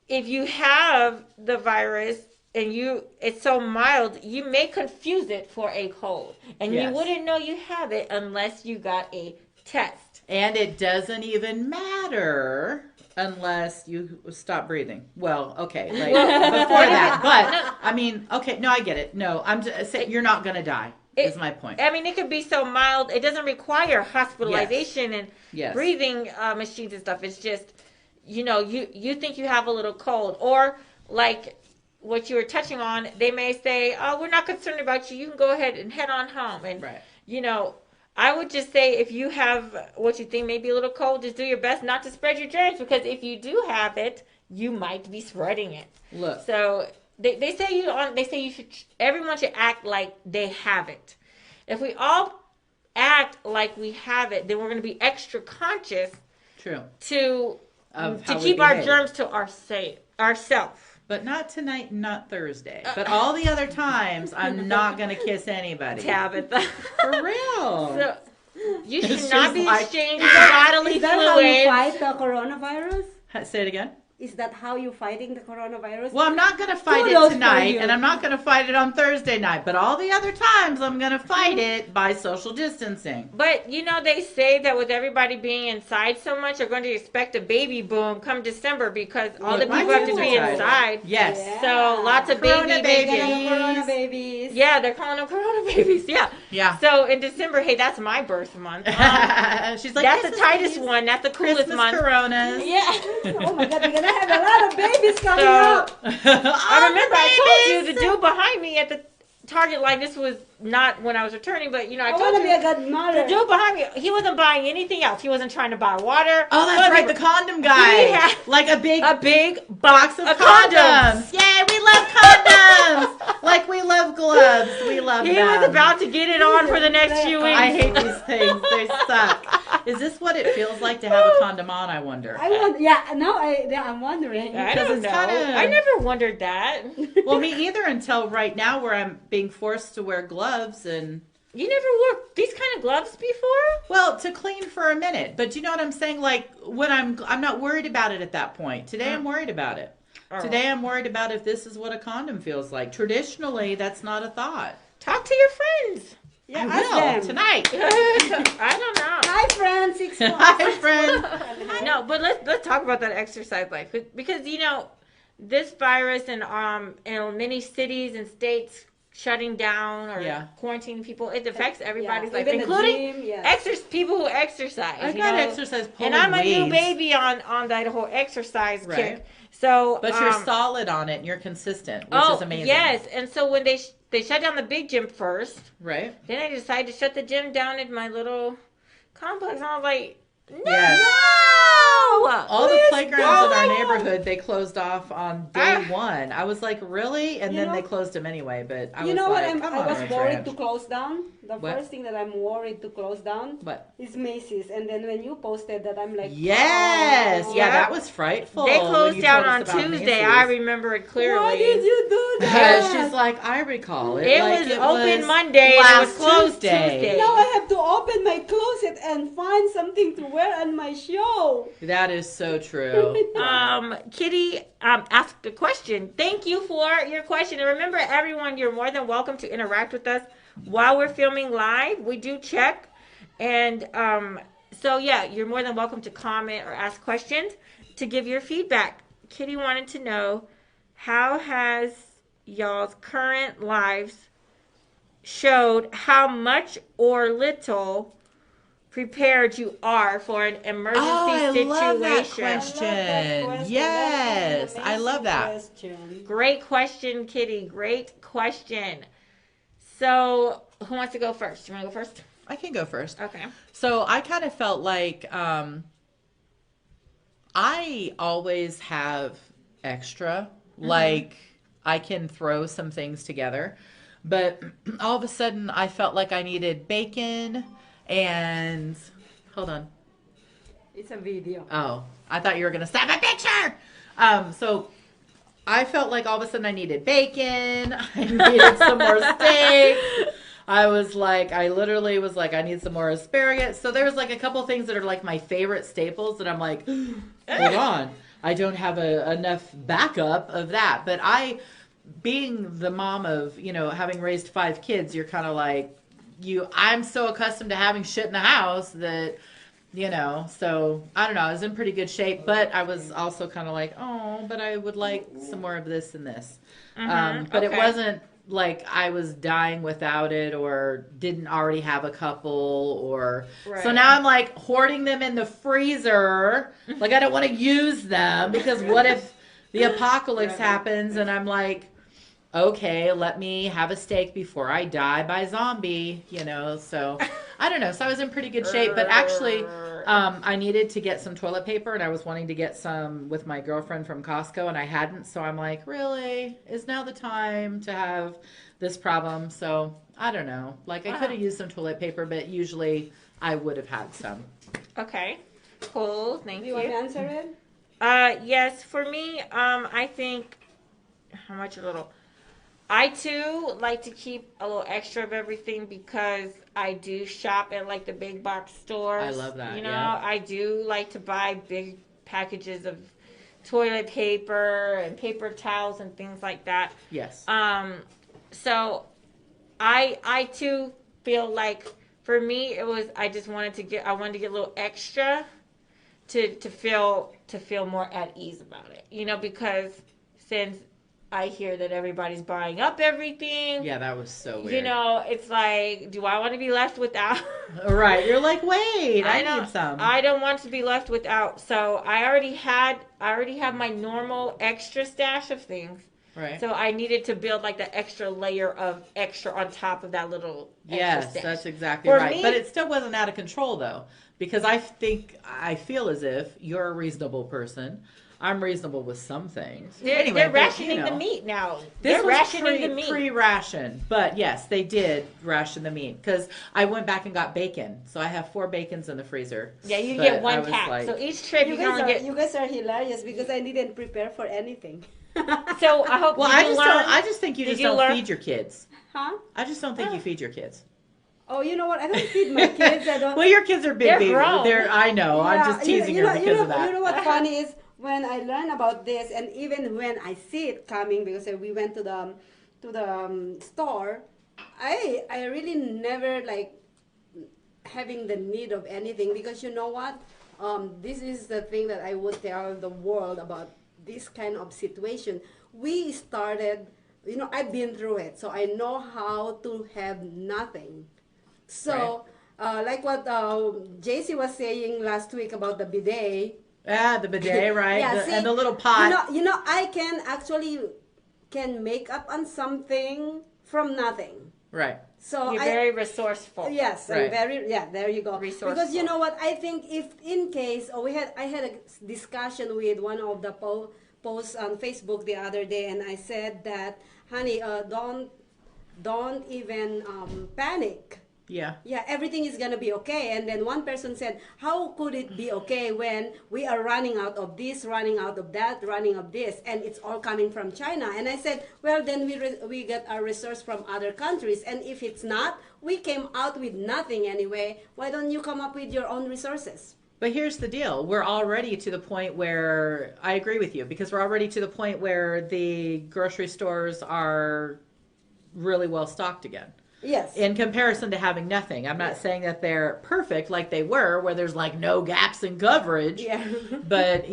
if you have the virus and it's so mild, you may confuse it for a cold, and Yes. you wouldn't know you have it unless you got a test. And it doesn't even matter unless you stop breathing. Well, okay, like before that. But I mean, okay, no, I get it. No, I'm just saying you're not gonna die. is my point. I mean, it could be so mild. It doesn't require hospitalization and breathing machines and stuff. It's just, you think you have a little cold. Or like what you were touching on, they may say, oh, we're not concerned about you. You can go ahead and head on home. And, I would just say if you have what you think may be a little cold, just do your best not to spread your germs, because if you do have it, you might be spreading it. Look. So they say you should, everyone should act like they have it. If we all act like we have it, then we're going to be extra conscious. True. To keep our germs to ourselves. But not tonight, not Thursday. But all the other times, I'm not going to kiss anybody. Tabatha. For real. So, you should not be exchanging bodily fluids. Is that how you fight the coronavirus? Say it again. Is that how you're fighting the coronavirus? Well, I'm not going to fight it tonight, and I'm not going to fight it on Thursday night. But all the other times, I'm going to fight it by social distancing. But, they say that with everybody being inside so much, they're going to expect a baby boom come December because all the people have to be inside. Yes. Yeah. So, lots of Corona babies. babies. Yeah, they're calling them Corona babies. Yeah. Yeah. So, in December, hey, that's my birth month. She's like, that's the tightest one. That's the coolest Christmas month. Coronas. Yeah. Oh, my God. We're going to have a lot of babies coming up. I remember I told you the dude behind me at the Target line, this was not when I was returning, but I told want to you be a good mother. the dude behind me, he wasn't buying anything else. He wasn't trying to buy water. Oh, that's right, the condom guy. Like a big box of condoms. Yay, we love condoms. Like we love gloves. We love them. He was about to get it on for the next few weeks. I hate these things. They suck. Is this what it feels like to have a condom on, I wonder? I'm wondering. I don't know. I never wondered that. Well, me either until right now where I'm being forced to wear gloves and... You never wore these kind of gloves before? Well, to clean for a minute. But you know what I'm saying? Like, when I'm not worried about it at that point. Today I'm worried about it. Oh. Today I'm worried about if this is what a condom feels like. Traditionally, that's not a thought. Talk to your friends. Yeah, I will tonight. I don't know. Hi, friends. 6 months. Hi, friends. No, but let's talk about that exercise life, because this virus and many cities and states shutting down or quarantining people, it affects everybody's life, including people who exercise. I've got exercise pulling and I'm a weeds. new baby on that whole exercise kick. So, but you're solid on it and you're consistent, which is amazing. Yes, and so when they shut down the big gym first, right? Then I decided to shut the gym down at my little complex, and I was like, no. Yes. All the playgrounds in our neighborhood, they closed off on day one. I was like, really? And then they closed them anyway. But I was like, I was worried to close down. The first thing that I'm worried to close down is Macy's. And then when you posted that, I'm like, yes. Yeah, that was frightful. They closed down on Tuesday. I remember it clearly. Why did you do that? She's like, I recall it. It was open Monday and it was closed Tuesday. Now I have to open my closet and find something to wear on my show. That is so true. Kitty asked a question. Thank you for your question. And remember, everyone, you're more than welcome to interact with us while we're filming live. We do check. And so, yeah, you're more than welcome to comment or ask questions to give your feedback. Kitty wanted to know, how has y'all's current lives showed how much or little prepared you are for an emergency situation? Love that question. Yes, I love that. Great question, Kitty. Great question. So, who wants to go first? You want to go first? I can go first. Okay. So, I kind of felt like I always have extra. Like, I can throw some things together. But all of a sudden, I felt like I needed bacon. And hold on. It's a video. Oh, I thought you were gonna snap a picture. So I felt like all of a sudden I needed bacon. I needed some more steak. I literally was like, I need some more asparagus. So there was like a couple things that are like my favorite staples that I'm like, hold on, I don't have enough backup of that. But being the mom of, having raised 5 kids, you're kind of like, I'm so accustomed to having shit in the house that, so I don't know, I was in pretty good shape, but I was also kind of like, oh, but I would like some more of this and this. But it wasn't like I was dying without it or didn't already have a couple or so now I'm like hoarding them in the freezer. Like I don't want to use them because what if the apocalypse happens and I'm like, okay, let me have a steak before I die by zombie, so I don't know. So I was in pretty good shape, but actually I needed to get some toilet paper and I was wanting to get some with my girlfriend from Costco and I hadn't. So I'm like, really? Is now the time to have this problem? So I don't know. Like I could have used some toilet paper, but usually I would have had some. Okay. Cool. Thank you. Do you want to answer it? Yes, for me, I think how much a little. I too like to keep a little extra of everything because I do shop at like the big box stores. I love that. I do like to buy big packages of toilet paper and paper towels and things like that. Yes. So I too feel like for me it was I wanted to get a little extra to feel more at ease about it. Because since I hear that everybody's buying up everything. Yeah, that was so weird. It's like, do I want to be left without? Right. You're like, wait, I need some. I don't want to be left without. So I already have my normal extra stash of things. Right. So I needed to build like the extra layer of extra on top of that little extra stash. That's exactly right. But it still wasn't out of control though, because I feel as if you're a reasonable person. I'm reasonable with some things. They're rationing the meat now. They're rationing the meat. Pre-ration. But yes, they did ration the meat because I went back and got bacon. So I have 4 bacons in the freezer. Yeah, you get 1 pack. So each trip you can get. You guys are hilarious because I didn't prepare for anything. So I hope. Well, I just think you just don't feed your kids. Huh? I just don't think you feed your kids. Oh, you know what? I don't feed my kids. I don't. Well, your kids are big people. Grown. I know. Yeah, I'm just teasing her because of that. You know what's funny is when I learn about this, and even when I see it coming, because we went to the store, I really never like having the need of anything because you know what? This is the thing that I would tell the world about this kind of situation. We started, I've been through it, so I know how to have nothing. So, like what JC was saying last week about the bidet. The bidet, right? Yeah, and the little pot. I can make up on something from nothing. Right. So you're very resourceful. Yes, right. There you go. Resourceful. Because you know what, I think if in case, I had a discussion with one of the posts on Facebook the other day, and I said that, honey, don't even panic. Yeah. Yeah, everything is going to be okay. And then one person said, how could it be okay when we are running out of this, running out of that, running of this, and it's all coming from China? And I said, well, then we get our resource from other countries. And if it's not, we came out with nothing anyway. Why don't you come up with your own resources? But here's the deal. We're already to the point where, I agree with you, because we're already to the point where the grocery stores are really well stocked again. Yes. In comparison to having nothing. I'm not saying that they're perfect like they were, where there's like no gaps in coverage. Yeah. But,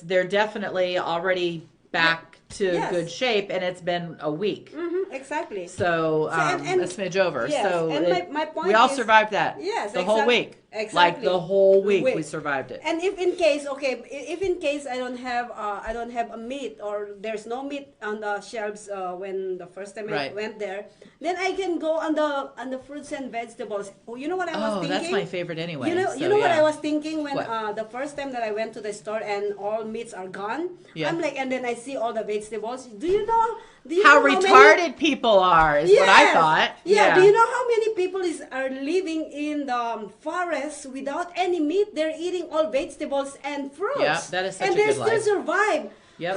they're definitely already back to good shape, and it's been a week. Mm-hmm, exactly. So, a smidge over. Yes, so and my point we all is, survived that. Yes, the whole week. Exactly. Like the whole week we survived it. And if in case I don't have a meat, or there's no meat on the shelves when the first time I went there, then I can go on the fruits and vegetables. You know what I was thinking? Oh, that's my favorite anyway. You know what I was thinking when the first time that I went to the store and all meats are gone? Yeah. I'm like, and then I see all the vegetables. Do you know how retarded people are is what I thought. Yeah. Do you know how many people are living in the forest without any meat? They're eating all vegetables and fruits. Yeah, that is such and a good life. they still survive. Yep.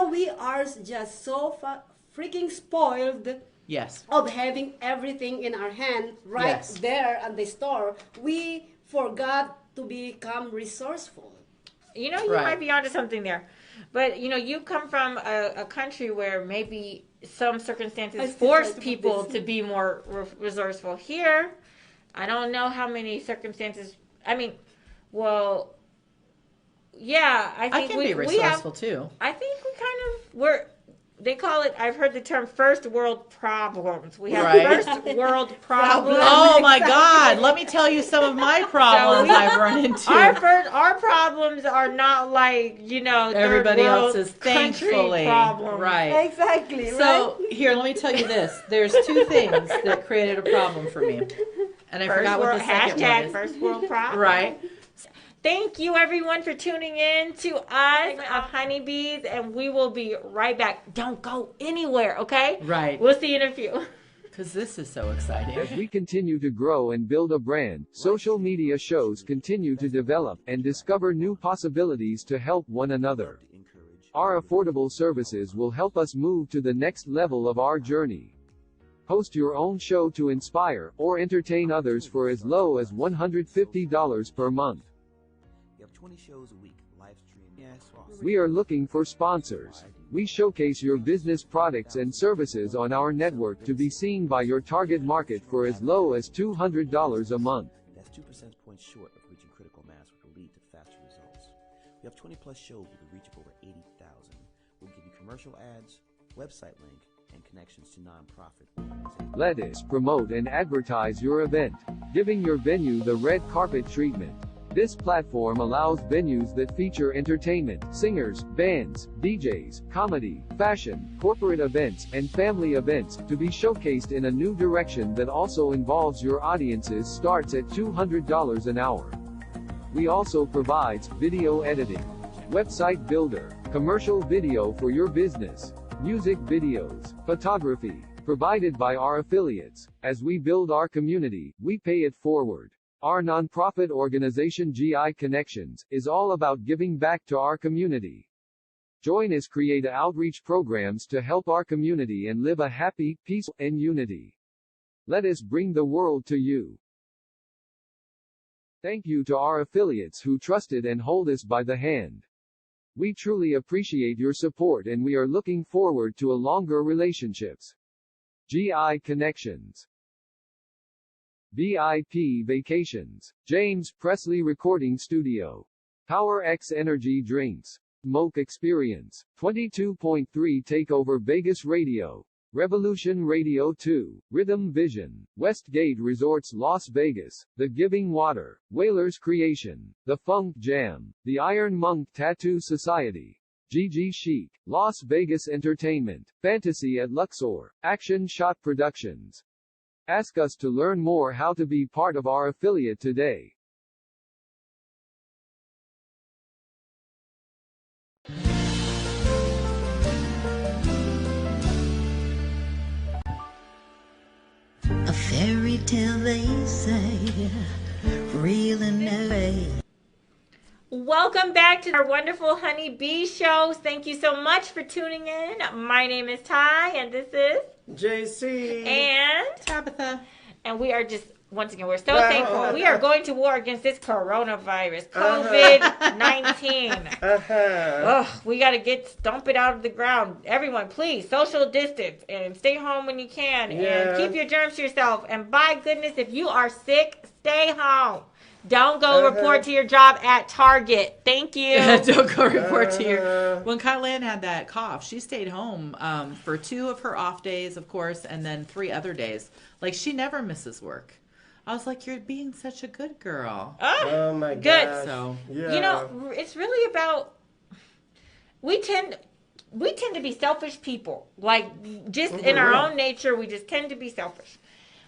We are just so freaking spoiled. Yes. Of having everything in our hand there at the store. We forgot to become resourceful. You might be onto something there. But, you come from a country where maybe some circumstances force people to be more resourceful. Here, I don't know how many circumstances. I mean, well, yeah, I think I can be resourceful too. I think they call it, I've heard the term first world problems. We have Right. first world problems. Oh my God! Let me tell you some of my problems I've run into. Our problems are not like, Everybody third world else's, country thankfully. problems. Right. Exactly. So here, let me tell you this. There's two things that created a problem for me, and I forgot what the second one Hashtag is. first world problem. Right. Thank you, everyone, for tuning in to us of Honeybees, and we will be right back. Don't go anywhere, okay? Right. We'll see you in a few. Because this is so exciting. As we continue to grow and build a brand, social media shows continue to develop and discover new possibilities to help one another. Our affordable services will help us move to the next level of our journey. Host your own show to inspire or entertain others for as low as $150 per month. 20 shows a week, live stream. We are looking for sponsors. We showcase your business products and services on our network to be seen by your target market for as low as $200 a month. That's 2 percentage points short of reaching critical mass, which will lead to faster results. We have 20 plus shows with a reach of over 80,000. We'll give you commercial ads, website link, and connections to nonprofit organizations. Let us promote and advertise your event, giving your venue the red carpet treatment. This platform allows venues that feature entertainment, singers, bands, DJs, comedy, fashion, corporate events, and family events to be showcased in a new direction that also involves your audiences starts at $200 an hour. We also provides video editing, website builder, commercial video for your business, music videos, photography, provided by our affiliates. As we build our community, we pay it forward. Our nonprofit organization GI Connections is all about giving back to our community. Join us create outreach programs to help our community and live a happy, peaceful, and unity. Let us bring the world to you. Thank you to our affiliates who trusted and hold us by the hand. We truly appreciate your support and we are looking forward to a longer relationships. GI Connections. VIP Vacations, James Presley Recording Studio, Power X Energy Drinks, Moke Experience, 22.3 Takeover Vegas Radio, Revolution Radio 2, Rhythm Vision, Westgate Resorts Las Vegas, The Giving Water, Whalers Creation, The Funk Jam, The Iron Monk Tattoo Society, GG Chic, Las Vegas Entertainment, Fantasy at Luxor, Action Shot Productions. Ask us to learn more how to be part of our affiliate today. A fairy tale they say, real in no way. Welcome back to our wonderful Honey Bee shows. Thank you so much for tuning in. My name is Ty, and this is JC and Tabatha. And we are just, once again, we're so thankful. We are going to war against this coronavirus, COVID-19. We got to stomp it out of the ground. Everyone, please, social distance and stay home when you can. And keep your germs to yourself. And by goodness, if you are sick, stay home. Don't go report to your job at Target. Thank you. Don't go report to your... When Kylan had that cough, she stayed home for 2 of her off days, of course, and then 3 other days. Like, she never misses work. I was like, you're being such a good girl. Oh my God. Good. So, you know, it's really about... We tend to be selfish people. Like, just in our own nature, we just tend to be selfish.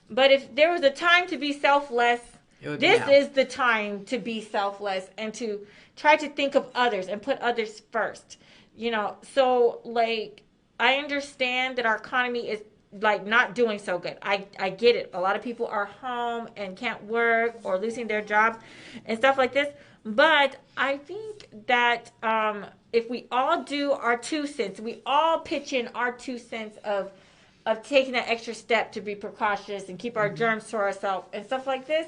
But if there was a time to be selfless... This is the time to be selfless and to try to think of others and put others first. You know, so like I understand that our economy is like not doing so good. I get it. A lot of people are home and can't work or losing their jobs and stuff like this. But I think that if we all do our 2 cents, we all pitch in our 2 cents of taking that extra step to be precautious and keep our germs to ourselves and stuff like this,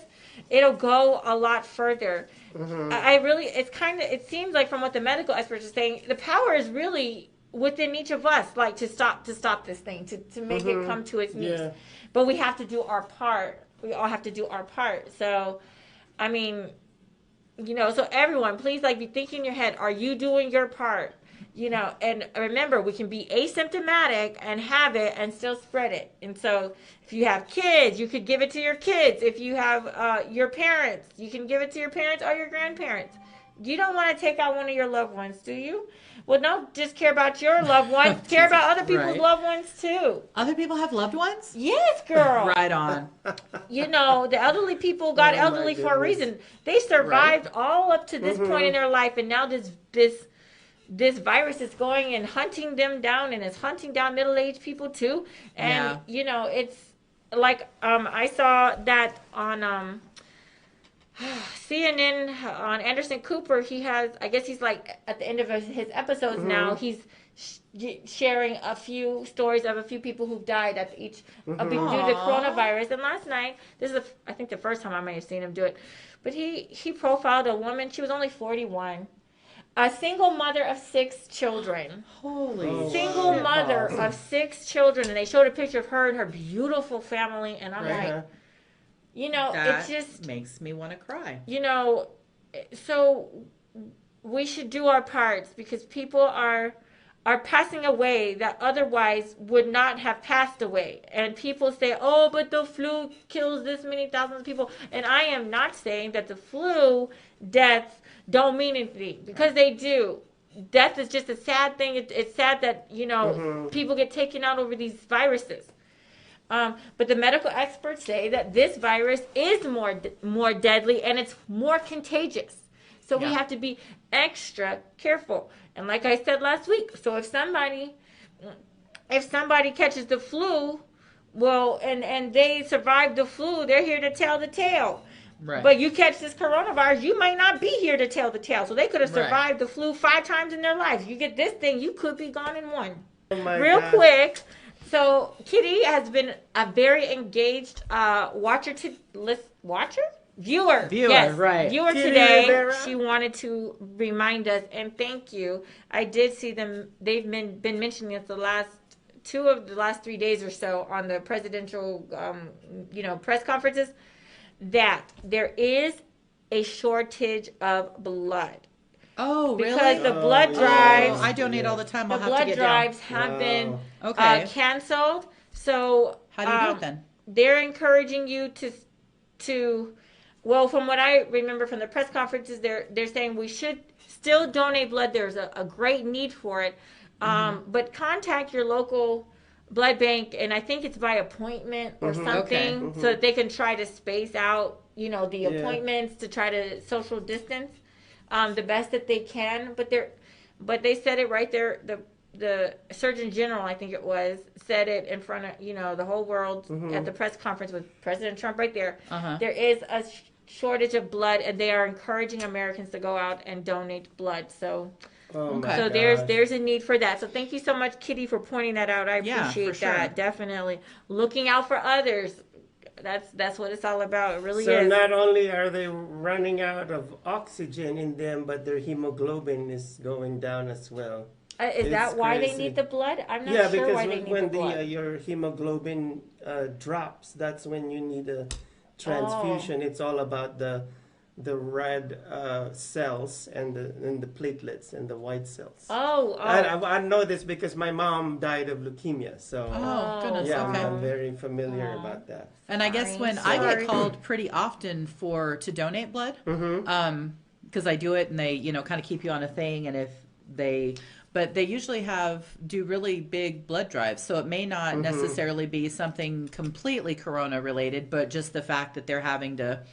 it'll go a lot further. It seems like from what the medical experts are saying, the power is really within each of us, like to stop this thing, to make it come to its knees. Yeah. But we have to do our part. We all have to do our part. So, I mean, you know, so everyone, please, like, be thinking in your head, are you doing your part? And remember, we can be asymptomatic and have it and still spread it. And so if you have kids, you could give it to your kids. If you have your parents, you can give it to your parents or your grandparents. You don't want to take out one of your loved ones, do you? Well, don't just care about your loved ones. Care about other people's loved ones, too. Other people have loved ones? Yes, girl. Right on. The elderly people got elderly for a reason. They survived all up to this point in their life, and now this virus is going and hunting them down, and it's hunting down middle-aged people, too. And, it's like I saw that on CNN on Anderson Cooper. He has, I guess he's like at the end of his episodes now, he's sharing a few stories of a few people who've died at each due to coronavirus. And last night, this is I think the first time I may have seen him do it, but he profiled a woman. She was only 41. A single mother of 6 children. Single mother of 6 children. And they showed a picture of her and her beautiful family. And I'm like, that it just makes me want to cry. So we should do our parts, because people are passing away that otherwise would not have passed away. And people say, oh, but the flu kills this many thousands of people. And I am not saying that the flu deaths don't mean anything, because they do. Death is just a sad thing. It's sad that, people get taken out over these viruses. But the medical experts say that this virus is more deadly and it's more contagious. So we have to be extra careful. And like I said last week, so if somebody catches the flu, well, and they survive the flu, they're here to tell the tale. Right. But you catch this coronavirus, you might not be here to tell the tale. So they could have survived the flu 5 times in their lives. You get this thing, you could be gone in 1. Real quick. So Kitty has been a very engaged viewer. Yes, right. Viewer Kitty today. Rivera. She wanted to remind us, and thank you. I did see them. They've been mentioning it the last 3 days or so on the presidential, press conferences, that there is a shortage of blood. Oh, really? Because the blood drives. I donate all the time. The blood drives have been canceled. So how do you do it then? They're encouraging you to. Well, from what I remember from the press conferences, they're saying we should still donate blood. There's a great need for it, but contact your local blood bank, and I think it's by appointment or something, so that they can try to space out, the appointments to try to social distance. The best that they can, but they said it right there. The Surgeon General, I think it was, said it in front of the whole world at the press conference with President Trump right there. There is a shortage of blood, and they are encouraging Americans to go out and donate blood. So, so there's a need for that. So thank you so much, Kitty, for pointing that out. I appreciate that. Definitely looking out for others. That's what it's all about. It really is. So not only are they running out of oxygen in them, but their hemoglobin is going down as well. Is that why they need the blood? I'm not sure why they need the blood. Yeah, because when your hemoglobin drops, that's when you need a transfusion. It's all about the red cells and the platelets and the white cells. I know this because my mom died of leukemia. So goodness. Yeah, I'm very familiar about that. And I guess when I get called pretty often to donate blood, because I do it and they kind of keep you on a thing, and but they usually do really big blood drives, so it may not necessarily be something completely corona related, but just the fact that they're having to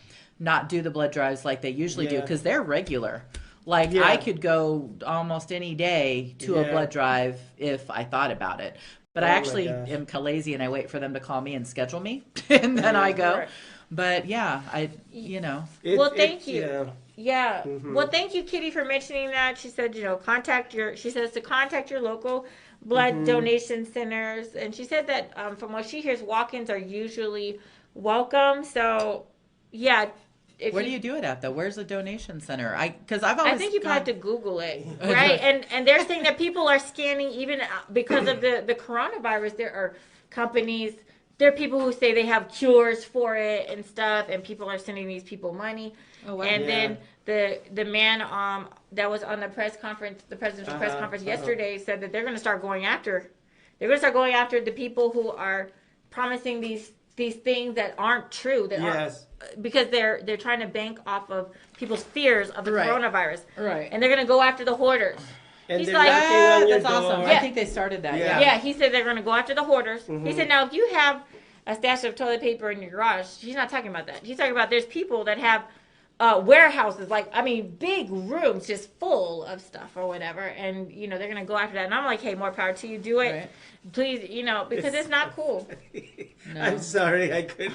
not do the blood drives like they usually do, because they're regular. Like I could go almost any day to a blood drive if I thought about it. But I actually am lazy and I wait for them to call me and schedule me, and then I go. Right. But Well, thank you. Well, thank you, Kitty, for mentioning that. She said, she says to contact your local blood donation centers. And she said that from what she hears, walk-ins are usually welcome. So, where do you do it at, though? Where's the donation center? I think you probably have to Google it, right? and they're saying that people are scanning even because of the coronavirus. There are companies there are people who say they have cures for it and stuff, and people are sending these people money. Oh, wow. And then the man that was on the press conference, the presidential press conference yesterday, said that they're going to start going after. They're going to start going after the people who are promising these things that aren't true. That Yes. because they're trying to bank off of people's fears of the coronavirus. Right. And they're going to go after the hoarders. And He's they're like, knocking on your That's awesome. door. I think they started that. Yeah. yeah, he said they're going to go after the hoarders. He said, now, if you have a stash of toilet paper in your garage, he's not talking about that. He's talking about there's people that have warehouses, big rooms just full of stuff or whatever. And, they're going to go after that. And I'm like, hey, more power to you. Do it. Right. Please, because it's not cool. I'm sorry, I couldn't.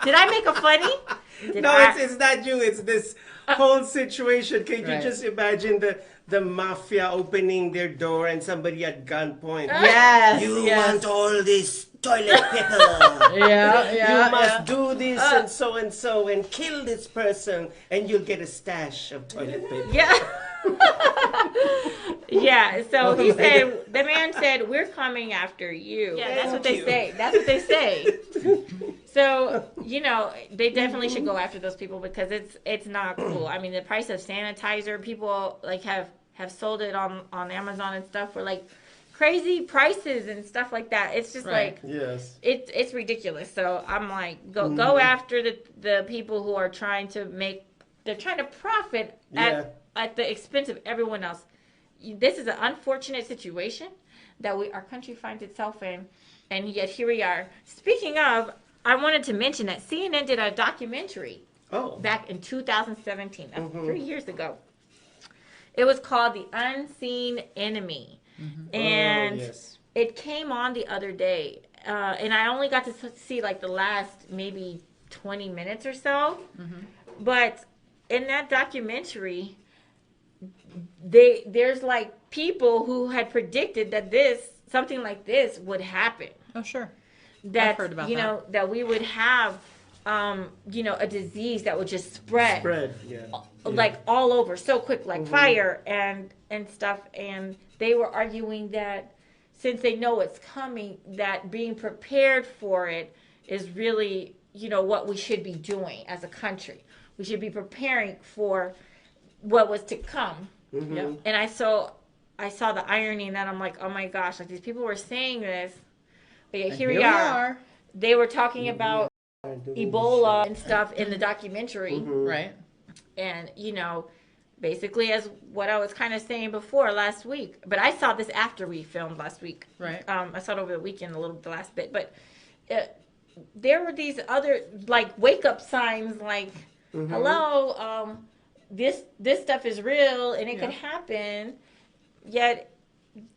Did I make a funny? It's not you. It's this whole situation. Can you just imagine the mafia opening their door and somebody at gunpoint? Yes. You want all this toilet paper. You must do this and so and kill this person and you'll get a stash of toilet paper. Yeah. Yeah, so he said, the man said, we're coming after you. Yeah, that's what they say. That's what they say. So, they definitely should go after those people because it's not cool. I mean, the price of sanitizer, people have sold it on Amazon and stuff for crazy prices and stuff like that. It's just yes, it's ridiculous. So I'm like, go after the people who are trying to profit at the expense of everyone else. This is an unfortunate situation that our country finds itself in, and yet here we are. Speaking of, I wanted to mention that CNN did a documentary back in 2017, 3 years ago. It was called The Unseen Enemy, and it came on the other day, and I only got to see the last maybe 20 minutes or so, but in that documentary, there's people who had predicted that something like this would happen. Oh, sure. That I've heard about that. That we would have a disease that would just spread all over so quick, fire and stuff. And they were arguing that since they know it's coming, that being prepared for it is really what we should be doing as a country. We should be preparing for what was to come. And I saw the irony in that. I'm like, oh my gosh, these people were saying this, but yet here we are. They were talking about Ebola and stuff in the documentary, right? And basically as what I was kind of saying before last week, but I saw this after we filmed last week, right? I saw it over the weekend the last bit, but there were these other wake up signs hello, this stuff is real and it could happen. Yet,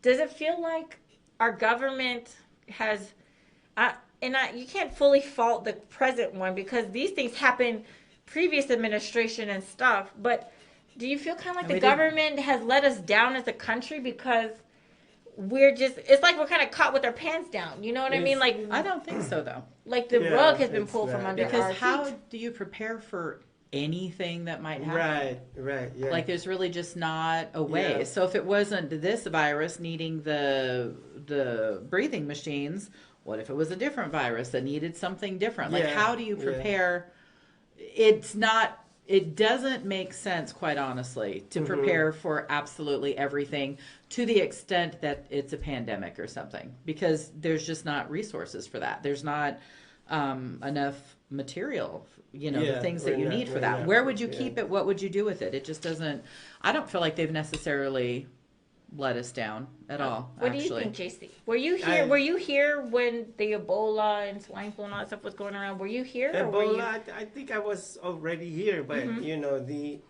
does it feel like our government has, you can't fully fault the present one because these things happen previous administration and stuff, but do you feel kind of the government has let us down as a country because it's like we're kind of caught with our pants down, you know what I mean? I don't think so though. The rug has been pulled from under because our how feet. do you prepare for anything that might happen? Right, yeah. There's really just not a way. Yeah. So if it wasn't this virus needing the breathing machines, what if it was a different virus that needed something different? How do you prepare? It doesn't make sense, quite honestly, to prepare for absolutely everything to the extent that it's a pandemic or something, because there's just not resources for that. There's not enough material, the things that you need for that. Where would you keep it? What would you do with it? It just doesn't, I don't feel like they've necessarily let us down at all. What do you think, JC? Were you here when the Ebola and swine flu and all that stuff was going around? Were you here? Ebola, I think I was already here, but the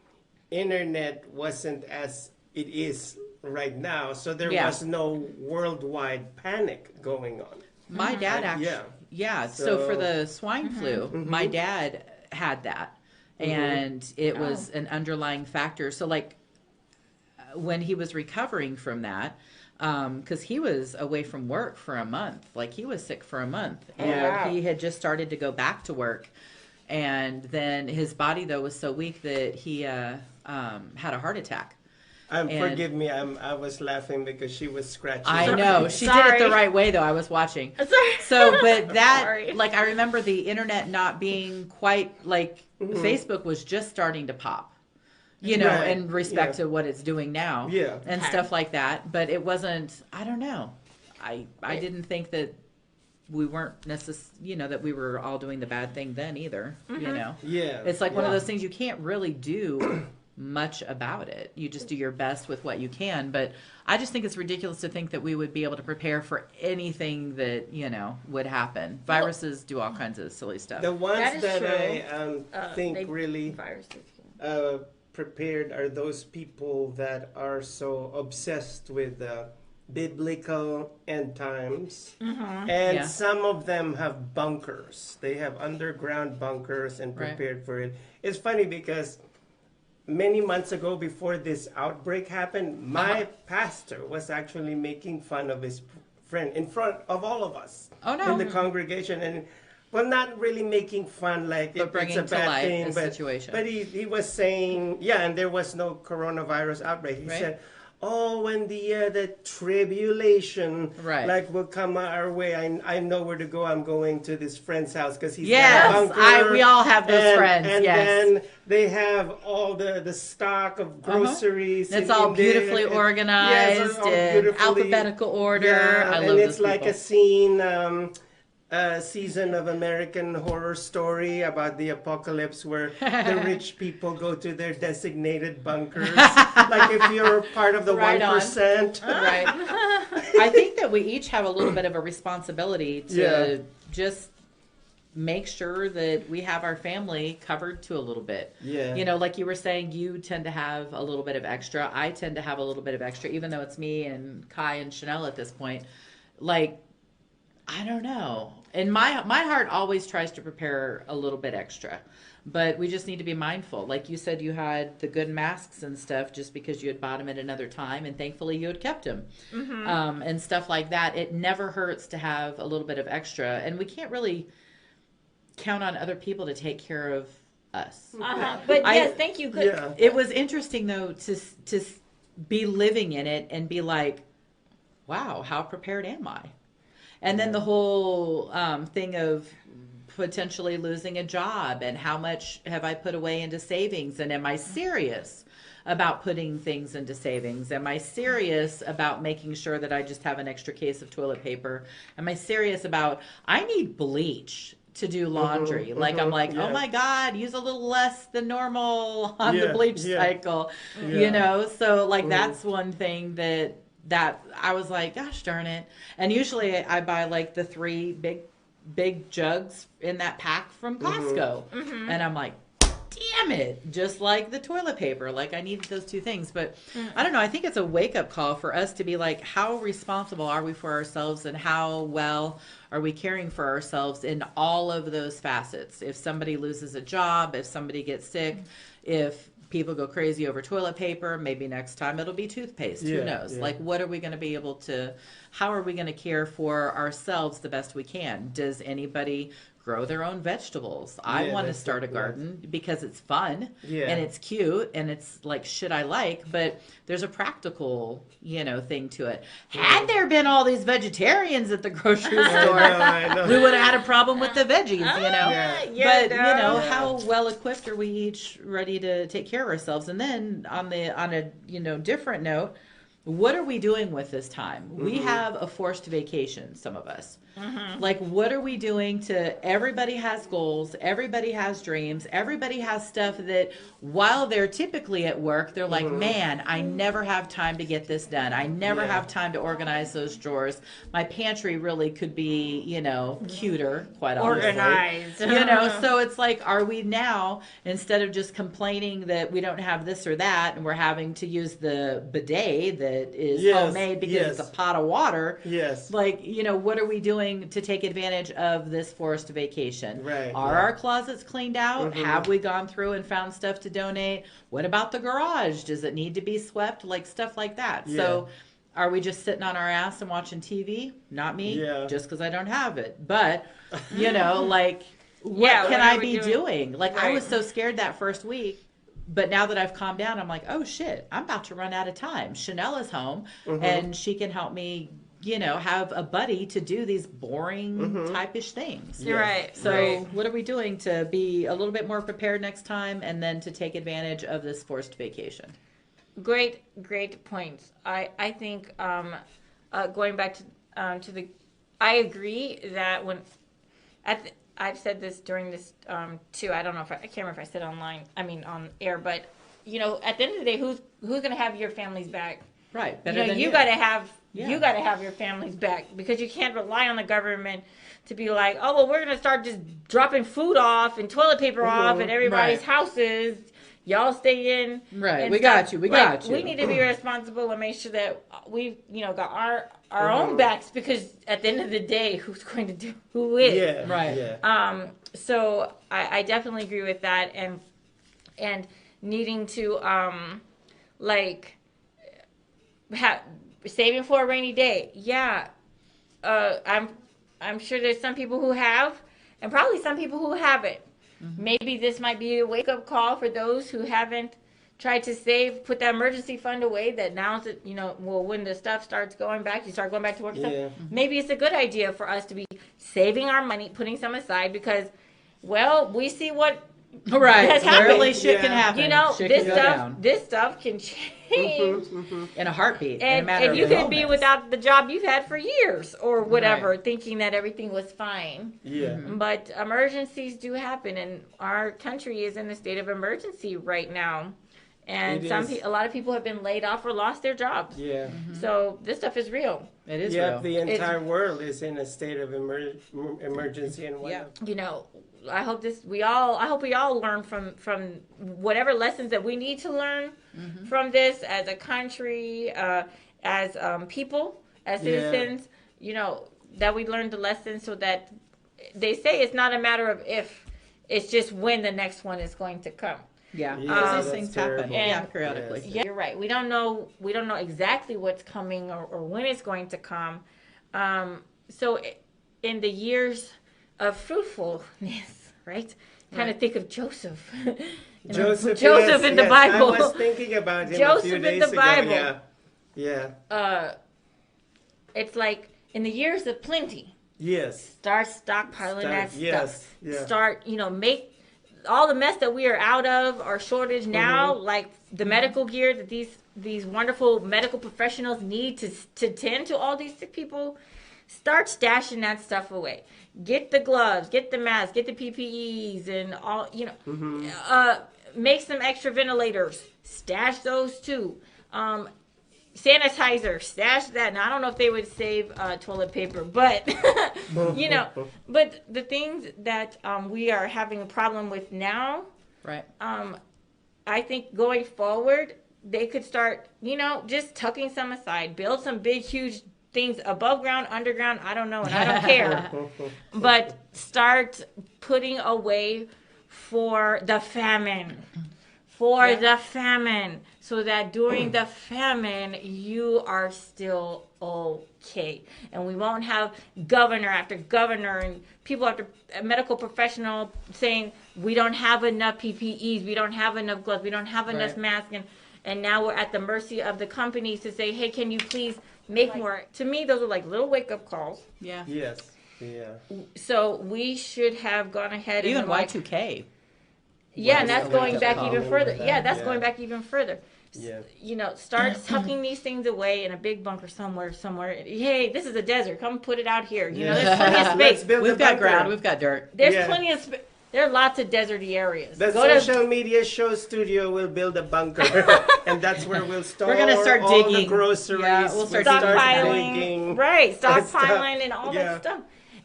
internet wasn't as it is right now, so there was no worldwide panic going on. My dad actually, so for the swine flu, my dad had that, and it was an underlying factor. So when he was recovering from that, because he was away from work for a month, he was sick for a month, and he had just started to go back to work, and then his body though was so weak that he had a heart attack. Forgive me, I was laughing because she was scratching. I know. She did it the right way, though. I was watching. So, but that, like, I remember the internet not being quite, like, Facebook was just starting to pop, you know, in respect to what it's doing now. Yeah. And stuff like that. But it wasn't, I don't know. I didn't think that we weren't you know, that we were all doing the bad thing then either, you know. Yeah. It's like one of those things you can't really do much about it. You just do your best with what you can. But I just think it's ridiculous to think that we would be able to prepare for anything that, you know, would happen. Viruses do all kinds of silly stuff. The ones that I think really prepared are those people that are so obsessed with biblical end times. And some of them have bunkers. They have underground bunkers and prepared for it. It's funny because many months ago, before this outbreak happened, my pastor was actually making fun of his friend in front of all of us in the congregation. And well, not really making fun like it's a bad thing, but he was saying, and there was no coronavirus outbreak. He said, when the tribulation will come our way, I know where to go. I'm going to this friend's house because he's got a bunker. We all have those friends. And then they have all the stock of groceries. It's all beautifully organized in alphabetical order. I love it's like a scene. Season of American Horror Story about the apocalypse where the rich people go to their designated bunkers. Like if you're part of the 1%. Right. I think that we each have a little bit of a responsibility to just make sure that we have our family covered to a little bit. Yeah. You know, like you were saying, you tend to have a little bit of extra. I tend to have a little bit of extra, even though it's me and Kai and Chanel at this point. Like, I don't know. And my heart always tries to prepare a little bit extra, but we just need to be mindful. Like you said, you had the good masks and stuff just because you had bought them at another time, and thankfully you had kept them, and stuff like that. It never hurts to have a little bit of extra, and we can't really count on other people to take care of us. But yes, thank you. Good. Yeah. It was interesting though to be living in it and be like, wow, how prepared am I? And then the whole thing of potentially losing a job and how much have I put away into savings, and am I serious about putting things into savings? Am I serious about making sure that I just have an extra case of toilet paper? Am I serious about I need bleach to do laundry? I'm like, oh my God, use a little less than normal on the bleach cycle. You know, so like that's one thing that I was like, gosh darn it. And usually I buy like the 3 big jugs in that pack from Costco. And I'm like, damn it, just like the toilet paper. Like I needed those 2 things. But I don't know, I think it's a wake-up call for us to be like, how responsible are we for ourselves, and how well are we caring for ourselves in all of those facets? If somebody loses a job, if somebody gets sick, if people go crazy over toilet paper, maybe next time it'll be toothpaste. Who knows? Like, what are we going to be able to, how are we going to care for ourselves the best we can? Does anybody grow their own vegetables? I want to start a garden because it's fun and it's cute and it's like shit I like, but there's a practical, you know, thing to it. Had there been all these vegetarians at the grocery store, I know. we would have had a problem with the veggies, you know. But you know, how well equipped are we each ready to take care of ourselves? And then on a you know different note, what are we doing with this time? We have a forced vacation, some of us. Like, what are we doing to, everybody has goals, everybody has dreams, everybody has stuff that while they're typically at work, they're like, man, I never have time to get this done. I never have time to organize those drawers. My pantry really could be, you know, cuter, quite honestly. Organized. You know, so it's like, are we now, instead of just complaining that we don't have this or that, and we're having to use the bidet that is homemade because it's a pot of water. Like, you know, what are we doing to take advantage of this forced vacation? Are our closets cleaned out? Have we gone through and found stuff to donate? What about the garage? Does it need to be swept? Like stuff like that. So are we just sitting on our ass and watching TV? Not me, just because I don't have it. But, you know, like, what can I be doing? Like, I was so scared that first week But now that I've calmed down, I'm like, oh shit, I'm about to run out of time. Chanel is home and she can help me, have a buddy to do these boring type-ish things. You're right. So what are we doing to be a little bit more prepared next time and then to take advantage of this forced vacation? Great points. I think going back to the, I agree that when I've said this during this too. I don't know if I can't remember if I said on air, but at the end of the day, who's going to have your family's back? Right. Better than you got to have you got to have your family's back, because you can't rely on the government to be like, oh well, we're going to start just dropping food off and toilet paper off at everybody's houses. Y'all stay in. Right. We got you. We got you. We need to be responsible and make sure that we've got our own backs, because at the end of the day, who's going to do who is? Yeah. Right. Yeah. So I definitely agree with that, and needing to saving for a rainy day. Yeah. I'm sure there's some people who have, and probably some people who haven't. Maybe this might be a wake-up call for those who haven't tried to save, put that emergency fund away, that now that, when the stuff starts going back, you start going back to work stuff. Maybe it's a good idea for us to be saving our money, putting some aside, because, we see what has happened. Literally shit can happen. This stuff can change in a heartbeat. And you can be without the job you've had for years or whatever, thinking that everything was fine. Yeah. But emergencies do happen, and our country is in a state of emergency right now. And a lot of people have been laid off or lost their jobs. Yeah. So this stuff is real. It is real. The entire world is in a state of emergency and whatnot. I hope we all learn from whatever lessons that we need to learn from this as a country, as people, as citizens. That we learn the lessons, so that they say it's not a matter of if, it's just when the next one is going to come. Yeah, these things happen. Periodically. Yeah, you're right. We don't know exactly what's coming or when it's going to come. So in the years of fruitfulness, right? Kind of think of Joseph. Joseph in the Bible. I was thinking about him Joseph a few days in the Bible. ago. Yeah. It's like in the years of plenty. Yes. Start stockpiling that stuff. Yes. Yeah. Start, make all the mess that we are out of, our shortage now, like the medical gear that these wonderful medical professionals need to tend to all these sick people. Start stashing that stuff away. Get the gloves, get the masks, get the PPEs, and all, make some extra ventilators. Stash those too. Sanitizer, stash that. Now, I don't know if they would save toilet paper, but, but the things that we are having a problem with now, right? I think going forward, they could start, just tucking some aside, build some big, huge things above ground, underground, I don't know, and I don't care. But start putting away for the famine. The famine. So that during the famine, you are still okay. And we won't have governor after governor and people after medical professional saying, we don't have enough PPEs, we don't have enough gloves, we don't have enough masks. And now we're at the mercy of the companies to say, hey, can you please make more? To me, those are like little wake-up calls. Yeah. Yes. Yeah. So we should have gone ahead and Y2K. Yeah, and that's going back even further. That's going back even further. Yeah. Start tucking these things away in a big bunker somewhere. Hey, this is a desert. Come put it out here. There's plenty of space. We've got ground. We've got dirt. There's plenty of space. There are lots of deserty areas. The social media show studio will build a bunker, and that's where we'll store. We're gonna start all digging the groceries. Yeah, we'll start stockpiling. Right, stockpiling and all that stuff.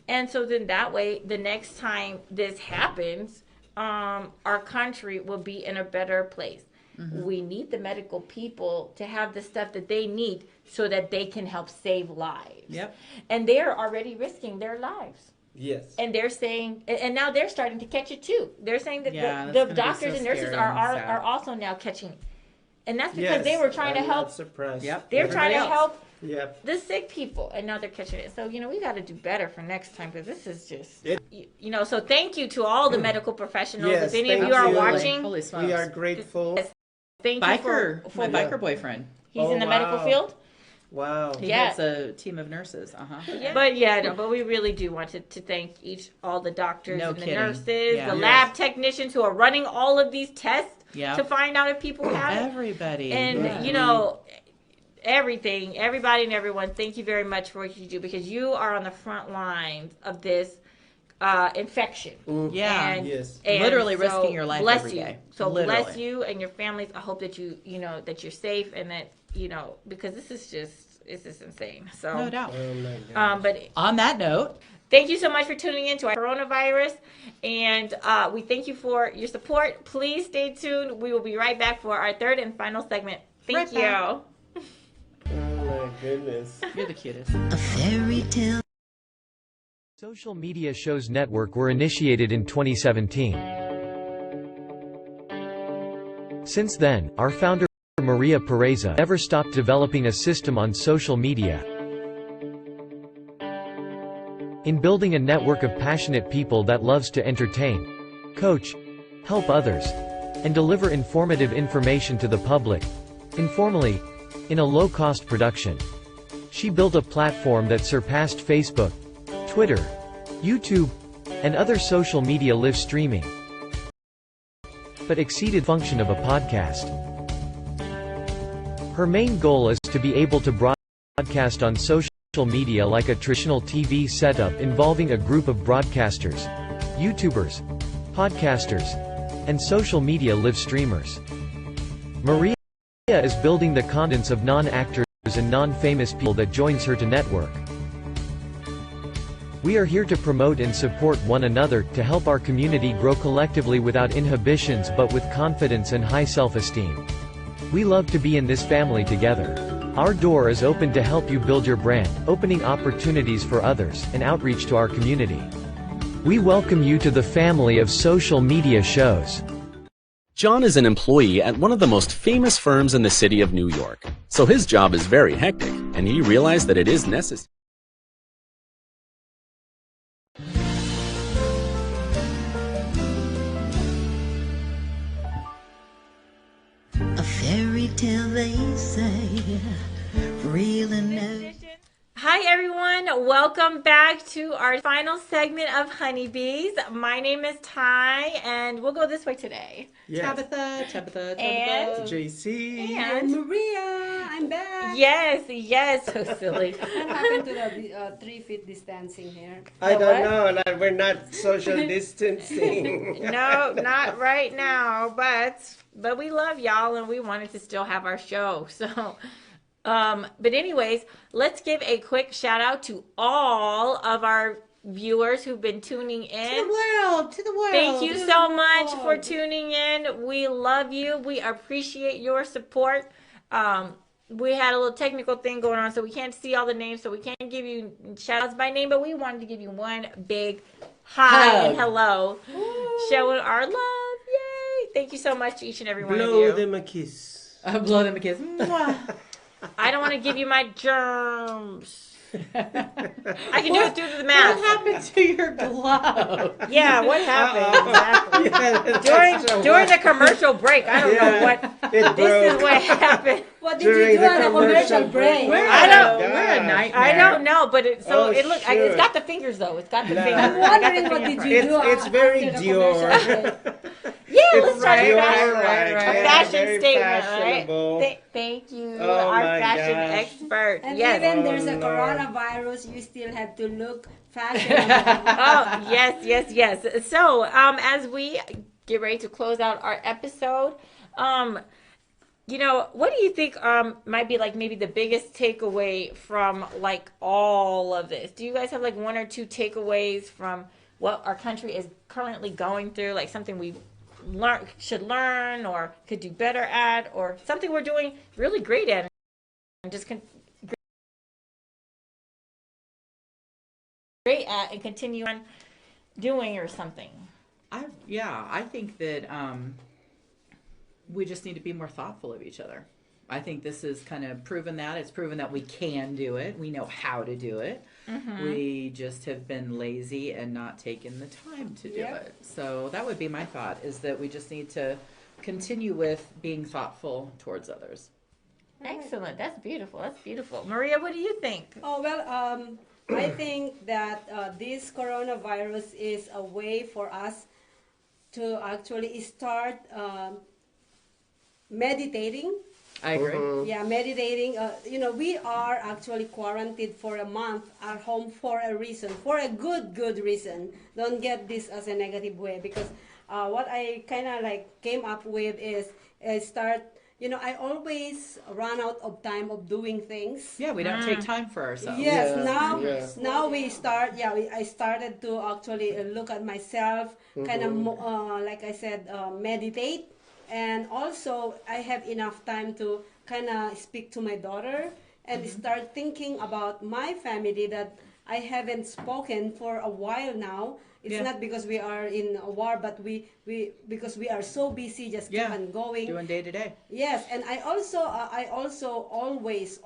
And so then that way, the next time this happens, our country will be in a better place. We need the medical people to have the stuff that they need so that they can help save lives. Yep. And they're already risking their lives. Yes. And they're saying, and now they're starting to catch it too. They're saying that the doctors and nurses are also now catching And that's because they were trying to help. Yep. They're trying to help Yep. the sick people, and now they're catching it. So, we got to do better for next time, because this is just, so thank you to all the medical professionals. Yes, if any of thank you are you. watching, Holy smokes. We are grateful. Yes, thank you Biker, for my biker boyfriend. He's in the medical field. Wow. He has a team of nurses. But we really do want to thank all the doctors and the nurses, the lab technicians who are running all of these tests to find out if people have it. Everybody. And, everybody and everyone, thank you very much for what you do, because you are on the front lines of this infection. Yeah. And, Yes. and literally so risking your life bless every you. day. So Literally. bless you and your families. I hope that that you're safe, and that, because this is just insane. So No doubt. Oh my God. but On that note, thank you so much for tuning in to our coronavirus, and we thank you for your support. Please stay tuned. We will be right back for our third and final segment. Thank you. Oh my goodness. you're the cutest. A fairy tale. Social media shows network were initiated in 2017. Since then, our founder, Maria Pureza, never stopped developing a system on social media. In building a network of passionate people that loves to entertain, coach, help others, and deliver informative information to the public, informally, in a low-cost production. She built a platform that surpassed Facebook, Twitter, YouTube, and other social media live streaming, but exceeded function of a podcast. Her main goal is to be able to broadcast on social media like a traditional TV setup involving a group of broadcasters, YouTubers, podcasters, and social media live streamers. Maria is building the confidence of non-actors and non-famous people that joins her to network. We are here to promote and support one another, to help our community grow collectively without inhibitions but with confidence and high self-esteem. We love to be in this family together. Our door is open to help you build your brand, opening opportunities for others, and outreach to our community. We welcome you to the family of social media shows. John is an employee at one of the most famous firms in the city of New York, so his job is very hectic, and he realized that it is necessary. A fairy tale, they say, real and no. Hi everyone, welcome back to our final segment of Honeybees. My name is Ty, and we'll go this way today. Yes. Tabitha. And JC. And Maria, I'm back. yes, so silly. What happened to the 3 feet distancing here? I don't know. We're not social distancing. No, not right now, but we love y'all, and we wanted to still have our show. So, but anyways, let's give a quick shout out to all of our viewers who've been tuning in. To the world. Thank you so much for tuning in. We love you. We appreciate your support. We had a little technical thing going on, so we can't see all the names, so we can't give you shout outs by name, but we wanted to give you one big hi and hello. Showing our love. Yay. Thank you so much to each and every one of you. Blow them a kiss. Blow them a kiss. Mwah. I don't want to give you my germs. I can do it through the mouth. What happened to your glove? Yeah, what happened? Exactly. During the commercial break, I don't know what. This is what happened. What did you do on a commercial break? We're a nightmare. I don't know, but it Oh, looks. It's got the fingers though. It's got the fingers. I'm wondering what did you do It's very after the Dior. commercial break? Yeah, let's try Dior, a right. fashion Very statement, fashionable. right? Thank you, Oh our my fashion gosh. expert. And Yes. even there's a Lord. coronavirus, you still have to look fashionable. Oh, yes. So, as we get ready to close out our episode, what do you think might be like maybe the biggest takeaway from like all of this? Do you guys have like one or two takeaways from what our country is currently going through, like something we should learn or could do better at, or something we're doing really great at and just great at and continue on doing or something? I think that we just need to be more thoughtful of each other. I think this is kind of proven that. It's proven that we can do it. We know how to do it. We just have been lazy and not taken the time to do it. So that would be my thought, is that we just need to continue with being thoughtful towards others. Excellent. That's beautiful. That's beautiful. Maria, what do you think? Oh, well, I think that this coronavirus is a way for us to actually start meditating. I agree. Yeah, meditating. We are actually quarantined for a month at home for a reason, for a good reason. Don't get this as a negative way, because what I kind of like came up with is I always run out of time of doing things. Yeah, we don't take time for ourselves. Yes, now we start. Yeah, I started to actually look at myself, kind of like I said, meditate. And also, I have enough time to kind of speak to my daughter and start thinking about my family that I haven't spoken for a while now. It's not because we are in a war, but because we are so busy, just keep on going, doing day to day. Yes, and I also always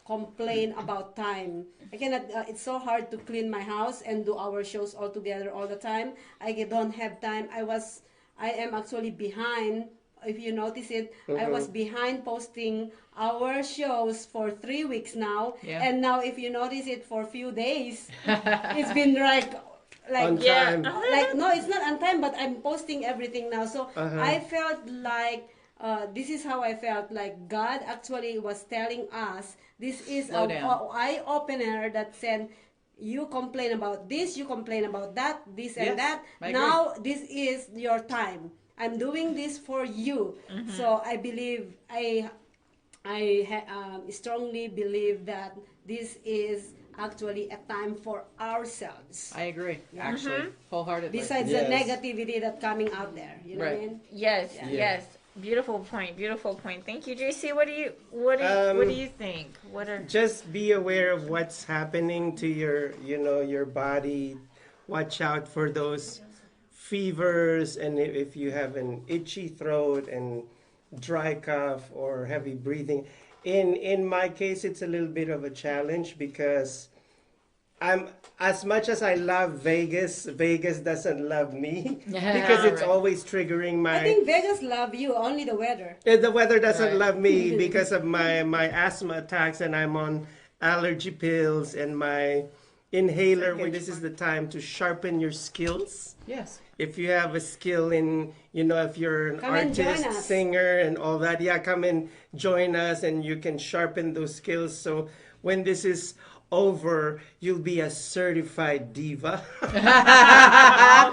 complain about time. I cannot. It's so hard to clean my house and do our shows all together all the time. I don't have time. I am actually behind. If you notice it, I was behind posting our shows for 3 weeks now, and now if you notice it, for a few days, it's been like on time. Like no, it's not on time, but I'm posting everything now. So I felt like this is how I felt like God actually was telling us this is an eye opener that said, you complain about this, you complain about that, this and that. Now this is your time. I'm doing this for you. So I believe I strongly believe that this is actually a time for ourselves. I agree, actually, wholeheartedly. Besides the negativity that's coming out there, you know what I mean? Yes. Beautiful point. Thank you, JC. What do you think? Just be aware of what's happening to your body. Watch out for those fevers, and if you have an itchy throat and dry cough or heavy breathing. In my case, it's a little bit of a challenge because as much as I love Vegas doesn't love me because it's always triggering my. I think Vegas love you, only the weather. The weather doesn't love me because of my asthma attacks, and I'm on allergy pills and my inhaler. This is the time to sharpen your skills. Yes. If you have a skill in, if you're an artist, singer, and all that, come and join us, and you can sharpen those skills. So when this is over, you'll be a certified diva. Put that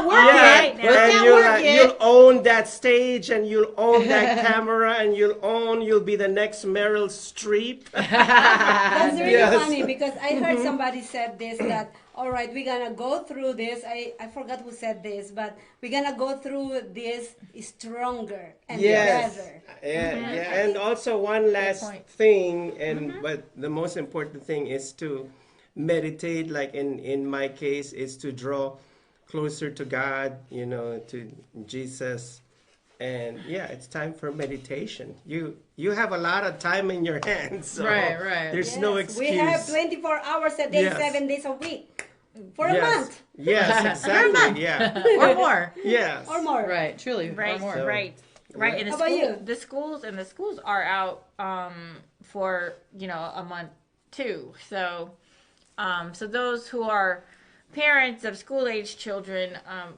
work in. You'll own that stage, and you'll own that camera, and you'll be the next Meryl Streep. That's really funny, because I heard somebody said this, that all right, we're gonna go through this. I forgot who said this, but we're gonna go through this stronger and better. And also one last thing, but the most important thing is to meditate. Like in my case, is to draw closer to God, to Jesus. And it's time for meditation. You have a lot of time in your hands, so there's no excuse. We have 24 hours a day, 7 days a week, for a month. Yes, exactly. Or more. Yes. Or more. Right. Truly. Right. Or more. So, right. And How about you? The schools are out for a month too. So those who are parents of school-age children,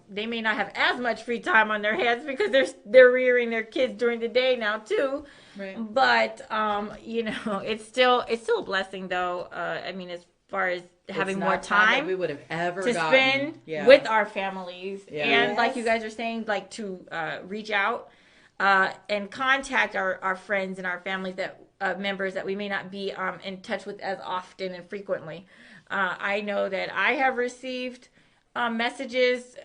they may not have as much free time on their hands because they're rearing their kids during the day now too. Right. But it's still a blessing though. I mean, as far as having more time we would have ever to spend with our families, and like you guys are saying, like to reach out and contact our friends and our families that members that we may not be in touch with as often and frequently. I know that I have received messages,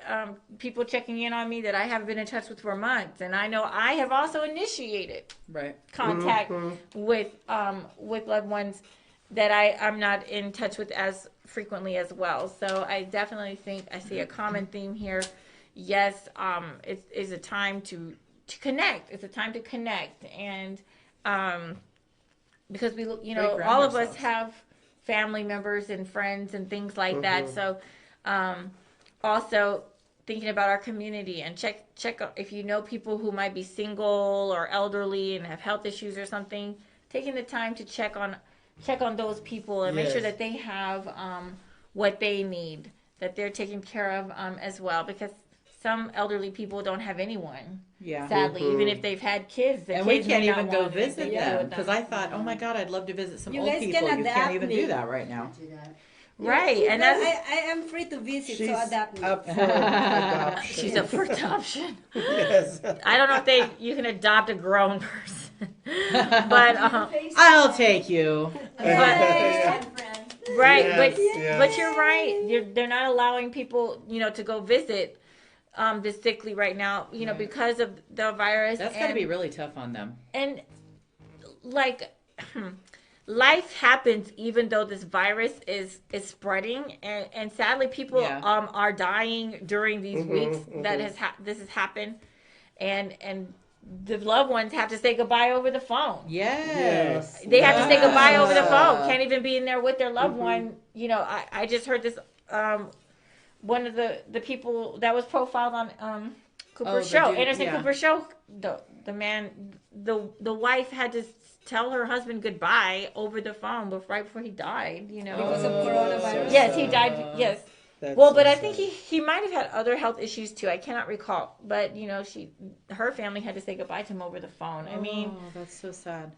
people checking in on me that I haven't been in touch with for months, and I know I have also initiated contact with loved ones that I'm not in touch with as frequently as well. So I definitely think I see a common theme here yes, it is a time to connect. It's a time to connect, and because we, you know, Reground all of us ourselves. have family members and friends and things like that. So, also thinking about our community and check if you know people who might be single or elderly and have health issues or something. Taking the time to check on those people and make sure Yes. that they have what they need, that they're taken care of as well, because some elderly people don't have anyone. Yeah. Sadly, even if they've had kids, the And we kids can't may not even go want anything visit to do them with because I thought, oh my God, I'd love to visit some You old guys people. can You adapt can't even me. do that right now. Right, and But that's I am free to visit, She's so adapt me. up for adoption. she's up for adoption. Yes. I don't know if you can adopt a grown person, but I'll take you. right, Yes, but you're right. They're not allowing people, you know, to go visit the sickly right now, you know, because of the virus. That's got to be really tough on them. And like life happens even though this virus is spreading, and sadly people are dying during these weeks that this has happened, and the loved ones have to say goodbye over the phone. Yes. They have to say goodbye over the phone. Can't even be in there with their loved one. You know, I just heard this one of the people that was profiled on Cooper's show, Anderson Cooper's show, the man, the wife had to tell her husband goodbye over the phone right before he died, you know. Because of coronavirus? Yes, he died, yes. Well, but I think he might have had other health issues too. I cannot recall. But, you know, her family had to say goodbye to him over the phone. I mean, that's so sad.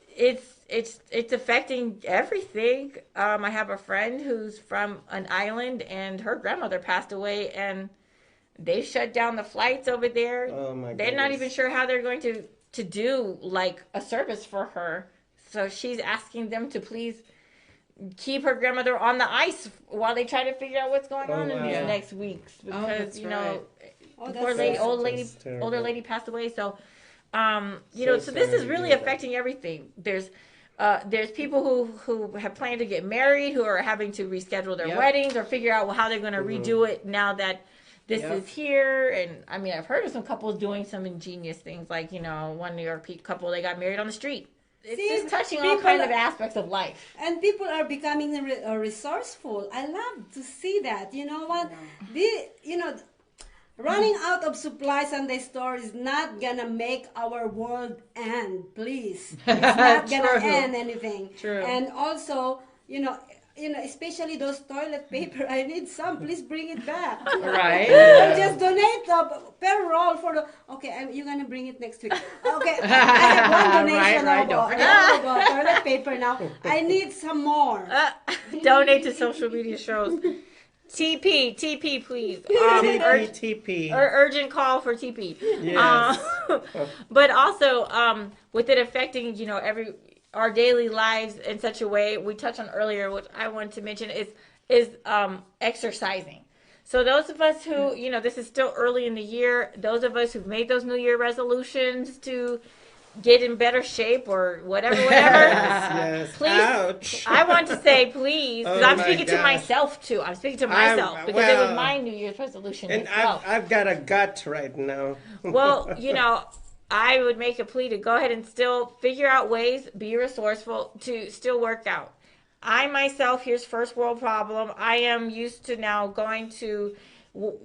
It's affecting everything. I have a friend who's from an island, and her grandmother passed away, and they shut down the flights over there. Oh my They're not goodness. even sure how they're going to do like a service for her. So she's asking them to please keep her grandmother on the ice while they try to figure out what's going on in these next weeks, because that's you know, right. poor lady, older lady passed away. So, you know, so this is really affecting everything. There's people who have planned to get married who are having to reschedule their weddings or figure out how they're going to redo it now that this is here. And I mean, I've heard of some couples doing some ingenious things, like, you know, one New York couple, they got married on the street. It's just touching all kinds of aspects of life. And people are becoming resourceful. I love to see that. You know what? Running out of supplies on the store is not gonna make our world end. Please, it's not gonna end anything. True. And also, you know, especially those toilet paper. I need some. Please bring it back. Right. Or just donate per roll for the. Okay, you're gonna bring it next week. Okay, I have one donation of toilet paper now. I need some more. Donate to social media shows. TP, please. TP. Urgent call for TP. Yes. But also, with it affecting, you know, our daily lives in such a way, we touched on earlier, which I wanted to mention, is exercising. So those of us who, you know, this is still early in the year, those of us who've made those New Year resolutions to get in better shape or whatever, Yes. please. Ouch. I want to say please, because Oh I'm my speaking to gosh. myself too. I'm speaking to myself because it was my New Year's resolution And as well. I've got a gut right now. Well, you know, I would make a plea to go ahead and still figure out ways, be resourceful to still work out. I myself, here's first world problem. I am used to now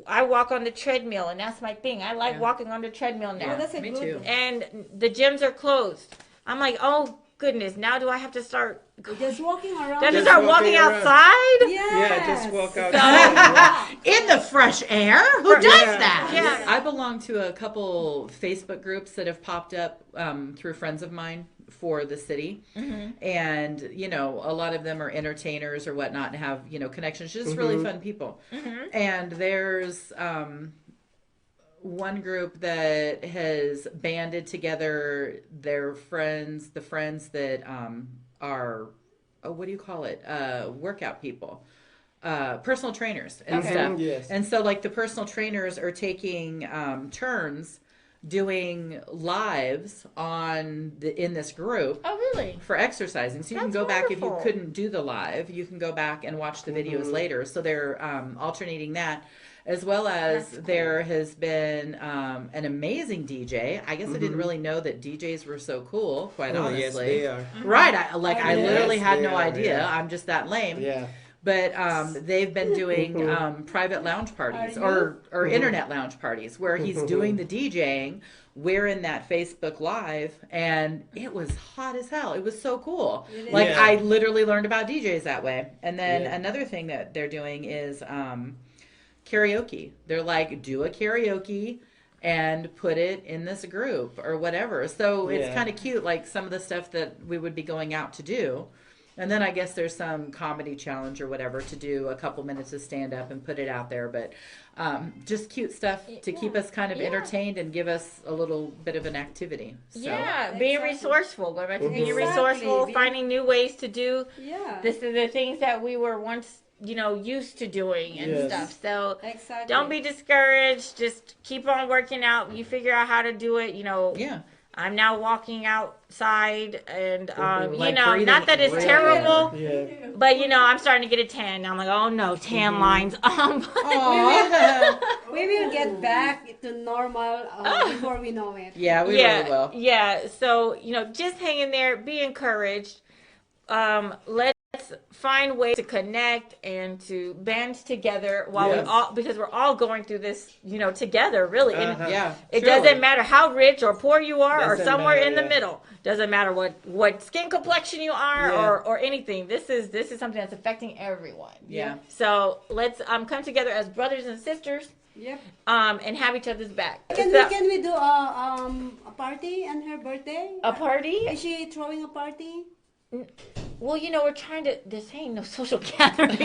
I walk on the treadmill, and that's my thing. I like walking on the treadmill now. Oh, that's a Me good too. one. And the gyms are closed. I'm like, oh goodness, now do I have to start? Just walking around. Do I have to Just start walking walking around. outside? Yes. Yeah, just walk out. In the fresh air? Who does that? Yeah. I belong to a couple Facebook groups that have popped up through friends of mine for the city. And, you know, a lot of them are entertainers or whatnot and have, you know, connections. Just really fun people. And there's one group that has banded together their friends, the friends that are, what do you call it? Workout people. Personal trainers and stuff. Yes. And so like the personal trainers are taking turns doing lives in this group Oh, really? for exercising. So you can That's go back if you wonderful. couldn't do the live, you can go back and watch the videos later. So they're alternating that. as well as there has been an amazing DJ. I guess I didn't really know that DJs were so cool, quite honestly. Yes, they are. Right. I literally had no they are, idea. yeah. I'm just that lame. Yeah. But they've been doing private lounge parties or internet lounge parties where he's doing the DJing. We're in that Facebook Live, and it was hot as hell. It was so cool. Like, Yeah. I literally learned about DJs that way. And then Yeah. another thing that they're doing is karaoke. They're like, do a karaoke and put it in this group or whatever. So it's Yeah. kind of cute, like some of the stuff that we would be going out to do. And then I guess there's some comedy challenge or whatever to do a couple minutes of stand up and put it out there. But just cute stuff to keep us kind of entertained and give us a little bit of an activity. So. Yeah, being resourceful. Going back to being Exactly. resourceful, finding new ways to do Yeah. this is the things that we were once, used to doing and Yes. stuff. So Exactly. don't be discouraged. Just keep on working out. You figure out how to do it. Yeah. I'm now walking outside, and Like breathing not that it's really terrible, Yeah. but I'm starting to get a tan. Now I'm like, oh no, tan lines. We will get back to normal before we know it. Yeah, we really will. Yeah. So, just hang in there, be encouraged. Let's find ways to connect and to band together because we're all going through this, together, really. And it doesn't matter how rich or poor you are or Doesn't somewhere matter, in the yeah. middle. Doesn't matter what skin complexion you are Yeah. or anything. This is something that's affecting everyone. Yeah. So let's come together as brothers and sisters. Yep. And have each other's back. Can we do a party on her birthday? A party? Is she throwing a party? Well, we're trying to. This ain't no social gathering.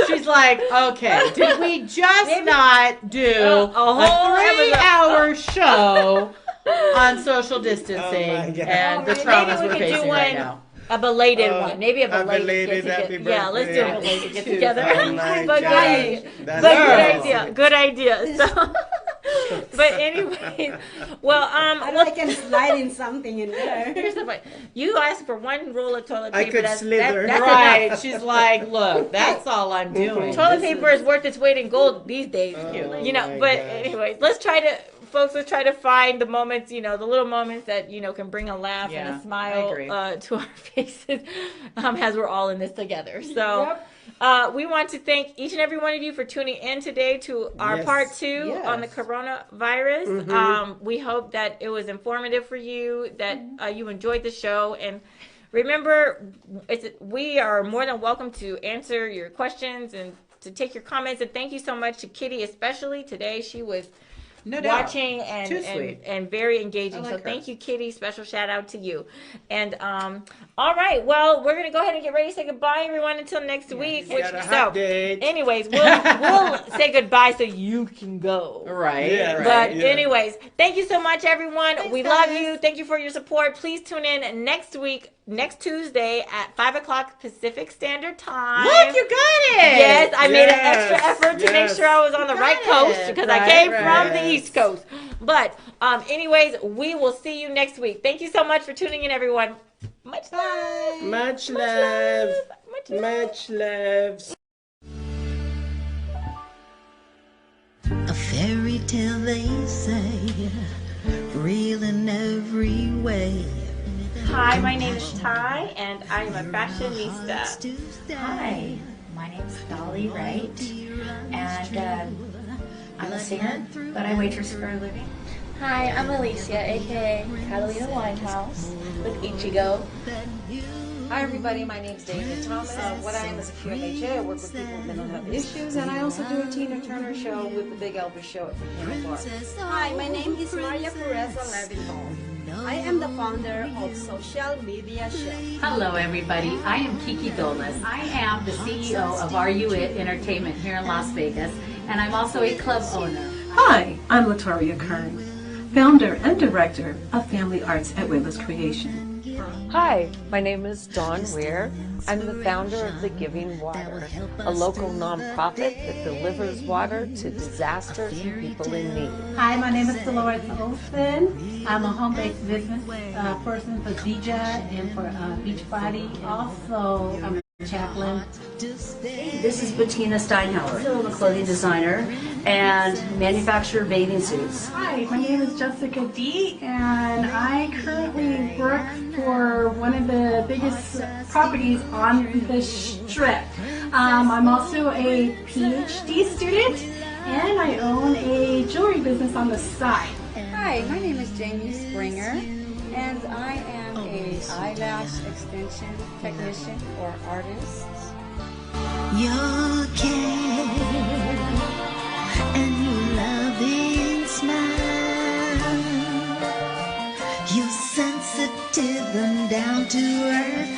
She's like, okay, did we just not do a whole 3-hour show on social distancing Oh my God. and the Maybe traumas we we're could do facing one. right now? A belated one. Maybe a belated, belated get happy together. Yeah, let's do a birthday. belated get together. Oh my But gosh. That's awesome. good idea. So, but anyway, well, I can slide in something in there. here's the point. You asked for one roll of toilet I paper. could that's slither. enough. Right. She's like, look, that's all I'm doing. Toilet paper is worth its weight in gold these days. Oh my But gosh. anyways, let's try to find the moments, the little moments that, can bring a laugh and Yeah, a smile I agree. to our faces as we're all in this together. So Yep. we want to thank each and every one of you for tuning in today to our Yes. part 2 Yes. on the coronavirus. We hope that it was informative for you, that you enjoyed the show. And remember, we are more than welcome to answer your questions and to take your comments. And thank you so much to Kitty, especially today. She was No doubt. watching Too and sweet. very engaging. I like So her. thank you, Kitty. Special shout out to you. And all right, well, we're gonna go ahead and get ready to say goodbye, everyone, until next week. Got a hot date. Anyways, we'll say goodbye so you can go. Right. Yeah, right. But Yeah. anyways, thank you so much, everyone. Thanks, we love guys. you. Thank you for your support. Please tune in next week, next Tuesday at 5:00 Pacific Standard Time. Look, you got it. Yes, I made an Yes, extra effort to make yes. sure I was on the right got coast it. because I Right, came right. from the East Coast. But anyways, we will see you next week. Thank you so much for tuning in, everyone. Much love. Much love. Much love. Much love. A fairy tale, they say, real in every way. Hi, my name is Ty, and I am a fashionista. Hi, my name's Dolly Wright, and I'm a singer, but I waitress for a living. Hi, I'm Alicia, aka Catalina Winehouse with Ichigo. Hi everybody, my name's David Thomas. What I am is a QMHA. I work with people with mental health issues, and I also do a Tina Turner show with the Big Elvis show at the Piano Bar. Hi, my name is Maria Pureza Levinthal. I am the founder of Social Media Chef. Hello everybody, I am Kiki Dolas. I am the CEO of Are You It Entertainment here in Las Vegas, and I'm also a club owner. Hi, I'm Latoria Kern, founder and director of Family Arts at Wayla's Creation. Hi, my name is Dawn Weir. I'm the founder of The Giving Water, a local nonprofit that delivers water to disasters and people in need. Hi, my name is Dolores Olsen. I'm a home-based business person for DJ and for Beachbody. Also, I'm Chaplain. This is Bettina Steinhauer. I'm a clothing designer and manufacturer bathing suits. Hi, my name is Jessica D, and I currently work for one of the biggest properties on the Strip. I'm also a PhD student, and I own a jewelry business on the side. Hi, my name is Jamie Springer, and I am a eyelash extension technician or artist. Your care and your loving smile, you're sensitive and down to earth